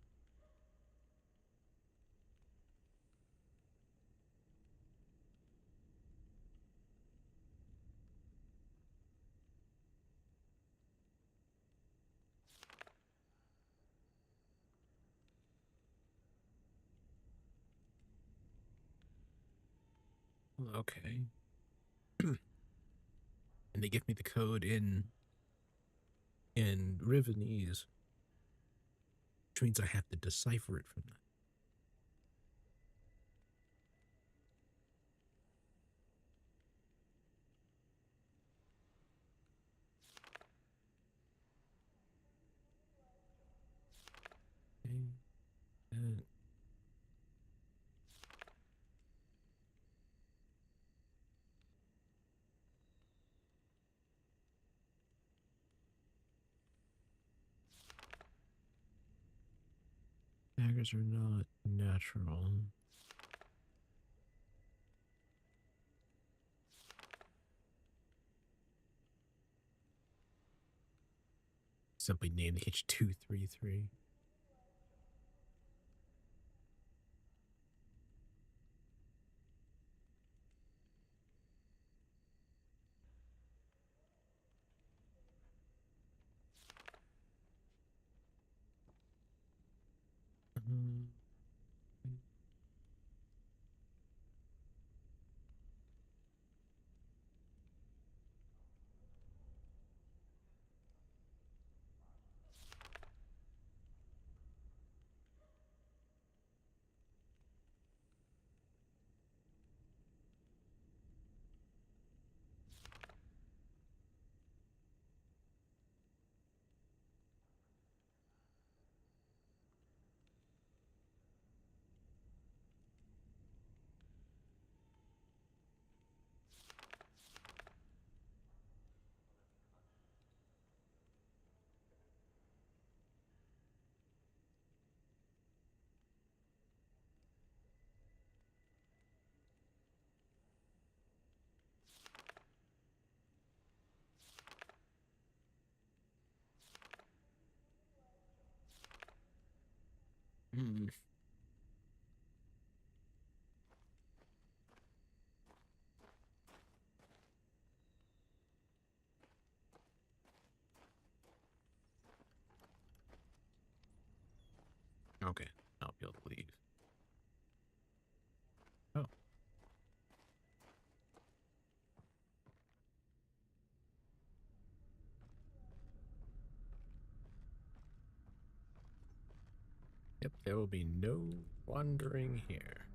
Okay. And they give me the code in Rivenese, which means I have to decipher it from that. Okay. And daggers are not natural. Simply name the H233. Um, hmm. Okay, I'll be able to leave. Oh, yep, there will be no wandering here.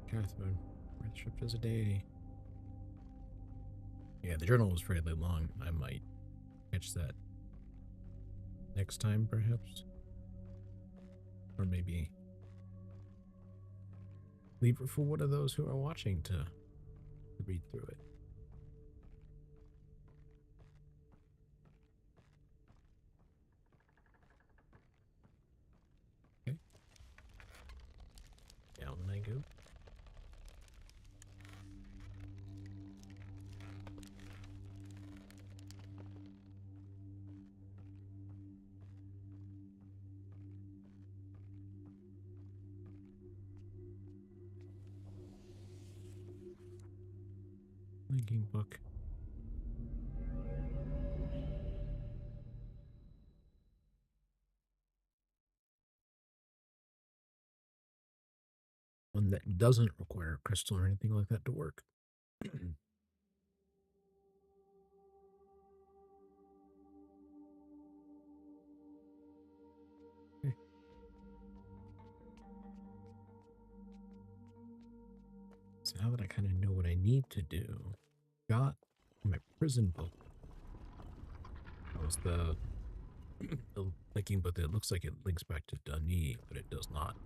Catherine, worshipped as a deity. Yeah, the journal was fairly long. I might catch that next time, perhaps. Or maybe leave it for one of those who are watching to read through it. Okay, down I go. Linking book. One that doesn't require a crystal or anything like that to work. Okay. So now that I kind of know what I need to do, got my prison book. That was the linking book that looks like it links back to Dunedin, but it does not.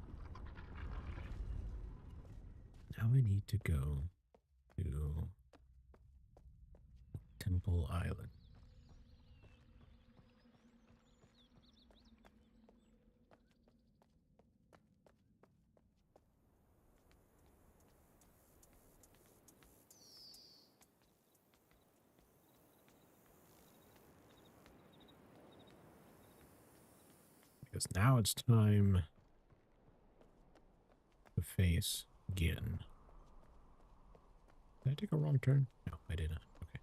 Now I need to go to Temple Island. Because now it's time to face Gin. Did I take a wrong turn? No, I did not. Okay.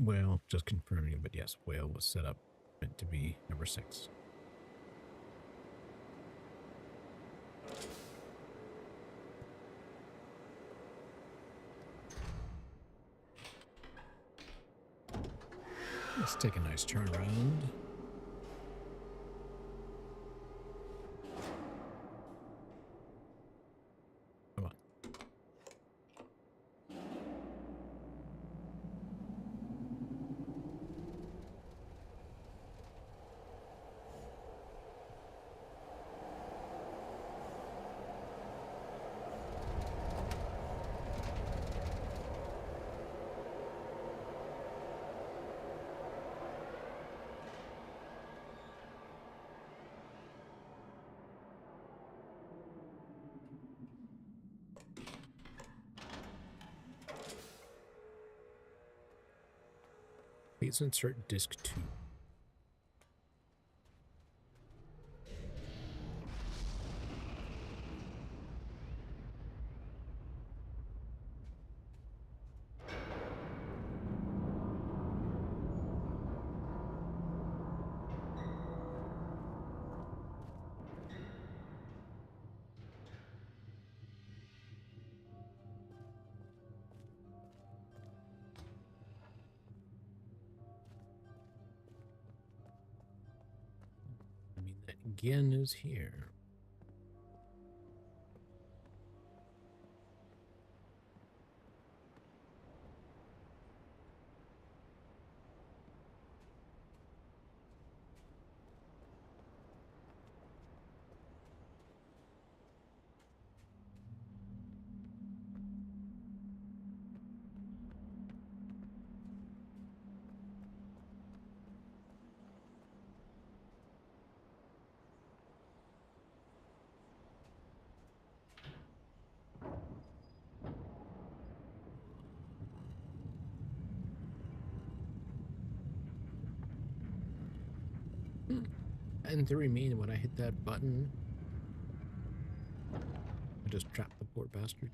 Well, just confirming, but yes, whale was set up meant to be number 6. Let's take a nice turn around. Come on. Please insert disc 2. I mean, that again is here. And to remain, when I hit that button, I just trapped the poor bastard.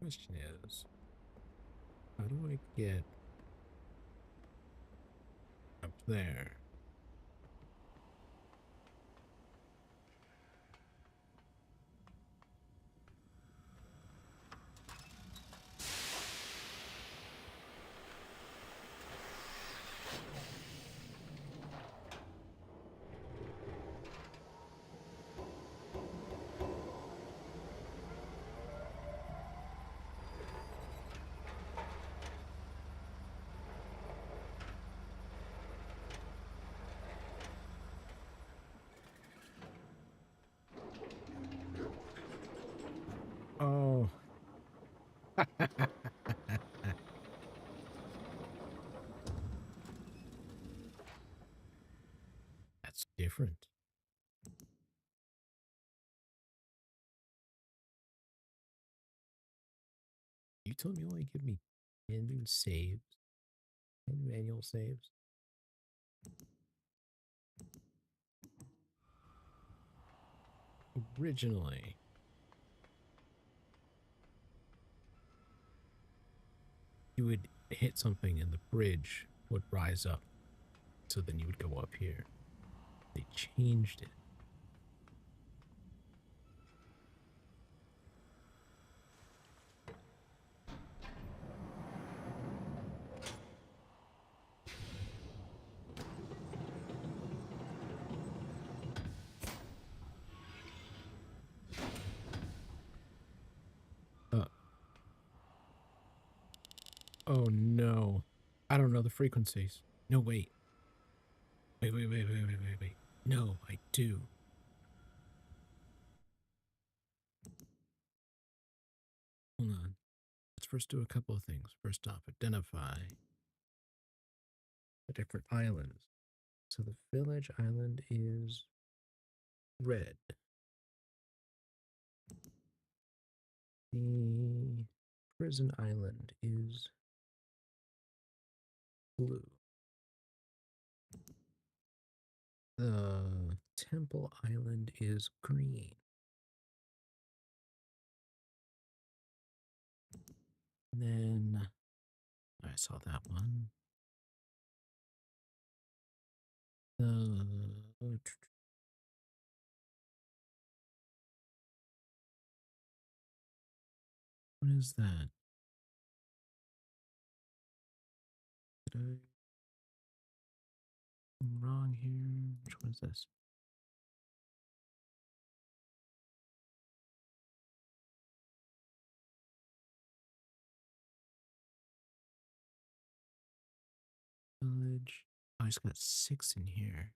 Question is, how do I get up there? Oh. That's different. You told me only give me 10 saves, 10 manual saves. Originally, you would hit something and the bridge would rise up. So then you would go up here. They changed it. Oh no. I don't know the frequencies. No, wait. Wait. No, I do. Hold on. Let's first do a couple of things. First off, identify the different islands. So the village island is red. The prison island is blue. The temple island is green. And then I saw that one. What is that? Did I'm wrong here? Which one is this? Village. Oh, it's got 6 in here.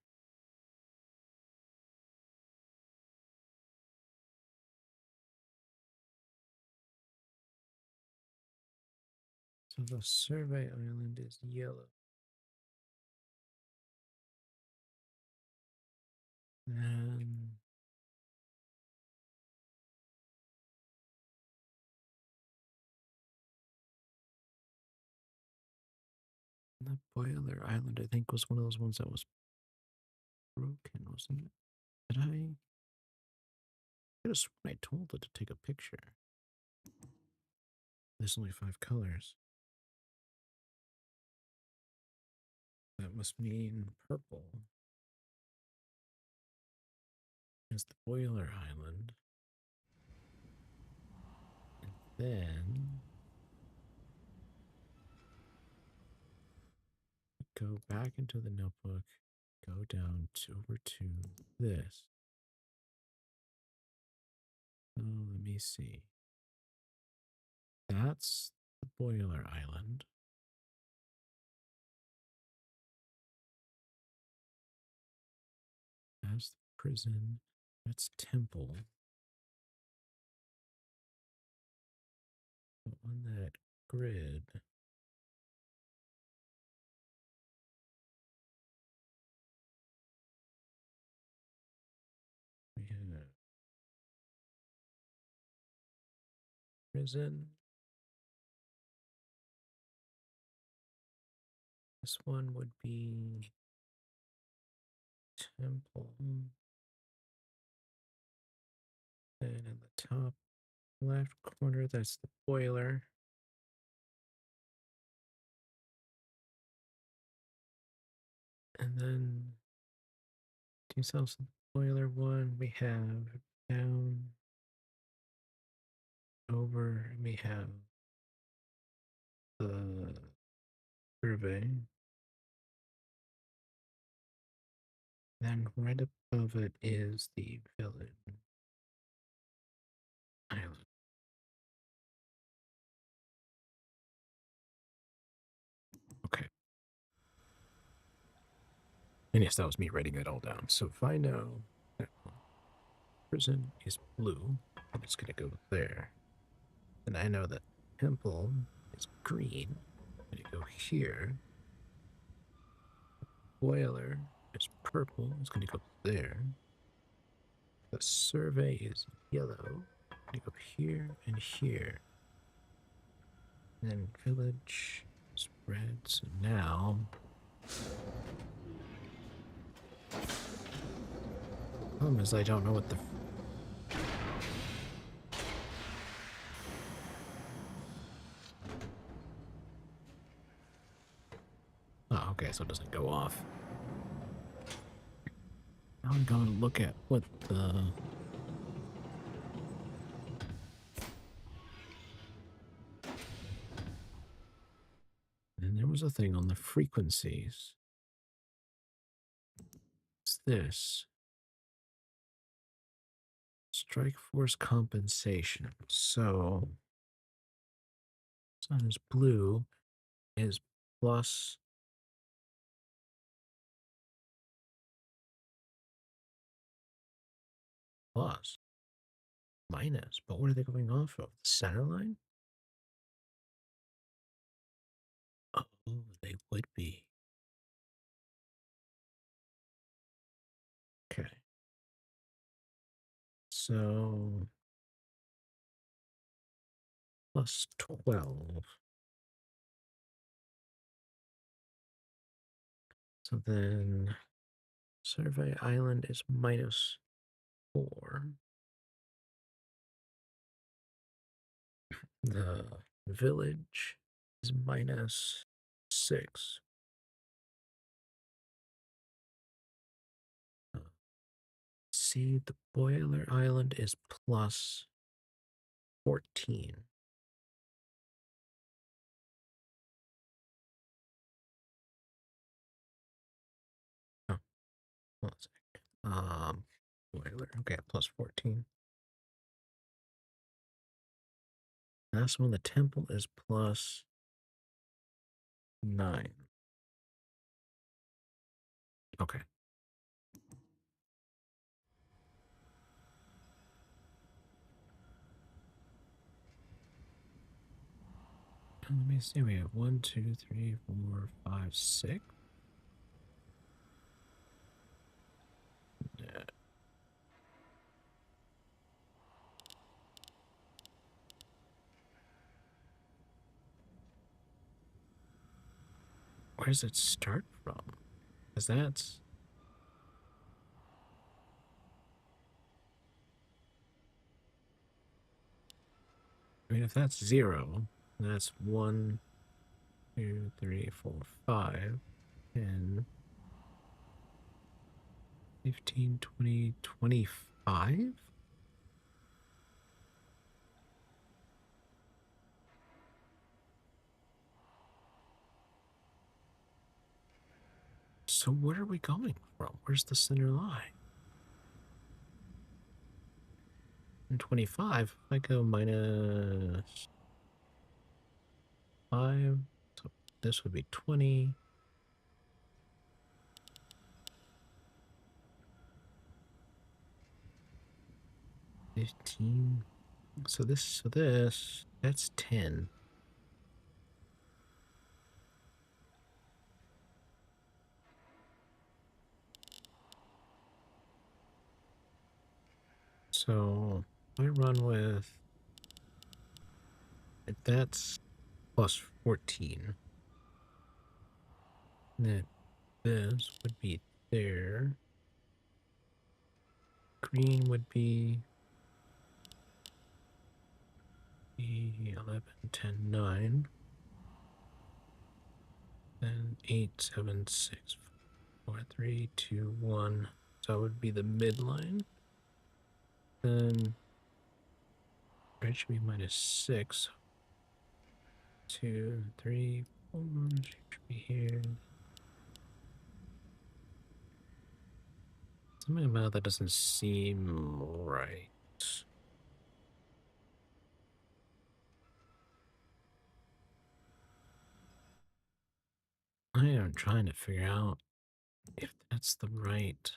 So the survey island is yellow. And the boiler island, I think, was one of those ones that was broken, wasn't it? Did I? Could have sworn I told it to take a picture. There's only 5 colors. That must mean purple is the boiler island. And then go back into the notebook, go down over to this. Oh, let me see. That's the boiler island. That's the prison. That's temple. But on that grid, we have prison. This one would be temple. And in the top left corner, that's the boiler. And then details of the boiler one, we have down over, we have the survey. Then right above it is the village island. Okay. And yes, that was me writing it all down. So if I know that prison is blue, I'm just going to go there. And I know that temple is green. I'm going to go here. Boiler is purple. It's going to go there. The survey is yellow. I'm going to go here and here. And then village is red. So now problem is I don't know what the oh, okay, so it doesn't go off. Now I'm going to look at what the and there was a thing on the frequencies. It's this. Strike force compensation. So sun is blue. is plus plus minus. But what are they going off of? The center line? Oh, they would be. Okay. So plus 12. So then Survey Island is minus 4. The village is minus 6. See, the Boiler Island is plus 14. Oh, one sec. Boiler. Okay, plus 14. Last one, the temple is plus 9. Okay. Let me see. We have 1, 2, 3, 4, 5, 6. Yeah. Where does it start from? Because that's. I mean, if that's 0, that's 1, 2, 3, 4, 5, 10, 15, 20, 25? So where are we going from? Where's the center line? And 25, if I go minus 5, so this would be 20. $15. So that's 10. So I run with that's plus 14. Then this would be there. Green would be 11, 10, 9. Then 8, 7, 6, 4, 3, 2, 1. So that would be the midline. Then red should be minus 6. 2, 3, 4 should be here. Something about that doesn't seem right. I am trying to figure out if that's the right.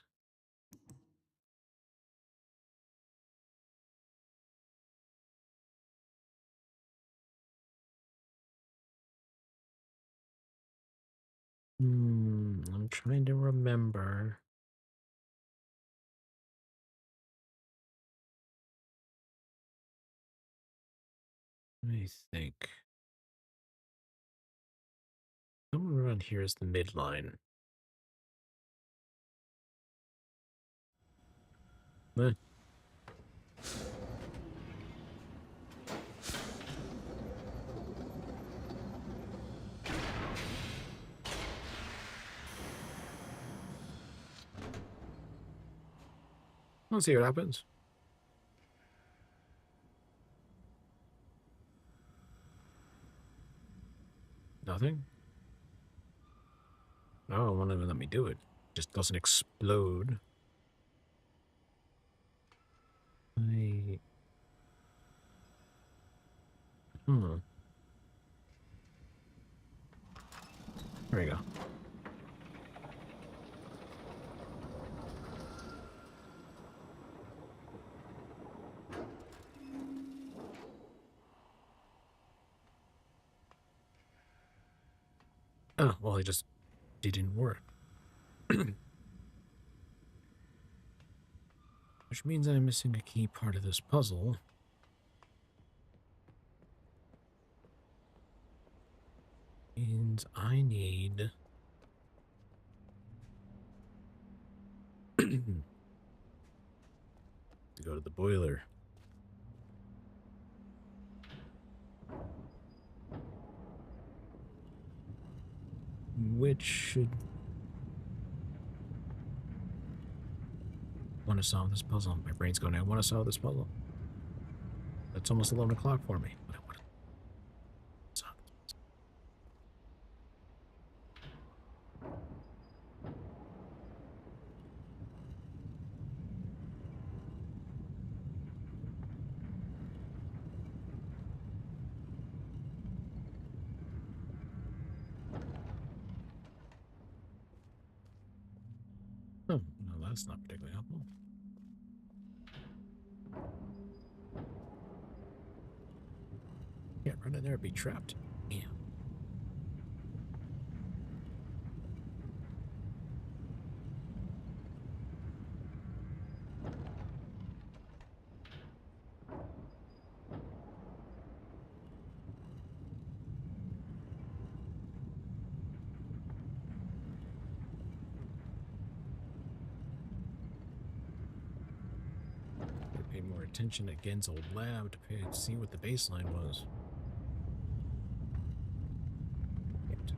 I'm trying to remember. Let me think. Somewhere around here is the midline. Eh. Let's see what happens. Nothing? Oh, it won't even let me do it. Just doesn't explode. I. Hmm. There we go. Oh, well, it didn't work. Which means I'm missing a key part of this puzzle. Means I need to go to the boiler. Which should want to solve this puzzle. My brain's going, I want to solve this puzzle. It's almost 11 o'clock for me. But I want to solve this puzzle. Oh, no, that's not particularly helpful. Can't run in there and be trapped. Yeah. Pay more attention at Gen's old lab to see what the baseline was. Can't.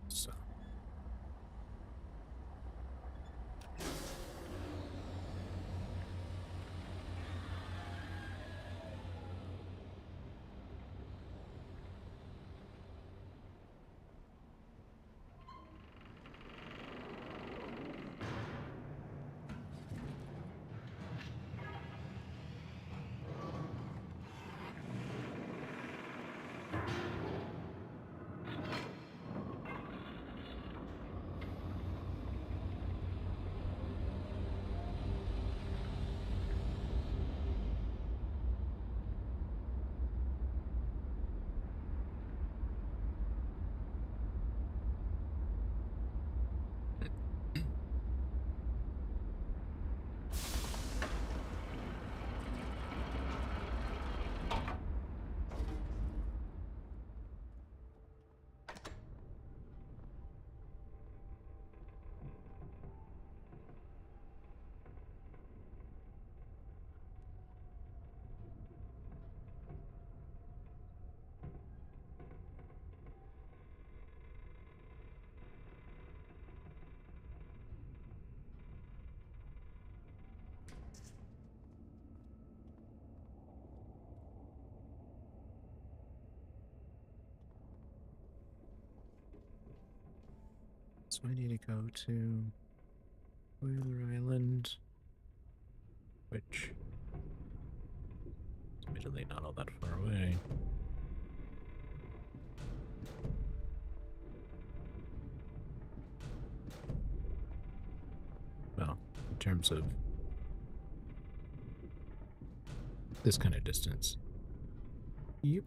So. So I need to go to Boiler Island, which is admittedly not all that far away. Well, in terms of this kind of distance. Yep.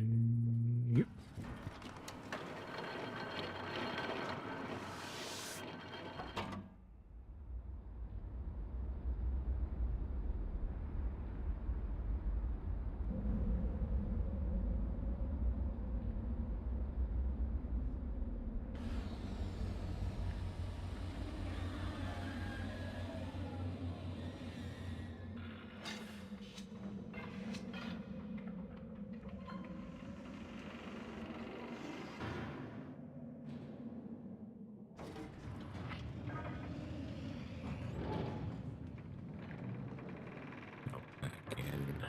Yep. Go back in.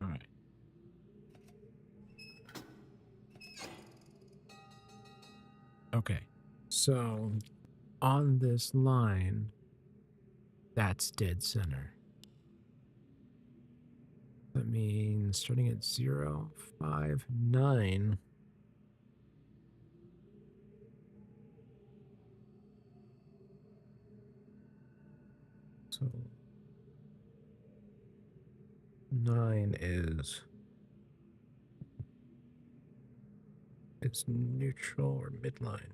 All right. Okay. So on this line, that's dead center. That means starting at 0, 5, 9. So 9 is it's neutral or midline.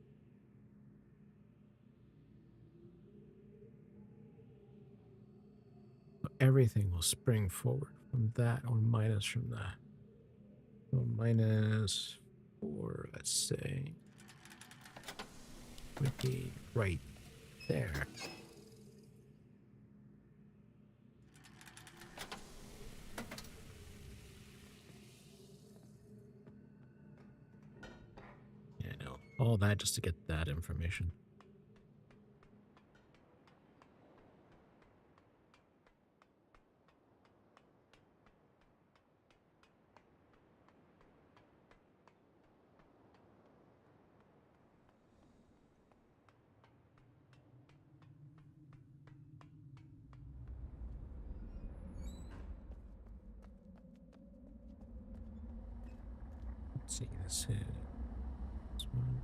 So everything will spring forward from that or minus from that. So -4, let's say, would be right there. Yeah, I know. All that just to get that information. Let's see, this is one.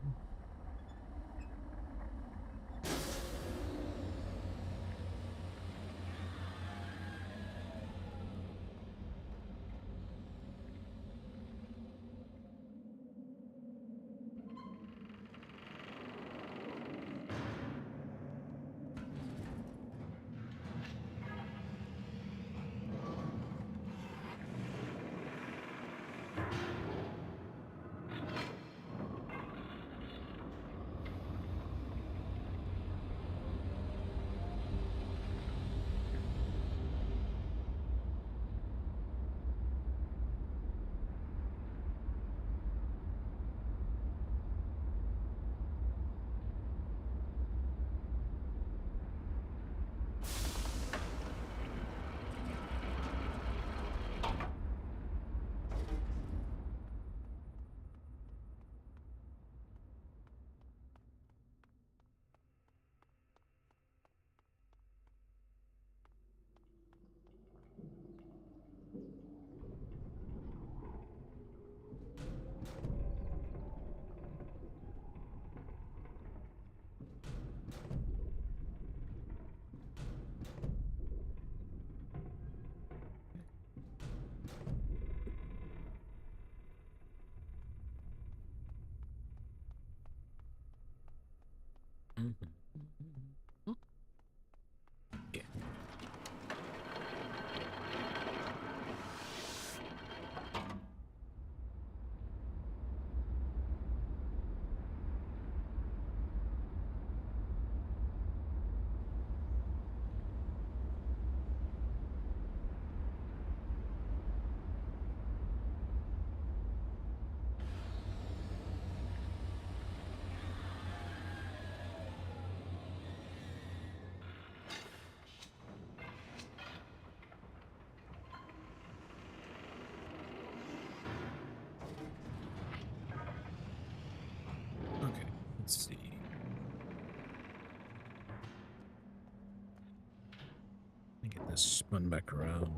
Get this spun back around.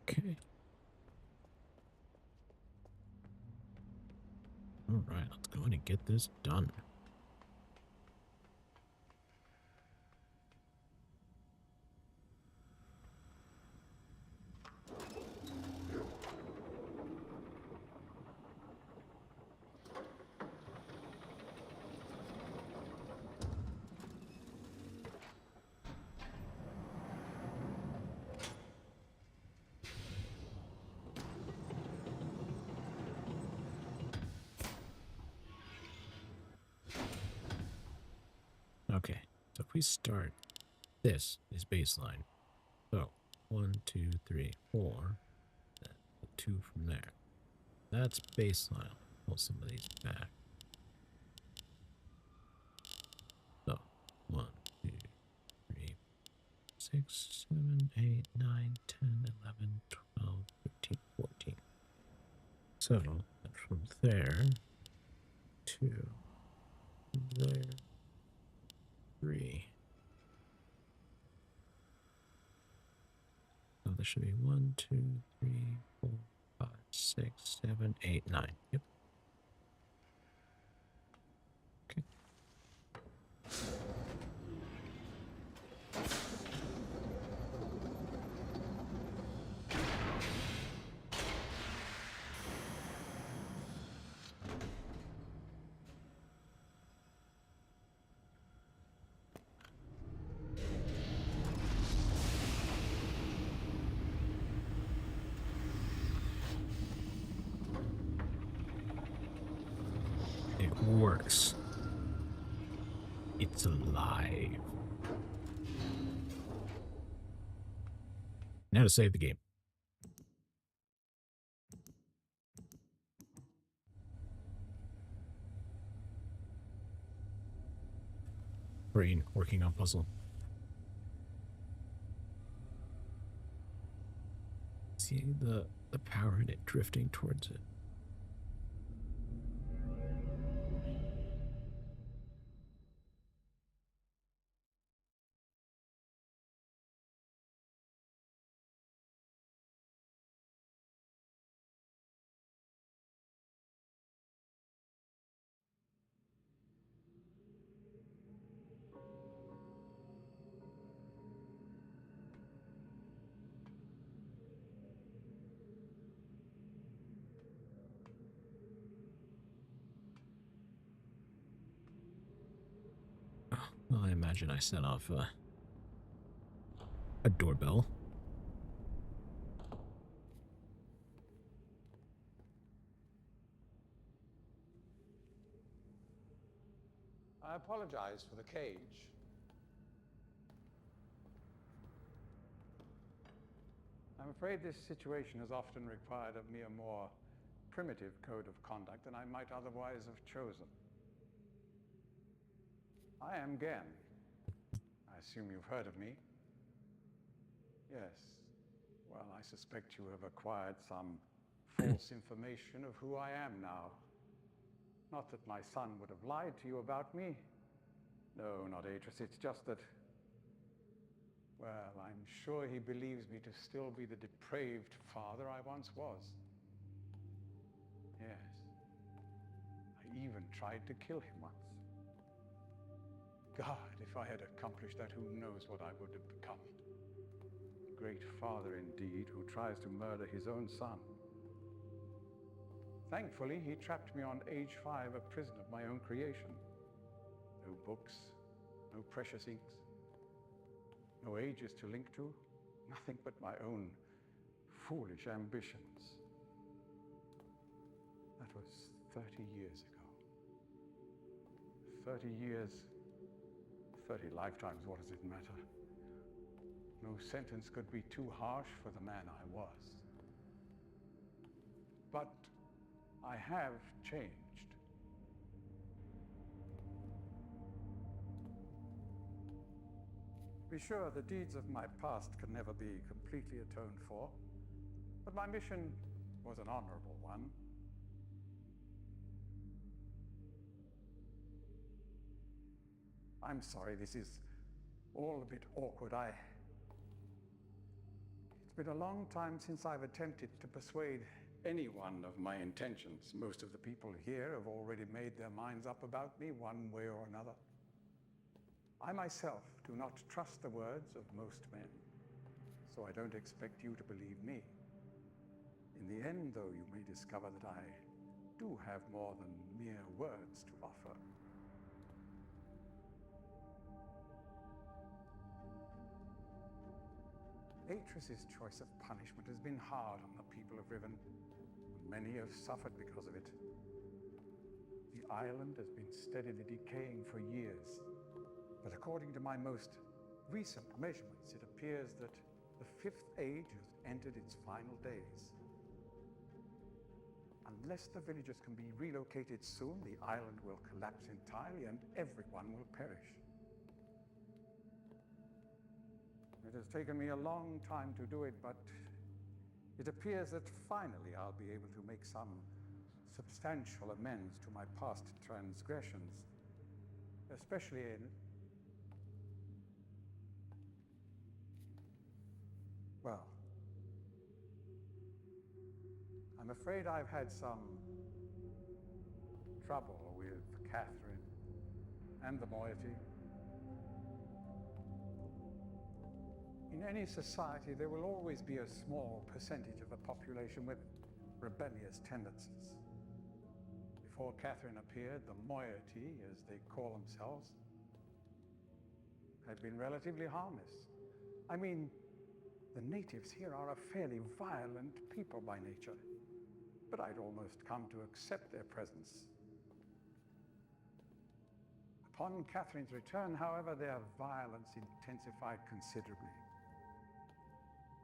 Okay. All right, let's go in and get this done. Okay, so if we start, this is baseline. So 1, 2, 3, 4. Then the 2 from there. That's baseline. Pull some of these back. So 1, 2, 3, 6, 7, 8, 9, 10, 11, 12, 13, 14. So from there to there, 3. So there should be 1, 2, 3, 4, 5, 6, 7, 8, 9. Yep. Okay. It works. It's alive. Now to save the game. Brain working on puzzle. See the power in it drifting towards it. Well, I imagine I set off a doorbell. I apologize for the cage. I'm afraid this situation has often required of me a more primitive code of conduct than I might otherwise have chosen. I am Gen. I assume you've heard of me. Yes. Well, I suspect you have acquired some false information of who I am now. Not that my son would have lied to you about me. No, not Atris. It's just that, well, I'm sure he believes me to still be the depraved father I once was. Yes. I even tried to kill him once. God, if I had accomplished that, who knows what I would have become. Great father indeed, who tries to murder his own son. Thankfully, he trapped me on Age 5, a prison of my own creation. No books, no precious inks, no ages to link to, nothing but my own foolish ambitions. That was 30 years ago. 30 years, 30 lifetimes, what does it matter? No sentence could be too harsh for the man I was. But I have changed. Be sure the deeds of my past can never be completely atoned for, but my mission was an honorable one. I'm sorry, this is all a bit awkward. It's been a long time since I've attempted to persuade anyone of my intentions. Most of the people here have already made their minds up about me one way or another. I myself do not trust the words of most men, so I don't expect you to believe me. In the end, though, you may discover that I do have more than mere words to offer. Atreus' choice of punishment has been hard on the people of Riven, and many have suffered because of it. The island has been steadily decaying for years, but according to my most recent measurements, it appears that the Fifth Age has entered its final days. Unless the villagers can be relocated soon, the island will collapse entirely and everyone will perish. It has taken me a long time to do it, but it appears that finally I'll be able to make some substantial amends to my past transgressions, especially in, well, I'm afraid I've had some trouble with Catherine and the moiety. In any society, there will always be a small percentage of the population with rebellious tendencies. Before Catherine appeared, the moiety, as they call themselves, had been relatively harmless. I mean, the natives here are a fairly violent people by nature, but I'd almost come to accept their presence. Upon Catherine's return, however, their violence intensified considerably.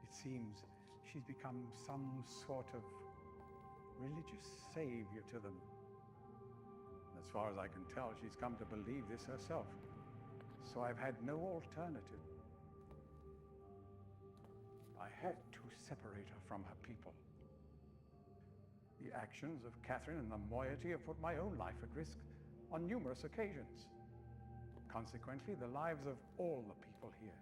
It seems she's become some sort of religious savior to them. As far as I can tell, she's come to believe this herself. So I've had no alternative. I had to separate her from her people. The actions of Catherine and the moiety have put my own life at risk on numerous occasions. Consequently, the lives of all the people here.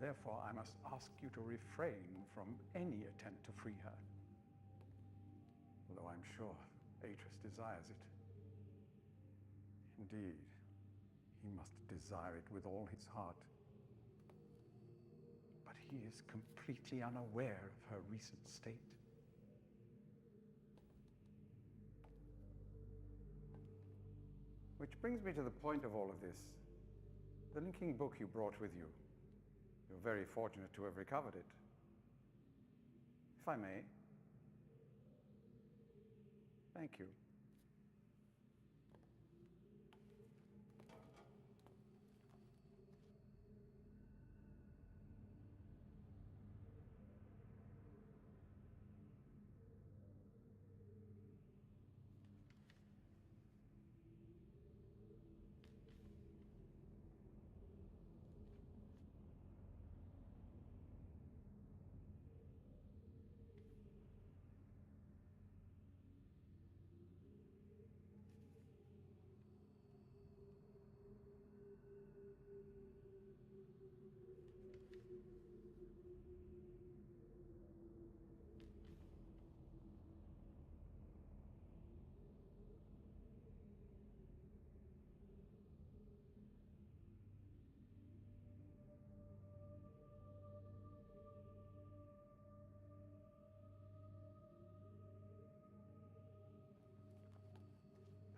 Therefore, I must ask you to refrain from any attempt to free her. Although I'm sure Atreus desires it. Indeed, he must desire it with all his heart. But he is completely unaware of her recent state. Which brings me to the point of all of this. The linking book you brought with you. You're very fortunate to have recovered it. If I may. Thank you.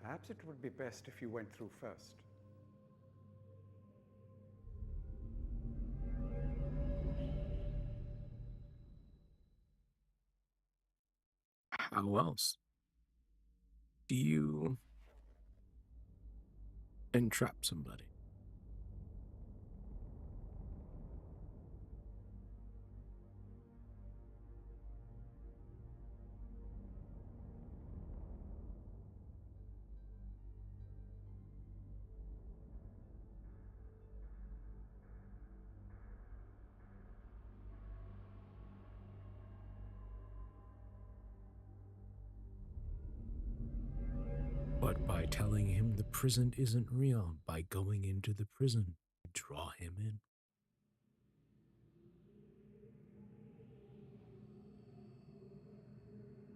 Perhaps it would be best if you went through first. How else? Do you and trap somebody. But by telling him the prison isn't real, by going into the prison, draw him in.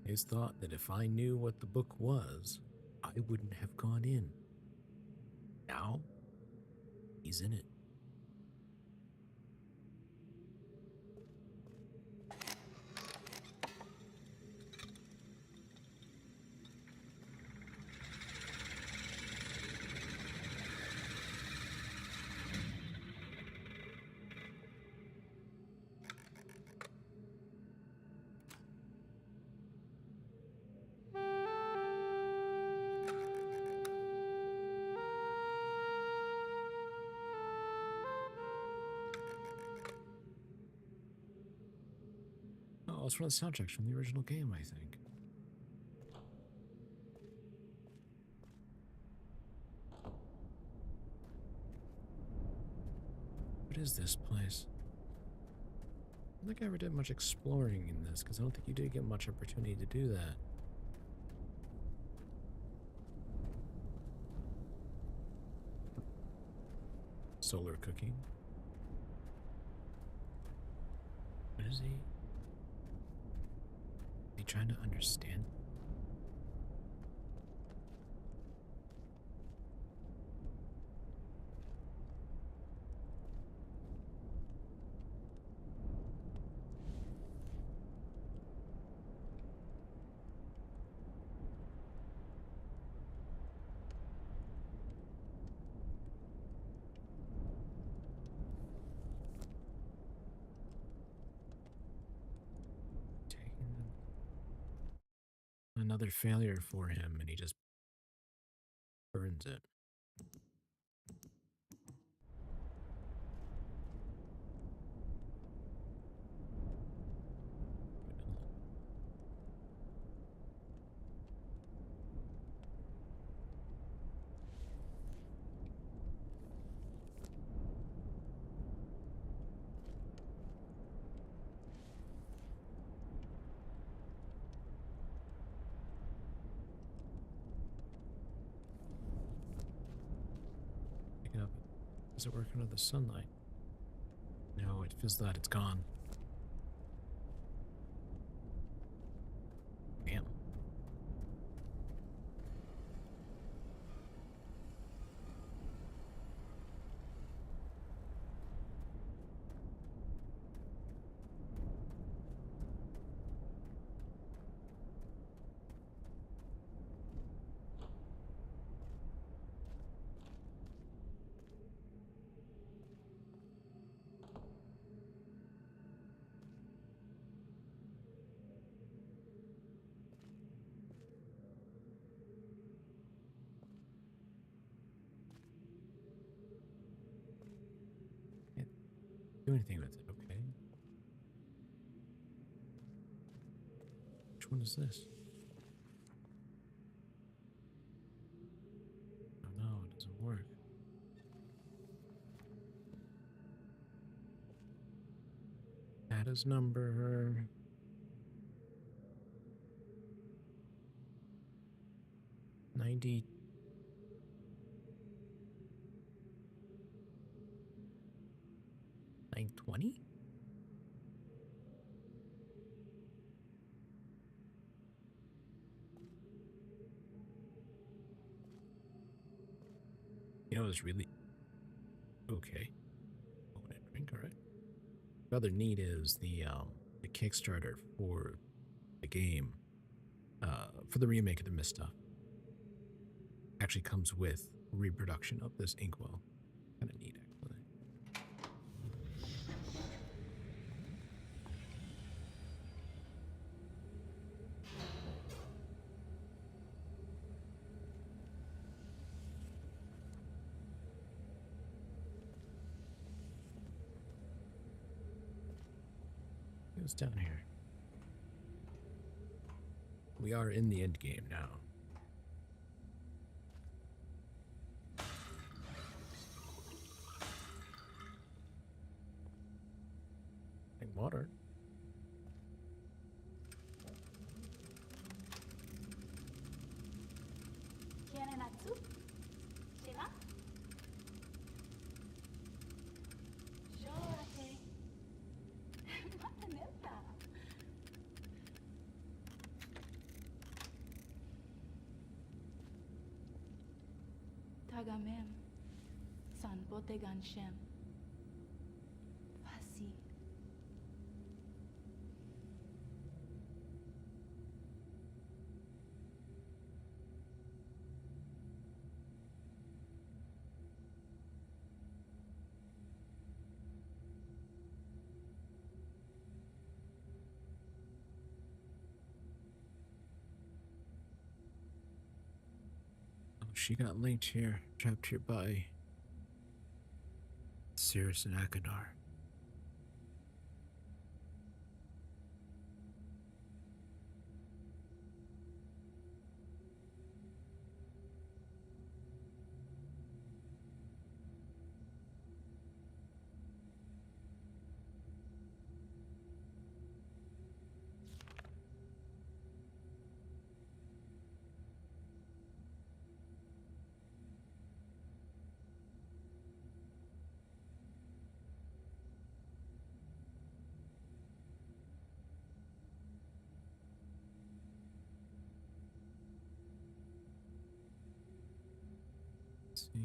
His thought that if I knew what the book was, I wouldn't have gone in. Now, he's in it. Oh, it's one of the soundtracks from the original game, I think. What is this place? I don't think I ever did much exploring in this, because I don't think you did get much opportunity to do that. Solar cooking. What is he? Is he trying to understand? Another failure for him, and he just burns it. Pick it up. Does it work under the sunlight? No, it feels that it's gone. Damn. Can't do anything with it, okay? Which one is this? Oh no, it doesn't work. Add his number. $90. $920? You know, it's really okay. Open and drink, all right. The other need is the Kickstarter for the game, for the remake of the Mist stuff. Actually comes with reproduction of this inkwell. Kind of neat, actually. What's down here? We are in the end game now. Like water. Kianenatsu? Shina? Shorake. Mataneta. Tagamem. San Botegan Shem. Fasi. Oh, she got linked here, trapped here by Cirrus and Akadar. Let's see.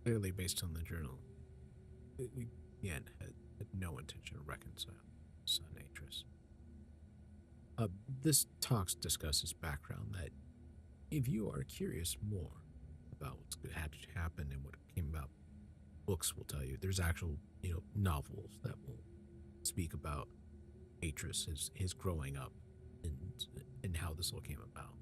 Clearly, based on the journal, we again had no intention of reconciling son Atris. This talks discusses background that if you are curious more about what's had to happen and what came about, books will tell you. There's actual, novels that will speak about Atris, his growing up, and how this all came about.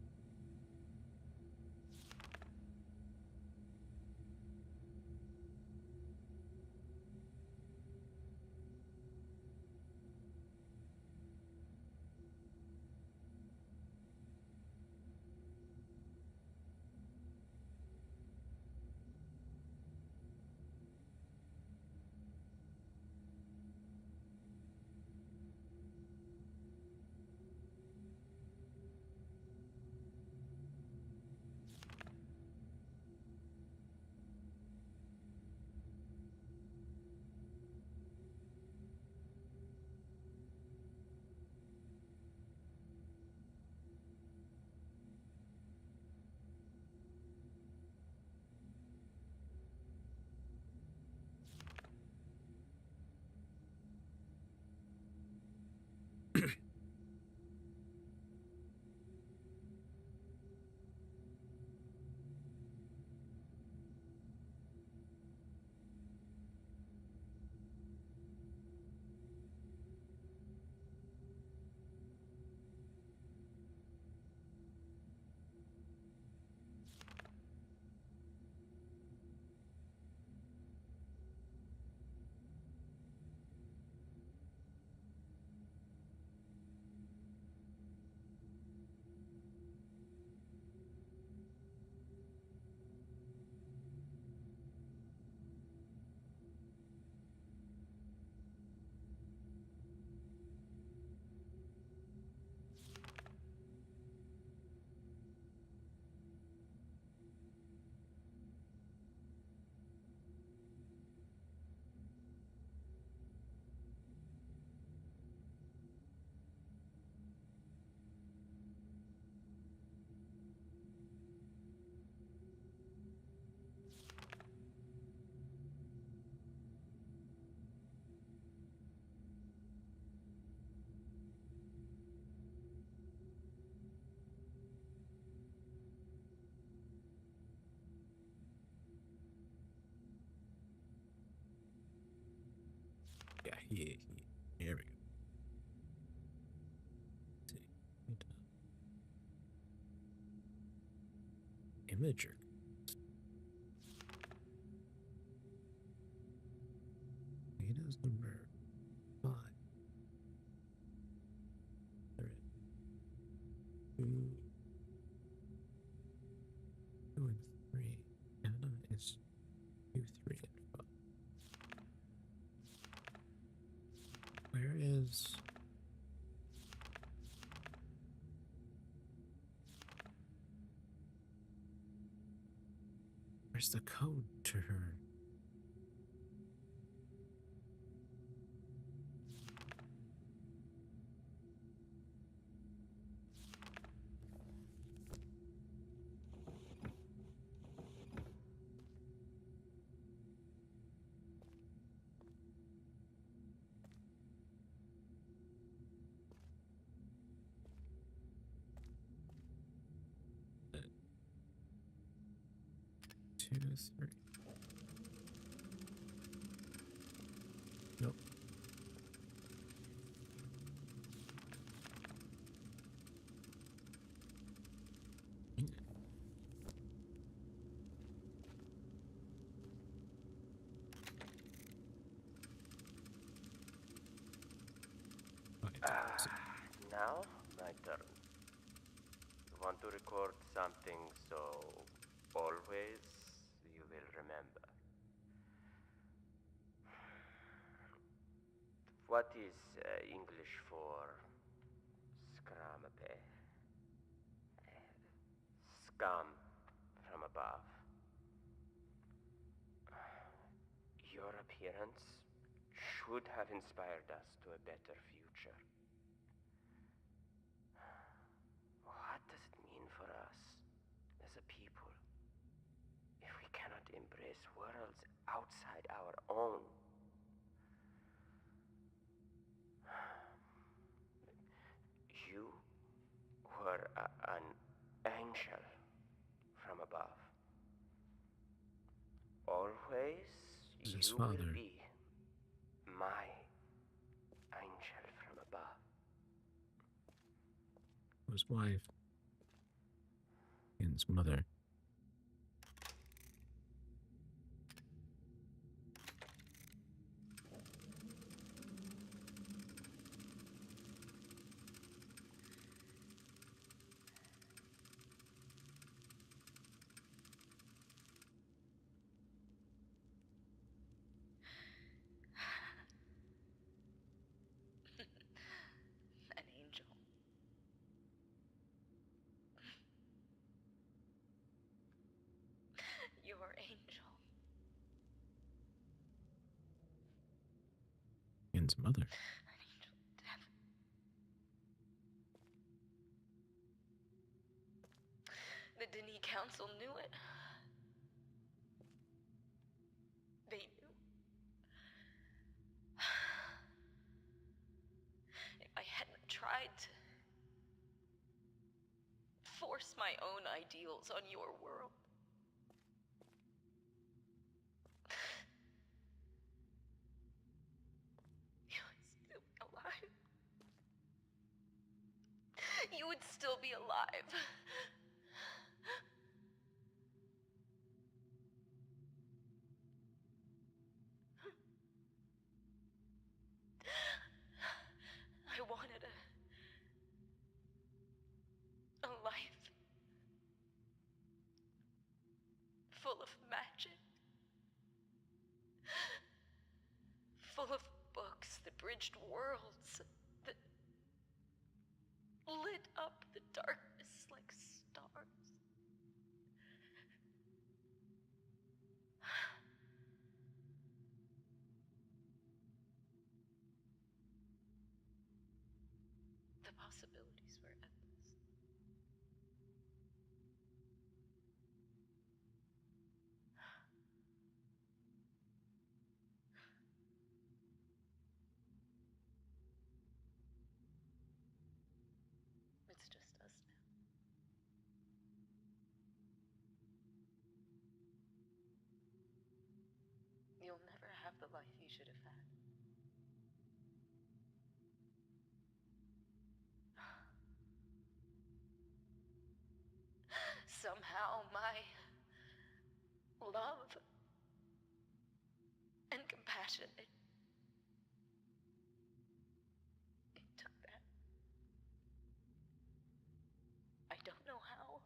yeah, here we go. Let's see. Imager. Data's number 5. There is 2, 2 and 3. Anna is 2, 3, and 5. Where is... Where's the code to her? Two, three. Nope. Now, my turn. You want to record something so always you will remember. What is English for scramape? Scum from above. Your appearance should have inspired us to a better future. What does it mean for us as a people if we cannot embrace worlds outside our own? You were an angel from above. Always This is his you father. will be my angel from above. His wife. And his mother. An angel. Your angel. And his mother. An angel of death. The Denis Council knew it. They knew. If I hadn't tried to force my own ideals on your world, you would still be alive. You would still be alive. I wanted a life full of magic, full of books that bridged worlds, that lit up the darkness like stars. The possibilities were endless. It's just us now. You'll never have the life you should have had. somehow my love and compassion, it took that. I don't know how.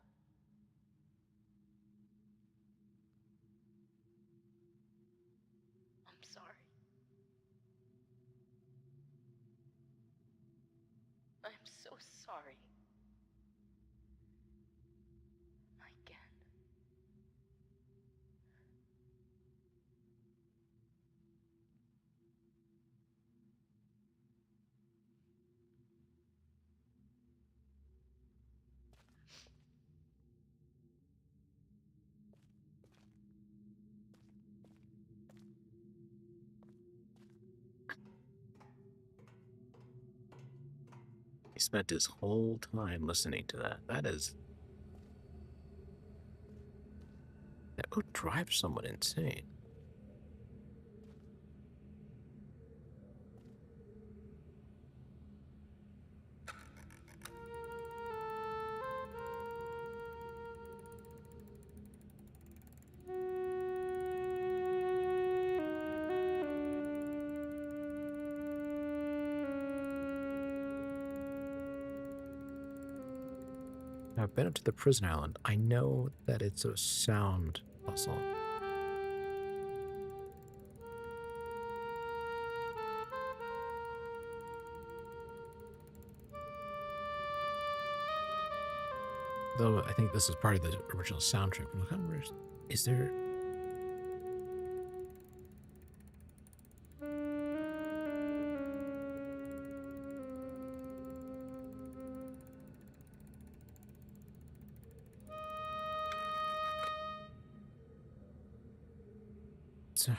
I'm sorry. I'm so sorry. Again. He spent his whole time listening to that. That would drive someone insane. I've been up to the prison island. I know that it's a sound puzzle. Though I think this is part of the original soundtrack. I'm kind of curious, is there... So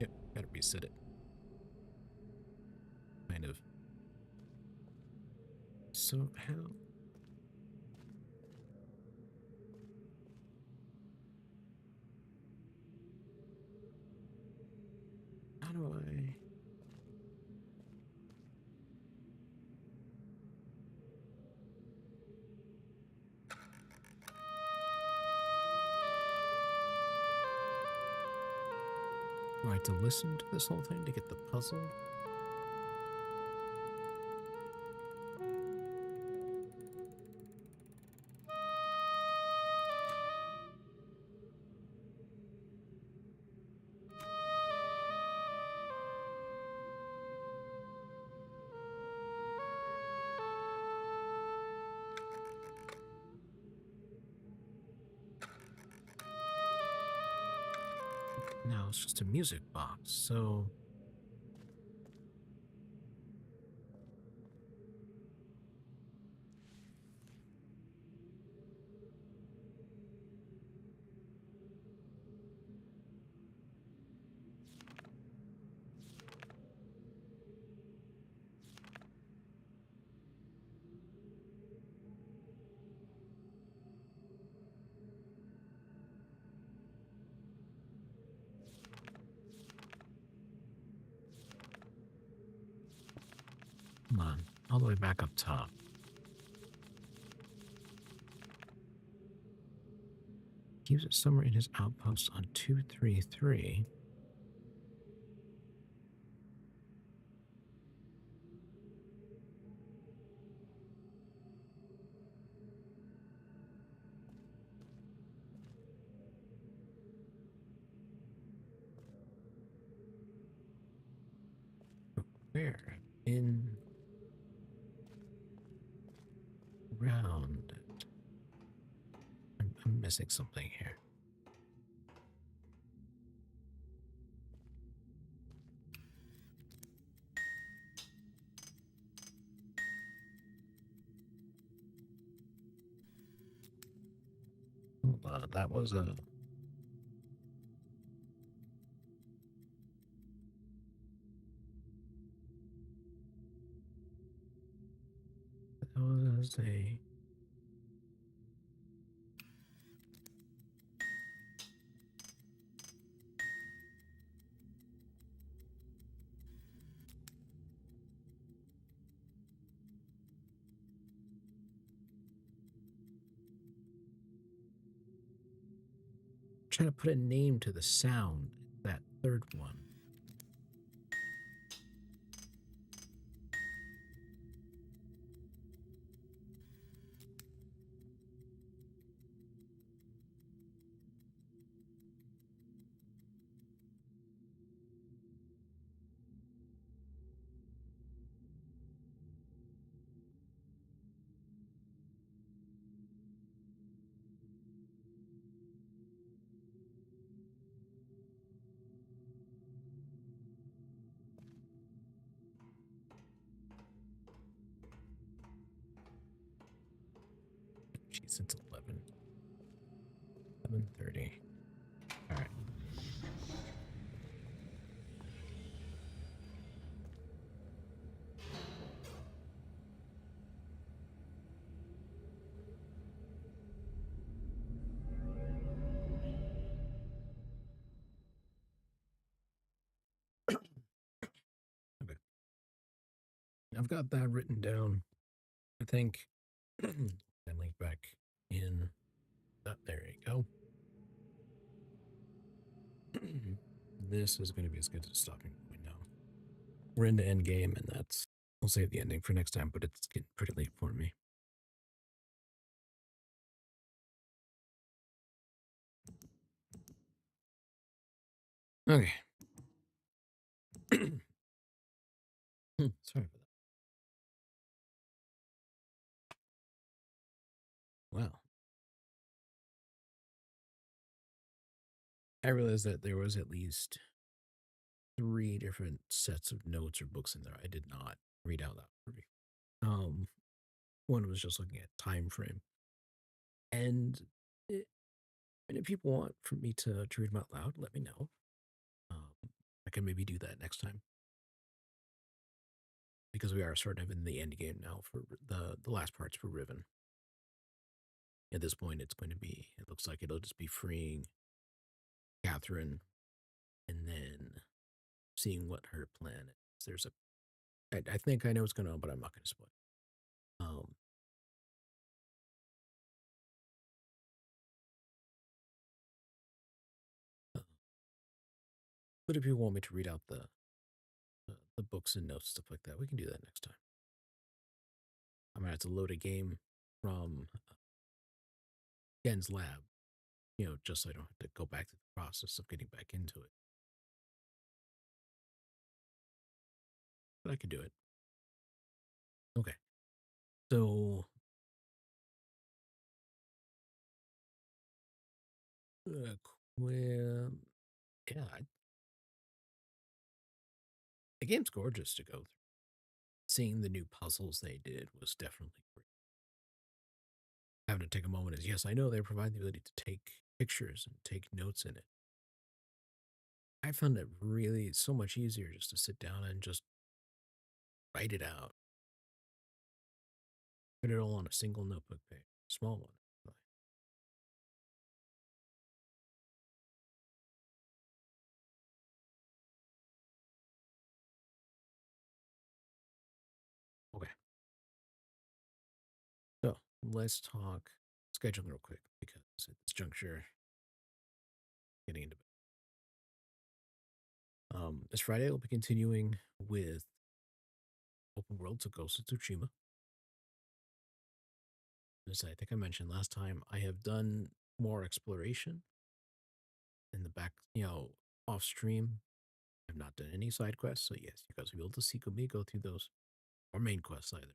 yep, gotta reset it. Kind of. So how do I... Do I have to listen to this whole thing to get the puzzle? No, it's just a music box, so... Come on, all the way back up top. Keeps it somewhere in his outpost on 233. Where? In... Round. I'm missing something here. That was a. That was a. Trying to put a name to the sound. That third one. Jeez, it's 11:30. All right. Okay. I've got that written down. I think. And link back in. There you go. This is going to be as good as a stopping point now. We're into end game, and that's. We'll save the ending for next time, but it's getting pretty late for me. Okay. Sorry for that. Wow. I realized that there was at least 3 different sets of notes or books in there I did not read out loud for me. One was just looking at time frame, and it, and if people want for me to read them out loud, let me know. I can maybe do that next time because we are sort of in the end game now for the last parts for Riven. At this point, it's going to be. It looks like it'll just be freeing Catherine, and then seeing what her plan is. There's a. I think I know what's going on, but I'm not going to spoil. Um, but if you want me to read out the books and notes stuff like that, we can do that next time. I'm gonna have to load a game from Gen's lab, just so I don't have to go back to the process of getting back into it. But I could do it. Okay. So, uh, Quim, yeah, the game's gorgeous to go through. Seeing the new puzzles they did was definitely great. Having to take a moment is yes, I know they provide the ability to take pictures and take notes in it. I found it really so much easier just to sit down and just write it out. Put it all on a single notebook page, small one. Okay. So let's talk scheduling real quick because at this juncture, getting into bed. This Friday, we'll be continuing with Open World to Ghost of Tsushima. As I think I mentioned last time, I have done more exploration in the back, off stream. I've not done any side quests, so yes, you guys will be able to see me go through those, or main quests either.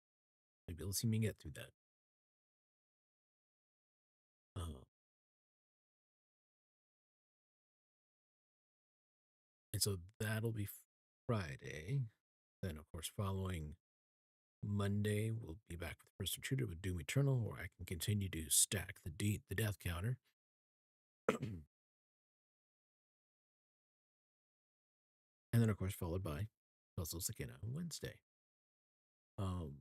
You'll be able to see me get through that. Uh, and so that'll be Friday. Then, of course, following Monday, we'll be back with First Intruder with Doom Eternal, where I can continue to stack the death counter. and then, of course, followed by puzzles again on Wednesday. Um,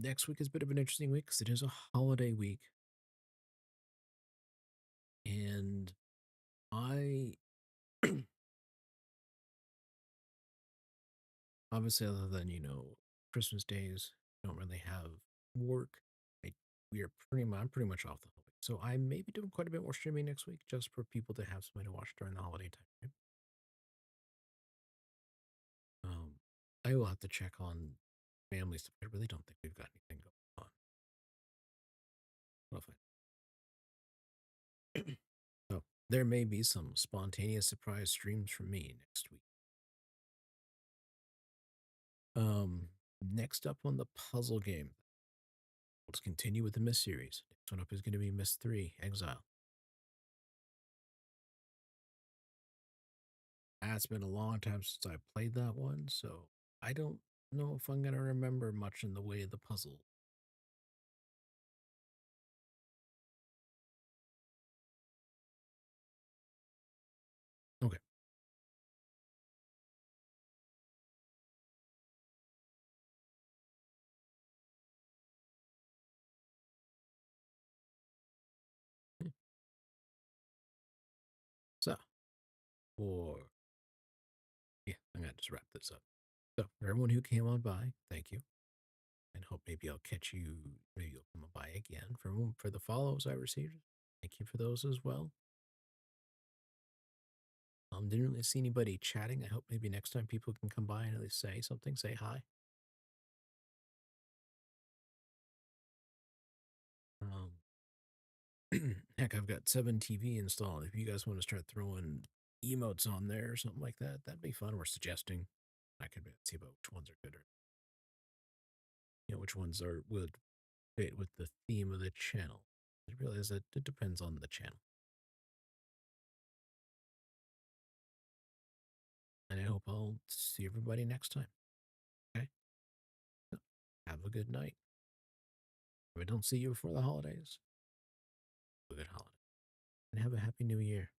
Next week is a bit of an interesting week because it is a holiday week, and I obviously, other than Christmas days, don't really have work. I we are pretty much I'm pretty much off the whole week, so I may be doing quite a bit more streaming next week just for people to have something to watch during the holiday time frame. I will have to check on family stuff. I really don't think we've got anything going on. But I'll find. So there may be some spontaneous surprise streams from me next week. Next up on the puzzle game, let's continue with the Myst series. Next one up is going to be Myst 3 Exile. It's been a long time since I played that one, so I don't know if I'm going to remember much in the way of the puzzle. Okay. So, for yeah, I'm going to just wrap this up. So, for everyone who came on by, thank you. And hope maybe I'll catch you, maybe you'll come by again for the follows I received. Thank you for those as well. Didn't really see anybody chatting. I hope maybe next time people can come by and at least say something, say hi. Um, Heck, I've got 7TV installed. If you guys want to start throwing emotes on there or something like that, that'd be fun. We're suggesting. I could see about which ones are good or which ones would fit with the theme of the channel. I realize that it depends on the channel. And I hope I'll see everybody next time. Okay? So, have a good night. If I don't see you before the holidays, have a good holiday. And have a happy new year.